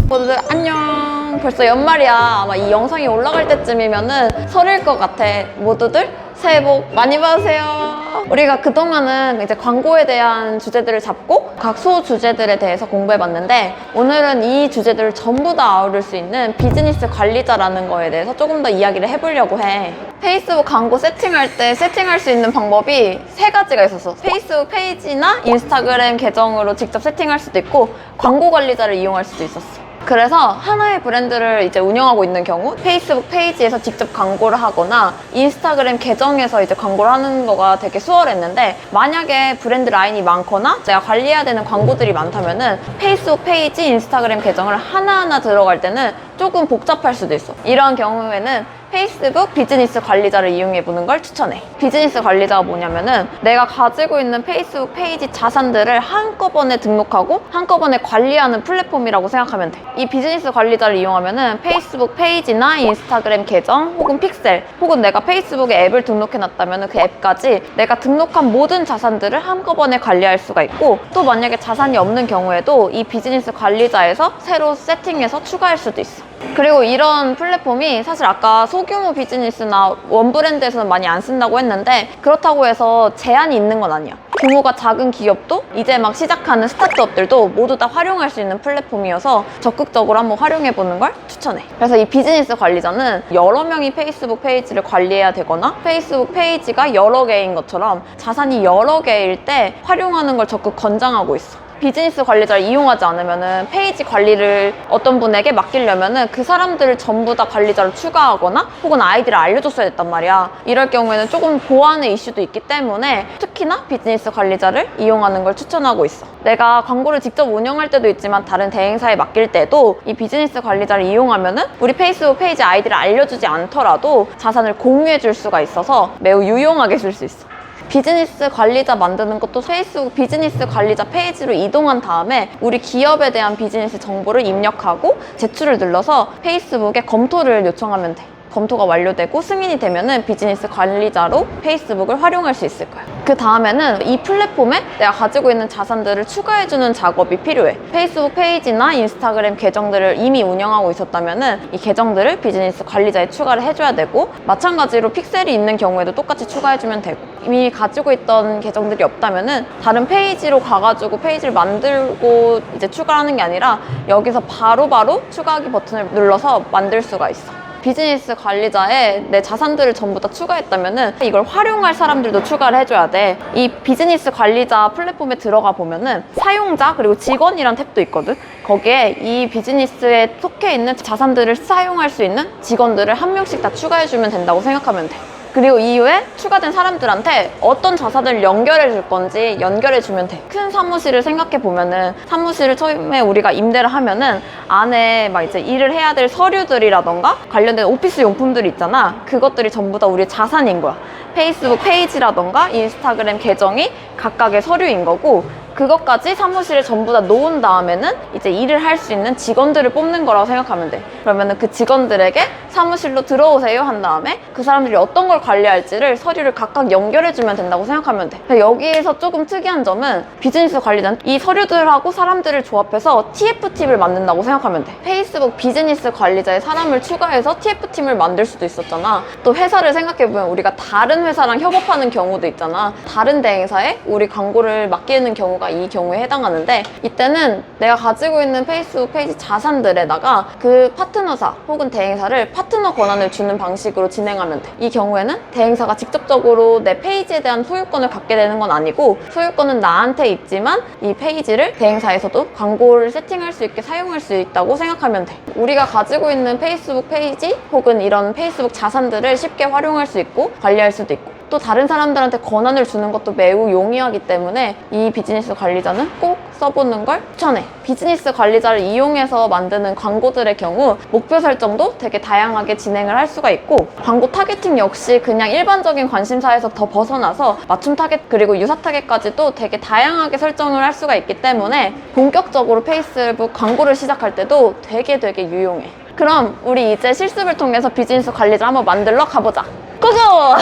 모두들 안녕. 벌써 연말이야. 아마 이 영상이 올라갈 때쯤이면은 설일 것 같아. 모두들 새해 복 많이 받으세요. 우리가 그동안은 이제 광고에 대한 주제들을 잡고 각 소 주제들에 대해서 공부해봤는데 오늘은 이 주제들을 전부 다 아우를 수 있는 비즈니스 관리자라는 거에 대해서 조금 더 이야기를 해보려고 해. 페이스북 광고 세팅할 때 세팅할 수 있는 방법이 3가지가 있었어. 페이스북 페이지나 인스타그램 계정으로 직접 세팅할 수도 있고 광고 관리자를 이용할 수도 있었어. 그래서 하나의 브랜드를 이제 운영하고 있는 경우 페이스북 페이지에서 직접 광고를 하거나 인스타그램 계정에서 이제 광고를 하는 거가 되게 수월했는데 만약에 브랜드 라인이 많거나 내가 관리해야 되는 광고들이 많다면은 페이스북 페이지, 인스타그램 계정을 하나하나 들어갈 때는 조금 복잡할 수도 있어. 이런 경우에는 페이스북 비즈니스 관리자를 이용해보는 걸 추천해. 비즈니스 관리자가 뭐냐면은 내가 가지고 있는 페이스북 페이지 자산들을 한꺼번에 등록하고 한꺼번에 관리하는 플랫폼이라고 생각하면 돼. 이 비즈니스 관리자를 이용하면은 페이스북 페이지나 인스타그램 계정 혹은 픽셀 혹은 내가 페이스북에 앱을 등록해놨다면은 그 앱까지 내가 등록한 모든 자산들을 한꺼번에 관리할 수가 있고 또 만약에 자산이 없는 경우에도 이 비즈니스 관리자에서 새로 세팅해서 추가할 수도 있어. 그리고 이런 플랫폼이 사실 아까 소규모 비즈니스나 원브랜드에서는 많이 안 쓴다고 했는데 그렇다고 해서 제한이 있는 건 아니야. 규모가 작은 기업도 이제 막 시작하는 스타트업들도 모두 다 활용할 수 있는 플랫폼이어서 적극적으로 한번 활용해보는 걸 추천해. 그래서 이 비즈니스 관리자는 여러 명이 페이스북 페이지를 관리해야 되거나 페이스북 페이지가 여러 개인 것처럼 자산이 여러 개일 때 활용하는 걸 적극 권장하고 있어. 비즈니스 관리자를 이용하지 않으면은 페이지 관리를 어떤 분에게 맡기려면은 그 사람들을 전부 다 관리자로 추가하거나 혹은 아이디를 알려줬어야 됐단 말이야. 이럴 경우에는 조금 보안의 이슈도 있기 때문에 특히나 비즈니스 관리자를 이용하는 걸 추천하고 있어. 내가 광고를 직접 운영할 때도 있지만 다른 대행사에 맡길 때도 이 비즈니스 관리자를 이용하면은 우리 페이스북 페이지 아이디를 알려주지 않더라도 자산을 공유해 줄 수가 있어서 매우 유용하게 쓸 수 있어. 비즈니스 관리자 만드는 것도 페이스북 비즈니스 관리자 페이지로 이동한 다음에 우리 기업에 대한 비즈니스 정보를 입력하고 제출을 눌러서 페이스북에 검토를 요청하면 돼. 검토가 완료되고 승인이 되면은 비즈니스 관리자로 페이스북을 활용할 수 있을 거야. 그 다음에는 이 플랫폼에 내가 가지고 있는 자산들을 추가해주는 작업이 필요해. 페이스북 페이지나 인스타그램 계정들을 이미 운영하고 있었다면은 이 계정들을 비즈니스 관리자에 추가를 해줘야 되고, 마찬가지로 픽셀이 있는 경우에도 똑같이 추가해주면 되고, 이미 가지고 있던 계정들이 없다면은 다른 페이지로 가가지고 페이지를 만들고 이제 추가하는 게 아니라 여기서 바로바로 추가하기 버튼을 눌러서 만들 수가 있어. 비즈니스 관리자에 내 자산들을 전부 다 추가했다면은 이걸 활용할 사람들도 추가를 해줘야 돼. 이 비즈니스 관리자 플랫폼에 들어가 보면은 사용자 그리고 직원이란 탭도 있거든. 거기에 이 비즈니스에 속해 있는 자산들을 사용할 수 있는 직원들을 한 명씩 다 추가해주면 된다고 생각하면 돼. 그리고 이후에 추가된 사람들한테 어떤 자산을 연결해 줄 건지 연결해 주면 돼. 큰 사무실을 생각해 보면은, 사무실을 처음에 우리가 임대를 하면은 안에 막 이제 일을 해야 될 서류들이라던가 관련된 오피스 용품들이 있잖아. 그것들이 전부 다 우리의 자산인 거야. 페이스북 페이지라던가 인스타그램 계정이 각각의 서류인 거고, 그것까지 사무실에 전부 다 놓은 다음에는 이제 일을 할 수 있는 직원들을 뽑는 거라고 생각하면 돼. 그러면은 그 직원들에게 사무실로 들어오세요 한 다음에 그 사람들이 어떤 걸 관리할지를 서류를 각각 연결해주면 된다고 생각하면 돼. 여기에서 조금 특이한 점은 비즈니스 관리자는 이 서류들하고 사람들을 조합해서 TF팀을 만든다고 생각하면 돼. 페이스북 비즈니스 관리자에 사람을 추가해서 TF팀을 만들 수도 있었잖아. 또 회사를 생각해보면 우리가 다른 회사랑 협업하는 경우도 있잖아. 다른 대행사에 우리 광고를 맡기는 경우가 이 경우에 해당하는데, 이때는 내가 가지고 있는 페이스북 페이지 자산들에다가 그 파트너사 혹은 대행사를 파트너 권한을 주는 방식으로 진행하면 돼. 이 경우에는 대행사가 직접적으로 내 페이지에 대한 소유권을 갖게 되는 건 아니고, 소유권은 나한테 있지만 이 페이지를 대행사에서도 광고를 세팅할 수 있게 사용할 수 있다고 생각하면 돼. 우리가 가지고 있는 페이스북 페이지 혹은 이런 페이스북 자산들을 쉽게 활용할 수 있고 관리할 수도 있고, 또 다른 사람들한테 권한을 주는 것도 매우 용이하기 때문에 이 비즈니스 관리자는 꼭 써보는 걸 추천해. 비즈니스 관리자를 이용해서 만드는 광고들의 경우 목표 설정도 되게 다양하게 진행을 할 수가 있고, 광고 타겟팅 역시 그냥 일반적인 관심사에서 더 벗어나서 맞춤 타겟 그리고 유사 타겟까지도 되게 다양하게 설정을 할 수가 있기 때문에 본격적으로 페이스북 광고를 시작할 때도 되게 유용해. 그럼 우리 이제 실습을 통해서 비즈니스 관리자 한번 만들러 가보자. 고고!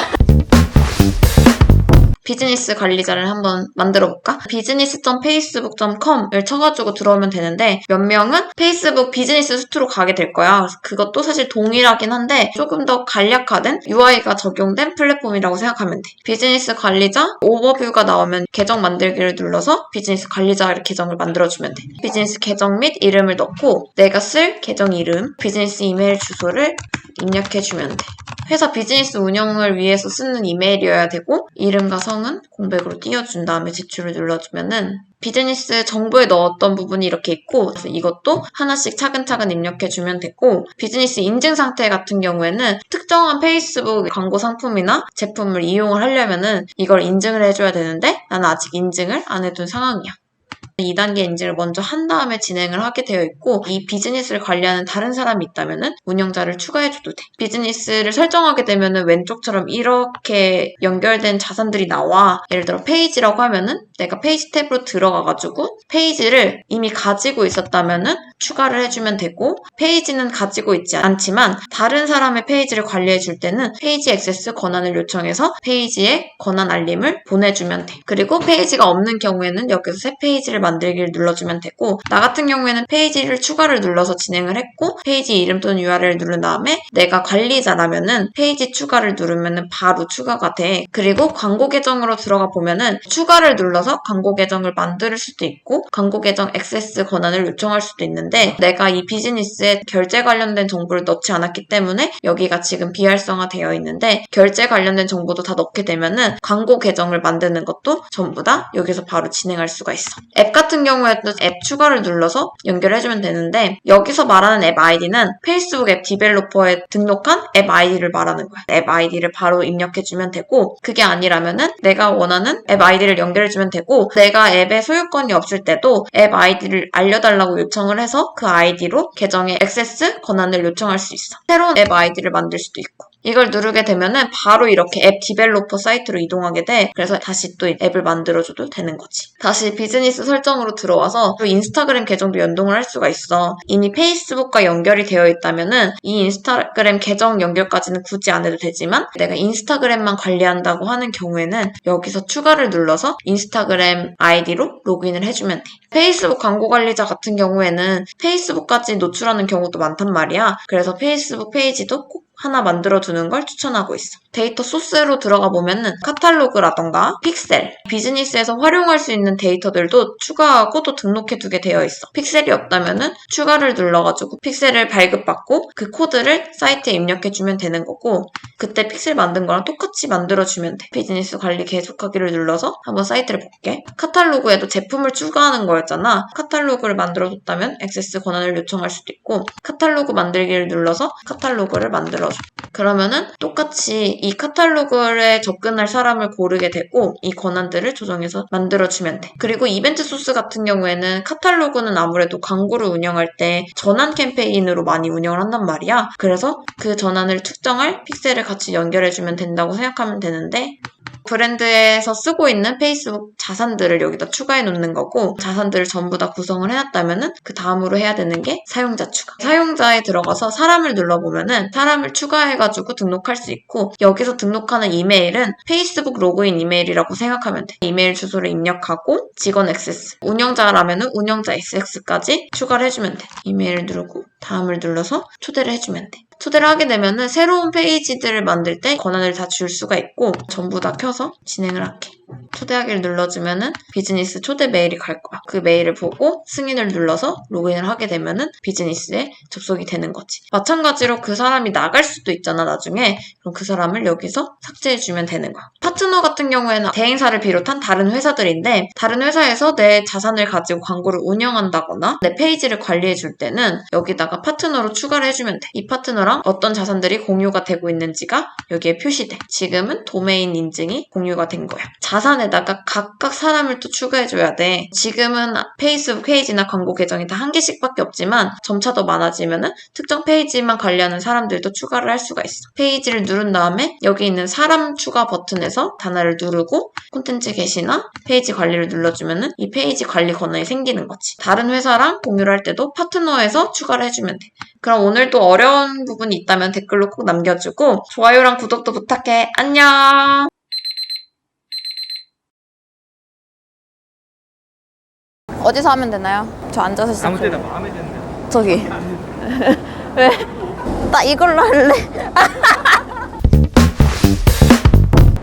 비즈니스 관리자를 한번 만들어 볼까? business.facebook.com을 쳐가지고 들어오면 되는데, 몇 명은 페이스북 비즈니스 수트로 가게 될 거야. 그래서 그것도 사실 동일하긴 한데 조금 더 간략화된 UI가 적용된 플랫폼이라고 생각하면 돼. 비즈니스 관리자 오버뷰가 나오면 계정 만들기를 눌러서 비즈니스 관리자 계정을 만들어주면 돼. 비즈니스 계정 및 이름을 넣고 내가 쓸 계정 이름, 비즈니스 이메일 주소를 입력해주면 돼. 회사 비즈니스 운영을 위해서 쓰는 이메일이어야 되고, 이름과 성은 공백으로 띄워준 다음에 제출을 눌러주면은 비즈니스 정보에 넣었던 부분이 이렇게 있고, 그래서 이것도 하나씩 차근차근 입력해주면 되고, 비즈니스 인증 상태 같은 경우에는 특정한 페이스북 광고 상품이나 제품을 이용을 하려면은 이걸 인증을 해줘야 되는데, 나는 아직 인증을 안 해둔 상황이야. 2단계 인증을 먼저 한 다음에 진행을 하게 되어 있고, 이 비즈니스를 관리하는 다른 사람이 있다면은 운영자를 추가해줘도 돼. 비즈니스를 설정하게 되면은 왼쪽처럼 이렇게 연결된 자산들이 나와. 예를 들어 페이지라고 하면은 내가 페이지 탭으로 들어가가지고 페이지를 이미 가지고 있었다면은 추가를 해주면 되고, 페이지는 가지고 있지 않지만 다른 사람의 페이지를 관리해줄 때는 페이지 액세스 권한을 요청해서 페이지에 권한 알림을 보내주면 돼. 그리고 페이지가 없는 경우에는 여기서 새 페이지를 만들기를 눌러주면 되고, 나 같은 경우에는 페이지를 추가를 눌러서 진행을 했고, 페이지 이름 또는 URL을 누른 다음에 내가 관리자라면은 페이지 추가를 누르면은 바로 추가가 돼. 그리고 광고 계정으로 들어가 보면은 추가를 눌러서 광고 계정을 만들 수도 있고, 광고 계정 액세스 권한을 요청할 수도 있는데, 내가 이 비즈니스에 결제 관련된 정보를 넣지 않았기 때문에 여기가 지금 비활성화 되어 있는데, 결제 관련된 정보도 다 넣게 되면은 광고 계정을 만드는 것도 전부 다 여기서 바로 진행할 수가 있어. 앱 같은 경우에도 앱 추가를 눌러서 연결해주면 되는데, 여기서 말하는 앱 아이디는 페이스북 앱 디벨로퍼에 등록한 앱 아이디를 말하는 거야. 앱 아이디를 바로 입력해주면 되고, 그게 아니라면은 내가 원하는 앱 아이디를 연결해주면 되고, 내가 앱에 소유권이 없을 때도 앱 아이디를 알려달라고 요청을 해서 그 아이디로 계정에 액세스 권한을 요청할 수 있어. 새로운 앱 아이디를 만들 수도 있고. 이걸 누르게 되면은 바로 이렇게 앱 디벨로퍼 사이트로 이동하게 돼. 그래서 다시 또 앱을 만들어줘도 되는 거지. 다시 비즈니스 설정으로 들어와서 또 인스타그램 계정도 연동을 할 수가 있어. 이미 페이스북과 연결이 되어 있다면은 이 인스타그램 계정 연결까지는 굳이 안 해도 되지만 내가 인스타그램만 관리한다고 하는 경우에는 여기서 추가를 눌러서 인스타그램 아이디로 로그인을 해주면 돼. 페이스북 광고 관리자 같은 경우에는 페이스북까지 노출하는 경우도 많단 말이야. 그래서 페이스북 페이지도 꼭 하나 만들어두는 걸 추천하고 있어. 데이터 소스로 들어가 보면은 카탈로그라던가 픽셀, 비즈니스에서 활용할 수 있는 데이터들도 추가하고 또 등록해두게 되어 있어. 픽셀이 없다면은 추가를 눌러가지고 픽셀을 발급받고 그 코드를 사이트에 입력해주면 되는 거고 그때 픽셀 만든 거랑 똑같이 만들어주면 돼. 비즈니스 관리 계속하기를 눌러서 한번 사이트를 볼게. 카탈로그에도 제품을 추가하는 거였잖아. 카탈로그를 만들어줬다면 액세스 권한을 요청할 수도 있고 카탈로그 만들기를 눌러서 카탈로그를 만들어줘. 그러면은 똑같이 이 카탈로그에 접근할 사람을 고르게 되고 이 권한들을 조정해서 만들어주면 돼. 그리고 이벤트 소스 같은 경우에는 카탈로그는 아무래도 광고를 운영할 때 전환 캠페인으로 많이 운영을 한단 말이야. 그래서 그 전환을 특정할 픽셀을 같이 연결해주면 된다고 생각하면 되는데 브랜드에서 쓰고 있는 페이스북 자산들을 여기다 추가해 놓는 거고 자산들을 전부 다 구성을 해놨다면은 그 다음으로 해야 되는 게 사용자 추가. 사용자에 들어가서 사람을 눌러보면은 사람을 추가해가지고 등록할 수 있고 여기서 등록하는 이메일은 페이스북 로그인 이메일이라고 생각하면 돼. 이메일 주소를 입력하고 직원 액세스, 운영자라면은 운영자 XX까지 추가를 해주면 돼. 이메일을 누르고 다음을 눌러서 초대를 해주면 돼. 초대를 하게 되면은 새로운 페이지들을 만들 때 권한을 다 줄 수가 있고 전부 다 켜서 진행을 할게. 초대하기를 눌러주면은 비즈니스 초대 메일이 갈 거야. 그 메일을 보고 승인을 눌러서 로그인을 하게 되면은 비즈니스에 접속이 되는 거지. 마찬가지로 그 사람이 나갈 수도 있잖아, 나중에. 그럼 그 사람을 여기서 삭제해주면 되는 거야. 파트너 같은 경우에는 대행사를 비롯한 다른 회사들인데 다른 회사에서 내 자산을 가지고 광고를 운영한다거나 내 페이지를 관리해줄 때는 여기다가 파트너로 추가를 해주면 돼. 이 파트너랑 어떤 자산들이 공유가 되고 있는지가 여기에 표시돼. 지금은 도메인 인증이 공유가 된 거야. 자산에다가 각각 사람을 또 추가해줘야 돼. 지금은 페이스북 페이지나 광고 계정이 다 한 개씩밖에 없지만 점차 더 많아지면은 특정 페이지만 관리하는 사람들도 추가를 할 수가 있어. 페이지를 누른 다음에 여기 있는 사람 추가 버튼에서 단어를 누르고 콘텐츠 게시나 페이지 관리를 눌러주면은 이 페이지 관리 권한이 생기는 거지. 다른 회사랑 공유를 할 때도 파트너에서 추가를 해주면 돼. 그럼 오늘도 어려운 부분이 있다면 댓글로 꼭 남겨주고 좋아요랑 구독도 부탁해. 안녕! 어디서 하면 되나요? 저 앉아서 아무 시작해요. 때나 마음에 드는 데. 저기. 왜? 나 이걸로 할래.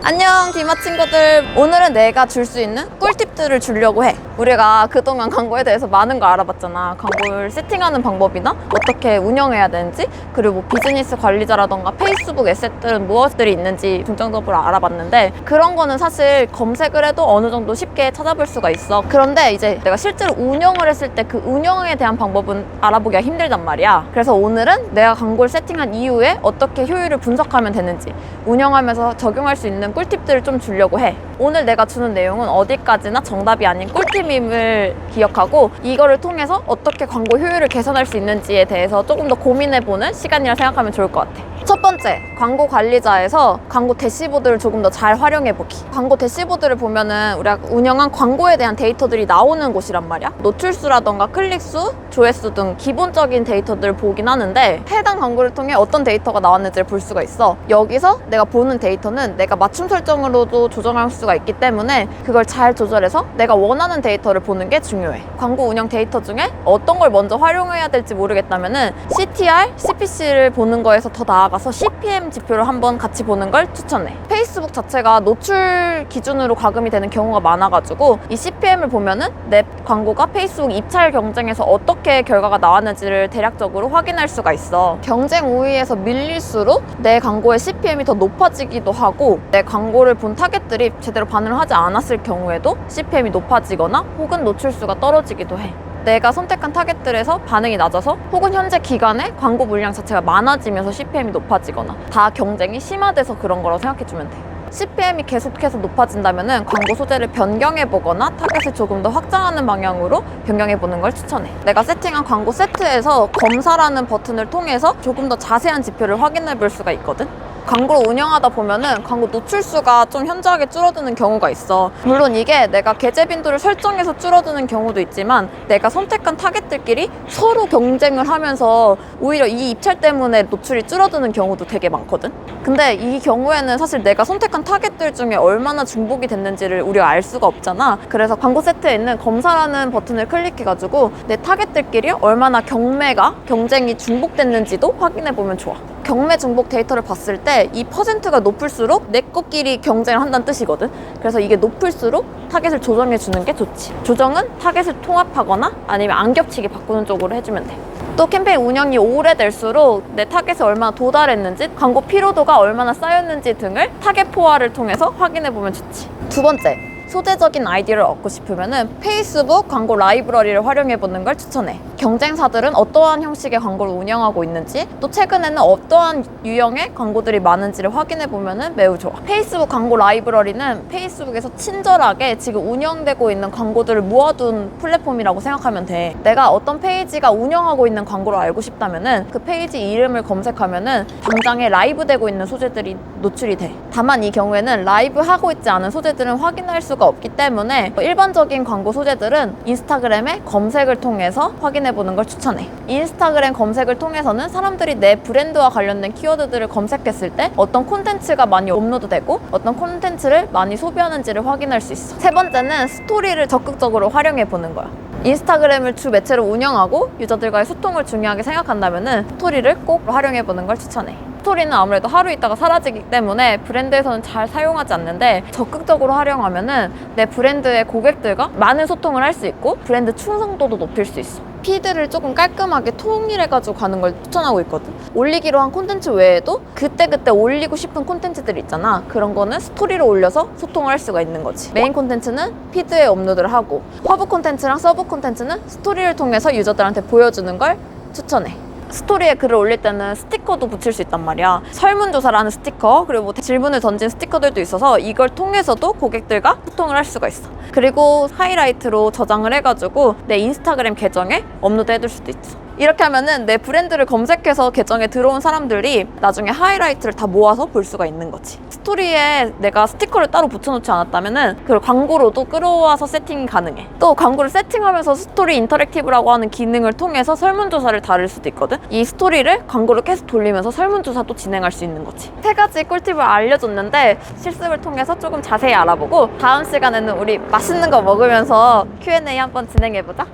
안녕 디마 친구들. 오늘은 내가 줄 수 있는 꿀팁들을 주려고 해. 우리가 그동안 광고에 대해서 많은 걸 알아봤잖아. 광고를 세팅하는 방법이나 어떻게 운영해야 되는지, 그리고 뭐 비즈니스 관리자라던가 페이스북 에셋들은 무엇들이 있는지 중점적으로 알아봤는데 그런 거는 사실 검색을 해도 어느 정도 쉽게 찾아볼 수가 있어. 그런데 이제 내가 실제로 운영을 했을 때 그 운영에 대한 방법은 알아보기가 힘들단 말이야. 그래서 오늘은 내가 광고를 세팅한 이후에 어떻게 효율을 분석하면 되는지, 운영하면서 적용할 수 있는 꿀팁들을 좀 주려고 해. 오늘 내가 주는 내용은 어디까지나 정답이 아닌 꿀팁임을 기억하고 이거를 통해서 어떻게 광고 효율을 개선할 수 있는지에 대해서 조금 더 고민해보는 시간이라 생각하면 좋을 것 같아. 첫 번째, 광고 관리자에서 광고 대시보드를 조금 더 잘 활용해보기. 광고 대시보드를 보면은 우리가 운영한 광고에 대한 데이터들이 나오는 곳이란 말이야. 노출수라던가 클릭수, 조회수 등 기본적인 데이터들을 보긴 하는데 해당 광고를 통해 어떤 데이터가 나왔는지를 볼 수가 있어. 여기서 내가 보는 데이터는 내가 맞춤 설정으로도 조정할 수가 있기 때문에 그걸 잘 조절해서 내가 원하는 데이터를 보는 게 중요해. 광고 운영 데이터 중에 어떤 걸 먼저 활용해야 될지 모르겠다면은 CTR, CPC를 보는 거에서 더 나아가서 CPM 지표를 한번 같이 보는 걸 추천해. 페이스북 자체가 노출 기준으로 과금이 되는 경우가 많아가지고 이 CPM을 보면은 내 광고가 페이스북 입찰 경쟁에서 어떻게 결과가 나왔는지를 대략적으로 확인할 수가 있어. 경쟁 우위에서 밀릴수록 내 광고의 CPM이 더 높아지기도 하고 내 광고를 본 타겟들이 제대로 반응을 하지 않았을 경우에도 CPM이 높아지거나 혹은 노출수가 떨어지기도 해. 내가 선택한 타겟들에서 반응이 낮아서 혹은 현재 기간에 광고 물량 자체가 많아지면서 CPM이 높아지거나 다 경쟁이 심화돼서 그런 거라고 생각해주면 돼. CPM이 계속해서 높아진다면 광고 소재를 변경해보거나 타겟을 조금 더 확장하는 방향으로 변경해보는 걸 추천해. 내가 세팅한 광고 세트에서 검사라는 버튼을 통해서 조금 더 자세한 지표를 확인해볼 수가 있거든. 광고를 운영하다 보면은 광고 노출수가 좀 현저하게 줄어드는 경우가 있어. 물론 이게 내가 게재 빈도를 설정해서 줄어드는 경우도 있지만 내가 선택한 타겟들끼리 서로 경쟁을 하면서 오히려 이 입찰 때문에 노출이 줄어드는 경우도 되게 많거든. 근데 이 경우에는 사실 내가 선택한 타겟들 중에 얼마나 중복이 됐는지를 우리가 알 수가 없잖아. 그래서 광고 세트에 있는 검사라는 버튼을 클릭해가지고 내 타겟들끼리 얼마나 경쟁이 중복됐는지도 확인해보면 좋아. 경매 중복 데이터를 봤을 때 이 퍼센트가 높을수록 내 것끼리 경쟁을 한다는 뜻이거든. 그래서 이게 높을수록 타겟을 조정해 주는 게 좋지. 조정은 타겟을 통합하거나 아니면 안 겹치게 바꾸는 쪽으로 해주면 돼. 또 캠페인 운영이 오래될수록 내 타겟에 얼마나 도달했는지, 광고 피로도가 얼마나 쌓였는지 등을 타겟 포화를 통해서 확인해 보면 좋지. 두 번째, 소재적인 아이디어를 얻고 싶으면 페이스북 광고 라이브러리를 활용해보는 걸 추천해. 경쟁사들은 어떠한 형식의 광고를 운영하고 있는지, 또 최근에는 어떠한 유형의 광고들이 많은지를 확인해보면 매우 좋아. 페이스북 광고 라이브러리는 페이스북에서 친절하게 지금 운영되고 있는 광고들을 모아둔 플랫폼이라고 생각하면 돼. 내가 어떤 페이지가 운영하고 있는 광고를 알고 싶다면 그 페이지 이름을 검색하면 당장에 라이브 되고 있는 소재들이 노출이 돼. 다만 이 경우에는 라이브 하고 있지 않은 소재들은 확인할 수가 없기 때문에 일반적인 광고 소재들은 인스타그램의 검색을 통해서 확인해보는 걸 추천해. 인스타그램 검색을 통해서는 사람들이 내 브랜드와 관련된 키워드들을 검색했을 때 어떤 콘텐츠가 많이 업로드되고 어떤 콘텐츠를 많이 소비하는지를 확인할 수 있어. 세 번째는 스토리를 적극적으로 활용해보는 거야. 인스타그램을 주 매체로 운영하고 유저들과의 소통을 중요하게 생각한다면 스토리를 꼭 활용해보는 걸 추천해. 스토리는 아무래도 하루 있다가 사라지기 때문에 브랜드에서는 잘 사용하지 않는데 적극적으로 활용하면은 내 브랜드의 고객들과 많은 소통을 할 수 있고 브랜드 충성도도 높일 수 있어. 피드를 조금 깔끔하게 통일해가지고 가는 걸 추천하고 있거든. 올리기로 한 콘텐츠 외에도 그때그때 올리고 싶은 콘텐츠들이 있잖아. 그런 거는 스토리로 올려서 소통을 할 수가 있는 거지. 메인 콘텐츠는 피드에 업로드를 하고 허브 콘텐츠랑 서브 콘텐츠는 스토리를 통해서 유저들한테 보여주는 걸 추천해. 스토리에 글을 올릴 때는 스티커도 붙일 수 있단 말이야. 설문조사라는 스티커, 그리고 뭐 질문을 던진 스티커들도 있어서 이걸 통해서도 고객들과 소통을 할 수가 있어. 그리고 하이라이트로 저장을 해가지고 내 인스타그램 계정에 업로드 해둘 수도 있어. 이렇게 하면은 내 브랜드를 검색해서 계정에 들어온 사람들이 나중에 하이라이트를 다 모아서 볼 수가 있는 거지. 스토리에 내가 스티커를 따로 붙여놓지 않았다면은 그걸 광고로도 끌어와서 세팅이 가능해. 또 광고를 세팅하면서 스토리 인터랙티브라고 하는 기능을 통해서 설문조사를 다룰 수도 있거든. 이 스토리를 광고를 계속 돌리면서 설문조사도 진행할 수 있는 거지. 세 가지 꿀팁을 알려줬는데 실습을 통해서 조금 자세히 알아보고 다음 시간에는 우리 맛있는 거 먹으면서 Q&A 한번 진행해보자.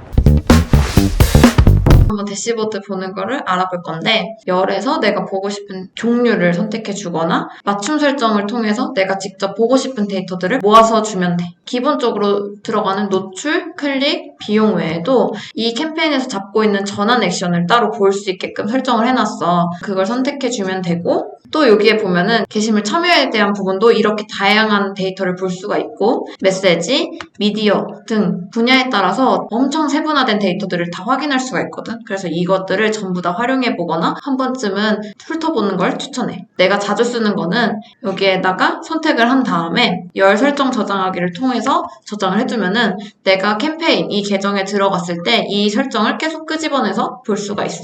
한번 대시보드 보는 거를 알아볼 건데 열에서 내가 보고 싶은 종류를 선택해 주거나 맞춤 설정을 통해서 내가 직접 보고 싶은 데이터들을 모아서 주면 돼. 기본적으로 들어가는 노출, 클릭, 비용 외에도 이 캠페인에서 잡고 있는 전환 액션을 따로 볼 수 있게끔 설정을 해놨어. 그걸 선택해 주면 되고 또 여기에 보면은 게시물 참여에 대한 부분도 이렇게 다양한 데이터를 볼 수가 있고 메시지, 미디어 등 분야에 따라서 엄청 세분화된 데이터들을 다 확인할 수가 있거든. 그래서 이것들을 전부 다 활용해 보거나 한 번쯤은 훑어보는 걸 추천해. 내가 자주 쓰는 거는 여기에다가 선택을 한 다음에 열 설정 저장하기를 통해서 저장을 해주면은 내가 캠페인 이 계정에 들어갔을 때 이 설정을 계속 끄집어내서 볼 수가 있어.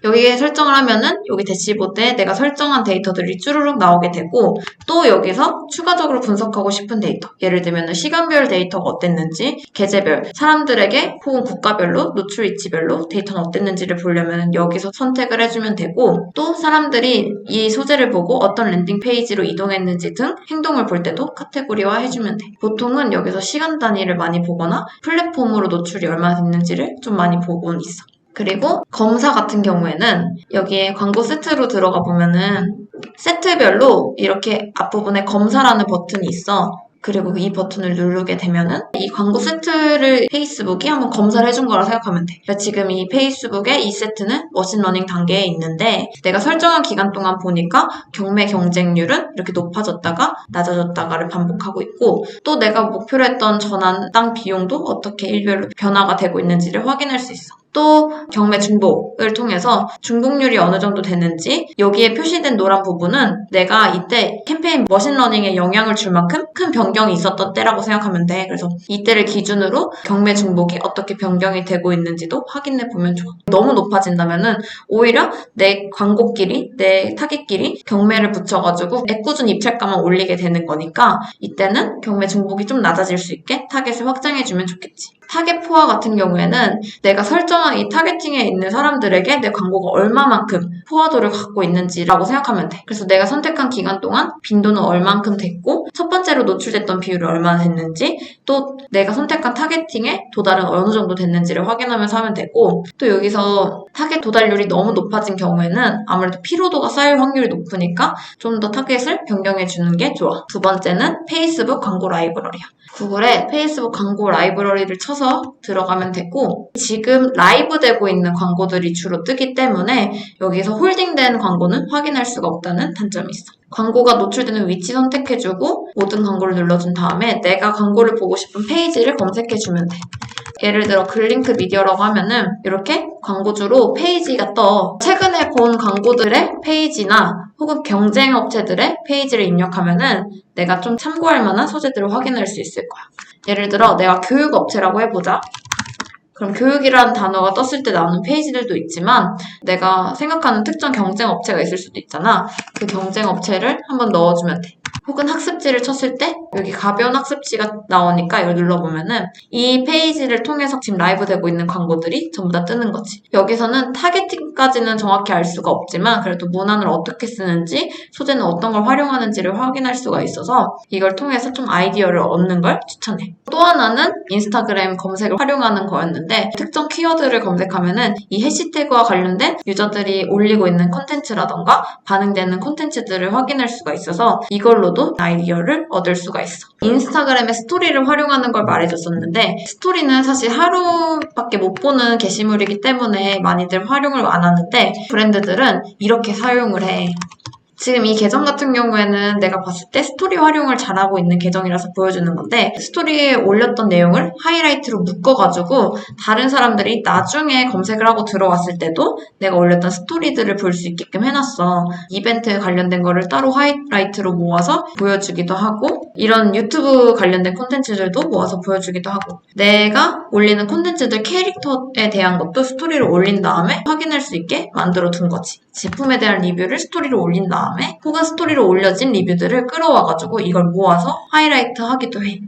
여기에 설정을 하면은 여기 대시보드에 내가 설정한 데이터들이 쭈루룩 나오게 되고 또 여기서 추가적으로 분석하고 싶은 데이터 예를 들면 시간별 데이터가 어땠는지 계제별 사람들에게 혹은 국가별로 노출 위치별로 데이터는 어땠는지를 보려면 여기서 선택을 해주면 되고 또 사람들이 이 소재를 보고 어떤 랜딩 페이지로 이동했는지 등 행동을 볼 때도 카테고리화 해주면 돼. 보통은 여기서 시간 단위를 많이 보거나 플랫폼으로 노출이 얼마나 됐는지를 좀 많이 보곤 있어. 그리고 검사 같은 경우에는 여기에 광고 세트로 들어가 보면은 세트별로 이렇게 앞부분에 검사라는 버튼이 있어. 그리고 이 버튼을 누르게 되면은 이 광고 세트를 페이스북이 한번 검사를 해준 거라 생각하면 돼. 그러니까 지금 이 페이스북의 이 세트는 머신러닝 단계에 있는데 내가 설정한 기간 동안 보니까 경매 경쟁률은 이렇게 높아졌다가 낮아졌다가를 반복하고 있고 또 내가 목표로 했던 전환당 비용도 어떻게 일별로 변화가 되고 있는지를 확인할 수 있어. 또 경매 중복을 통해서 중복률이 어느 정도 됐는지 여기에 표시된 노란 부분은 내가 이때 캠페인 머신러닝에 영향을 줄 만큼 큰 변경이 있었던 때라고 생각하면 돼. 그래서 이때를 기준으로 경매 중복이 어떻게 변경이 되고 있는지도 확인해 보면 좋아. 너무 높아진다면은 오히려 내 광고끼리, 내 타깃끼리 경매를 붙여가지고 애꿎은 입찰가만 올리게 되는 거니까 이때는 경매 중복이 좀 낮아질 수 있게 타겟을 확장해주면 좋겠지. 타겟 포화 같은 경우에는 내가 설정한 이 타겟팅에 있는 사람들에게 내 광고가 얼마만큼 포화도를 갖고 있는지라고 생각하면 돼. 그래서 내가 선택한 기간 동안 빈도는 얼만큼 됐고 첫 번째로 노출됐던 비율이 얼마나 됐는지 또 내가 선택한 타겟팅에 도달은 어느 정도 됐는지를 확인하면서 하면 되고 또 여기서 타겟 도달률이 너무 높아진 경우에는 아무래도 피로도가 쌓일 확률이 높으니까 좀 더 타겟을 변경해주는 게 좋아. 두 번째는 페이스북 광고 라이브러리야. 구글에 페이스북 광고 라이브러리를 쳐서 들어가면 되고 지금 라이브 되고 있는 광고들이 주로 뜨기 때문에 여기서 홀딩된 광고는 확인할 수가 없다는 단점이 있어. 광고가 노출되는 위치 선택해주고 모든 광고를 눌러준 다음에 내가 광고를 보고 싶은 페이지를 검색해주면 돼. 예를 들어 글링크 미디어라고 하면은 이렇게 광고주로 페이지가 떠. 최근에 본 광고들의 페이지나 혹은 경쟁 업체들의 페이지를 입력하면은 내가 좀 참고할 만한 소재들을 확인할 수 있을 거야. 예를 들어 내가 교육 업체라고 해보자. 그럼 교육이라는 단어가 떴을 때 나오는 페이지들도 있지만 내가 생각하는 특정 경쟁 업체가 있을 수도 있잖아. 그 경쟁 업체를 한번 넣어주면 돼. 혹은 학습지를 쳤을 때 여기 가벼운 학습지가 나오니까 이걸 눌러보면은 이 페이지를 통해서 지금 라이브 되고 있는 광고들이 전부 다 뜨는 거지. 여기서는 타겟팅까지는 정확히 알 수가 없지만 그래도 문안을 어떻게 쓰는지 소재는 어떤 걸 활용하는지를 확인할 수가 있어서 이걸 통해서 좀 아이디어를 얻는 걸 추천해. 또 하나는 인스타그램 검색을 활용하는 거였는데 특정 키워드를 검색하면은 이 해시태그와 관련된 유저들이 올리고 있는 콘텐츠라던가 반응되는 콘텐츠들을 확인할 수가 있어서 이걸로도 아이디어를 얻을 수가 있어. 인스타그램의 스토리를 활용하는 걸 말해줬었는데 스토리는 사실 하루밖에 못 보는 게시물이기 때문에 많이들 활용을 안 하는데 브랜드들은 이렇게 사용을 해. 지금 이 계정 같은 경우에는 내가 봤을 때 스토리 활용을 잘하고 있는 계정이라서 보여주는 건데 스토리에 올렸던 내용을 하이라이트로 묶어가지고 다른 사람들이 나중에 검색을 하고 들어왔을 때도 내가 올렸던 스토리들을 볼 수 있게끔 해놨어. 이벤트에 관련된 거를 따로 하이라이트로 모아서 보여주기도 하고 이런 유튜브 관련된 콘텐츠들도 모아서 보여주기도 하고 내가 올리는 콘텐츠들 캐릭터에 대한 것도 스토리로 올린 다음에 확인할 수 있게 만들어 둔 거지. 제품에 대한 리뷰를 스토리로 올린 다음에 혹은 스토리로 올려진 리뷰들을 끌어와가지고 이걸 모아서 하이라이트 하기도 해.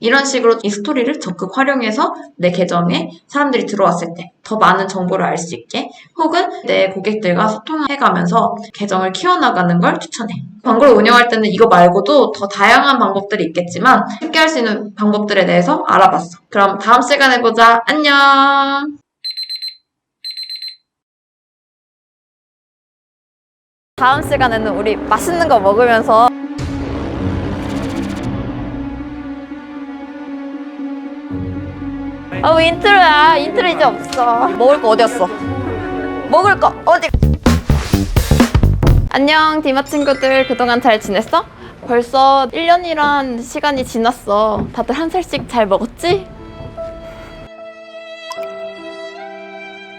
이런 식으로 이 스토리를 적극 활용해서 내 계정에 사람들이 들어왔을 때 더 많은 정보를 알 수 있게 혹은 내 고객들과 소통해가면서 계정을 키워나가는 걸 추천해. 광고를 운영할 때는 이거 말고도 더 다양한 방법들이 있겠지만 쉽게 할 수 있는 방법들에 대해서 알아봤어. 그럼 다음 시간에 보자. 안녕! 다음 시간에는 우리 맛있는 거 먹으면서 인트로야. 인트로 이제 없어. 먹을 거 어디였어? 먹을 거 어디? 안녕 디마 친구들, 그동안 잘 지냈어? 벌써 1년이란 시간이 지났어. 다들 한 살씩 잘 먹었지?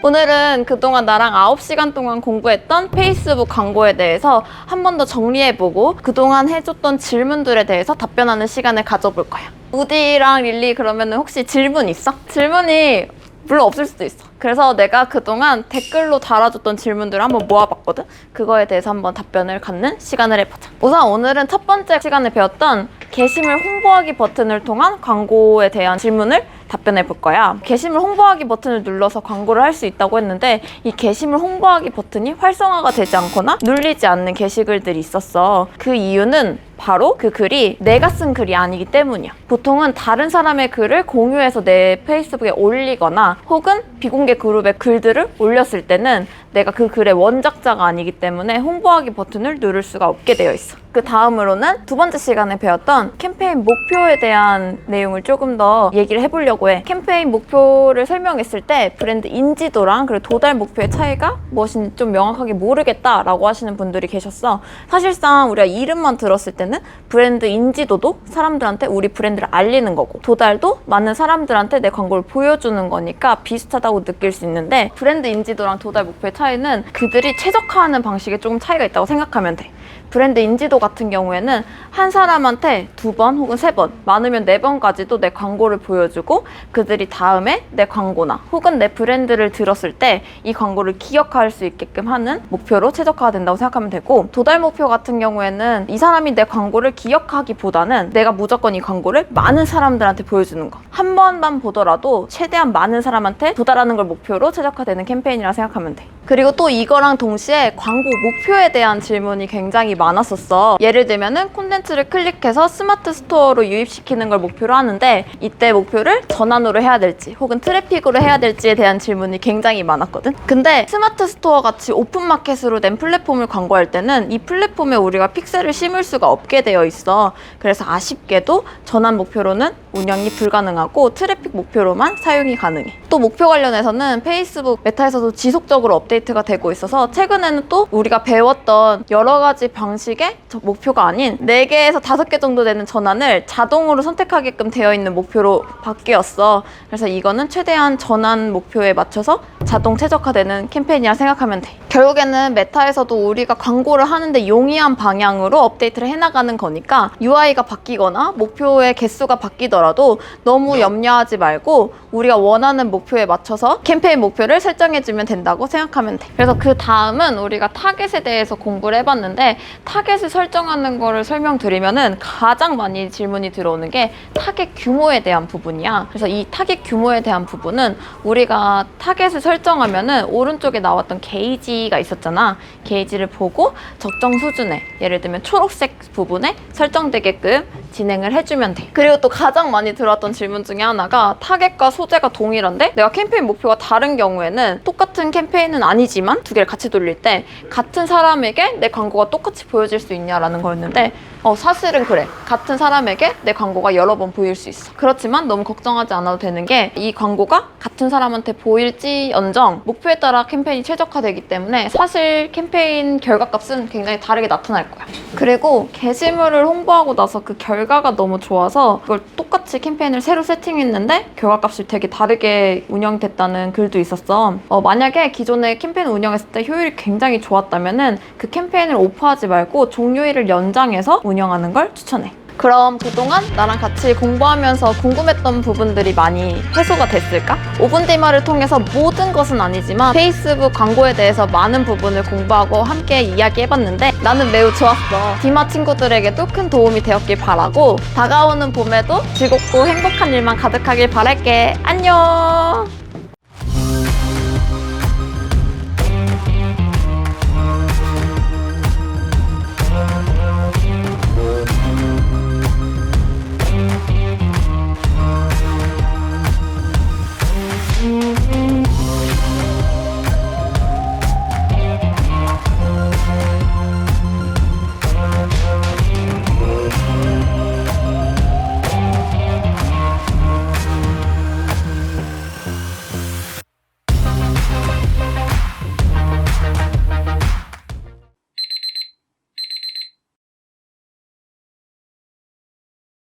오늘은 그동안 나랑 9시간 동안 공부했던 페이스북 광고에 대해서 한 번 더 정리해보고 그동안 해줬던 질문들에 대해서 답변하는 시간을 가져볼 거야. 우디랑 릴리 그러면 혹시 질문 있어? 질문이 물론 없을 수도 있어. 그래서 내가 그동안 댓글로 달아줬던 질문들을 한번 모아봤거든? 그거에 대해서 한번 답변을 갖는 시간을 해보자. 우선 오늘은 첫 번째 시간에 배웠던 게시물 홍보하기 버튼을 통한 광고에 대한 질문을 답변해 볼 거야. 게시물 홍보하기 버튼을 눌러서 광고를 할 수 있다고 했는데 이 게시물 홍보하기 버튼이 활성화가 되지 않거나 눌리지 않는 게시글들이 있었어. 그 이유는 바로 그 글이 내가 쓴 글이 아니기 때문이야. 보통은 다른 사람의 글을 공유해서 내 페이스북에 올리거나 혹은 비공개 그룹에 글들을 올렸을 때는 내가 그 글의 원작자가 아니기 때문에 홍보하기 버튼을 누를 수가 없게 되어 있어. 그 다음으로는 두 번째 시간에 배웠던 캠페인 목표에 대한 내용을 조금 더 얘기를 해보려고 해. 캠페인 목표를 설명했을 때 브랜드 인지도랑 그리고 도달 목표의 차이가 무엇인지 좀 명확하게 모르겠다라고 하시는 분들이 계셨어. 사실상 우리가 이름만 들었을 때는 브랜드 인지도도 사람들한테 우리 브랜드를 알리는 거고, 도달도 많은 사람들한테 내 광고를 보여주는 거니까 비슷하다고 느낄 수 있는데, 브랜드 인지도랑 도달 목표의 차이는 그들이 최적화하는 방식에 조금 차이가 있다고 생각하면 돼. 브랜드 인지도 같은 경우에는 한 사람한테 2번 혹은 3번, 많으면 4번까지도 내 광고를 보여주고 그들이 다음에 내 광고나 혹은 내 브랜드를 들었을 때 이 광고를 기억할 수 있게끔 하는 목표로 최적화가 된다고 생각하면 되고, 도달 목표 같은 경우에는 이 사람이 내 광고를 기억하기보다는 내가 무조건 이 광고를 많은 사람들한테 보여주는 거. 한 번만 보더라도 최대한 많은 사람한테 도달하는 걸 목표로 최적화되는 캠페인이라 생각하면 돼. 그리고 또 이거랑 동시에 광고 목표에 대한 질문이 굉장히 많았었어. 예를 들면은 콘텐츠를 클릭해서 스마트 스토어로 유입시키는 걸 목표로 하는데, 이때 목표를 전환으로 해야 될지 혹은 트래픽으로 해야 될지에 대한 질문이 굉장히 많았거든. 근데 스마트 스토어 같이 오픈마켓으로 낸 플랫폼을 광고할 때는 이 플랫폼에 우리가 픽셀을 심을 수가 없게 되어 있어. 그래서 아쉽게도 전환 목표로는 운영이 불가능하고 트래픽 목표로만 사용이 가능해. 또 목표 관련해서는 페이스북 메타에서도 지속적으로 업데이트가 되고 있어서 최근에는 또 우리가 배웠던 여러 가지 방식의 목표가 아닌 4개에서 5개 정도 되는 전환을 자동으로 선택하게끔 되어 있는 목표로 바뀌었어. 그래서 이거는 최대한 전환 목표에 맞춰서 자동 최적화되는 캠페인이라 생각하면 돼. 결국에는 메타에서도 우리가 광고를 하는데 용이한 방향으로 업데이트를 해나가는 거니까 UI가 바뀌거나 목표의 개수가 바뀌더라도 너무 염려하지 말고 우리가 원하는 목표에 맞춰서 캠페인 목표를 설정해주면 된다고 생각하면 돼. 그래서 그 다음은 우리가 타겟에 대해서 공부를 해봤는데, 타겟을 설정하는 거를 설명드리면은 가장 많이 질문이 들어오는 게 타겟 규모에 대한 부분이야. 그래서 이 타겟 규모에 대한 부분은 우리가 타겟을 설정하면은 오른쪽에 나왔던 게이지가 있었잖아. 게이지를 보고 적정 수준에, 예를 들면 초록색 부분에 설정되게끔 진행을 해주면 돼. 그리고 또 가장 많이 들어왔던 질문 중에 하나가 타겟과 소재가 동일한데 내가 캠페인 목표가 다른 경우에는 똑같은 캠페인은 아니지만 2개를 같이 돌릴 때 같은 사람에게 내 광고가 똑같이 보여질 수 있냐라는 거였는데, 사실은 그래. 같은 사람에게 내 광고가 여러 번 보일 수 있어. 그렇지만 너무 걱정하지 않아도 되는 게, 이 광고가 같은 사람한테 보일지언정 목표에 따라 캠페인이 최적화되기 때문에 사실 캠페인 결과값은 굉장히 다르게 나타날 거야. 그리고 게시물을 홍보하고 나서 그 결과가 너무 좋아서 그걸 똑같이 캠페인을 새로 세팅했는데 결과값이 되게 다르게 운영됐다는 글도 있었어. 만약에 기존에 캠페인 운영했을 때 효율이 굉장히 좋았다면은 그 캠페인을 오프하지 말고 종료일을 연장해서 운영하는 걸 추천해. 그럼 그동안 나랑 같이 공부하면서 궁금했던 부분들이 많이 해소가 됐을까? 5분 디마를 통해서 모든 것은 아니지만 페이스북 광고에 대해서 많은 부분을 공부하고 함께 이야기해봤는데 나는 매우 좋았어. 디마 친구들에게도 큰 도움이 되었길 바라고, 다가오는 봄에도 즐겁고 행복한 일만 가득하길 바랄게. 안녕!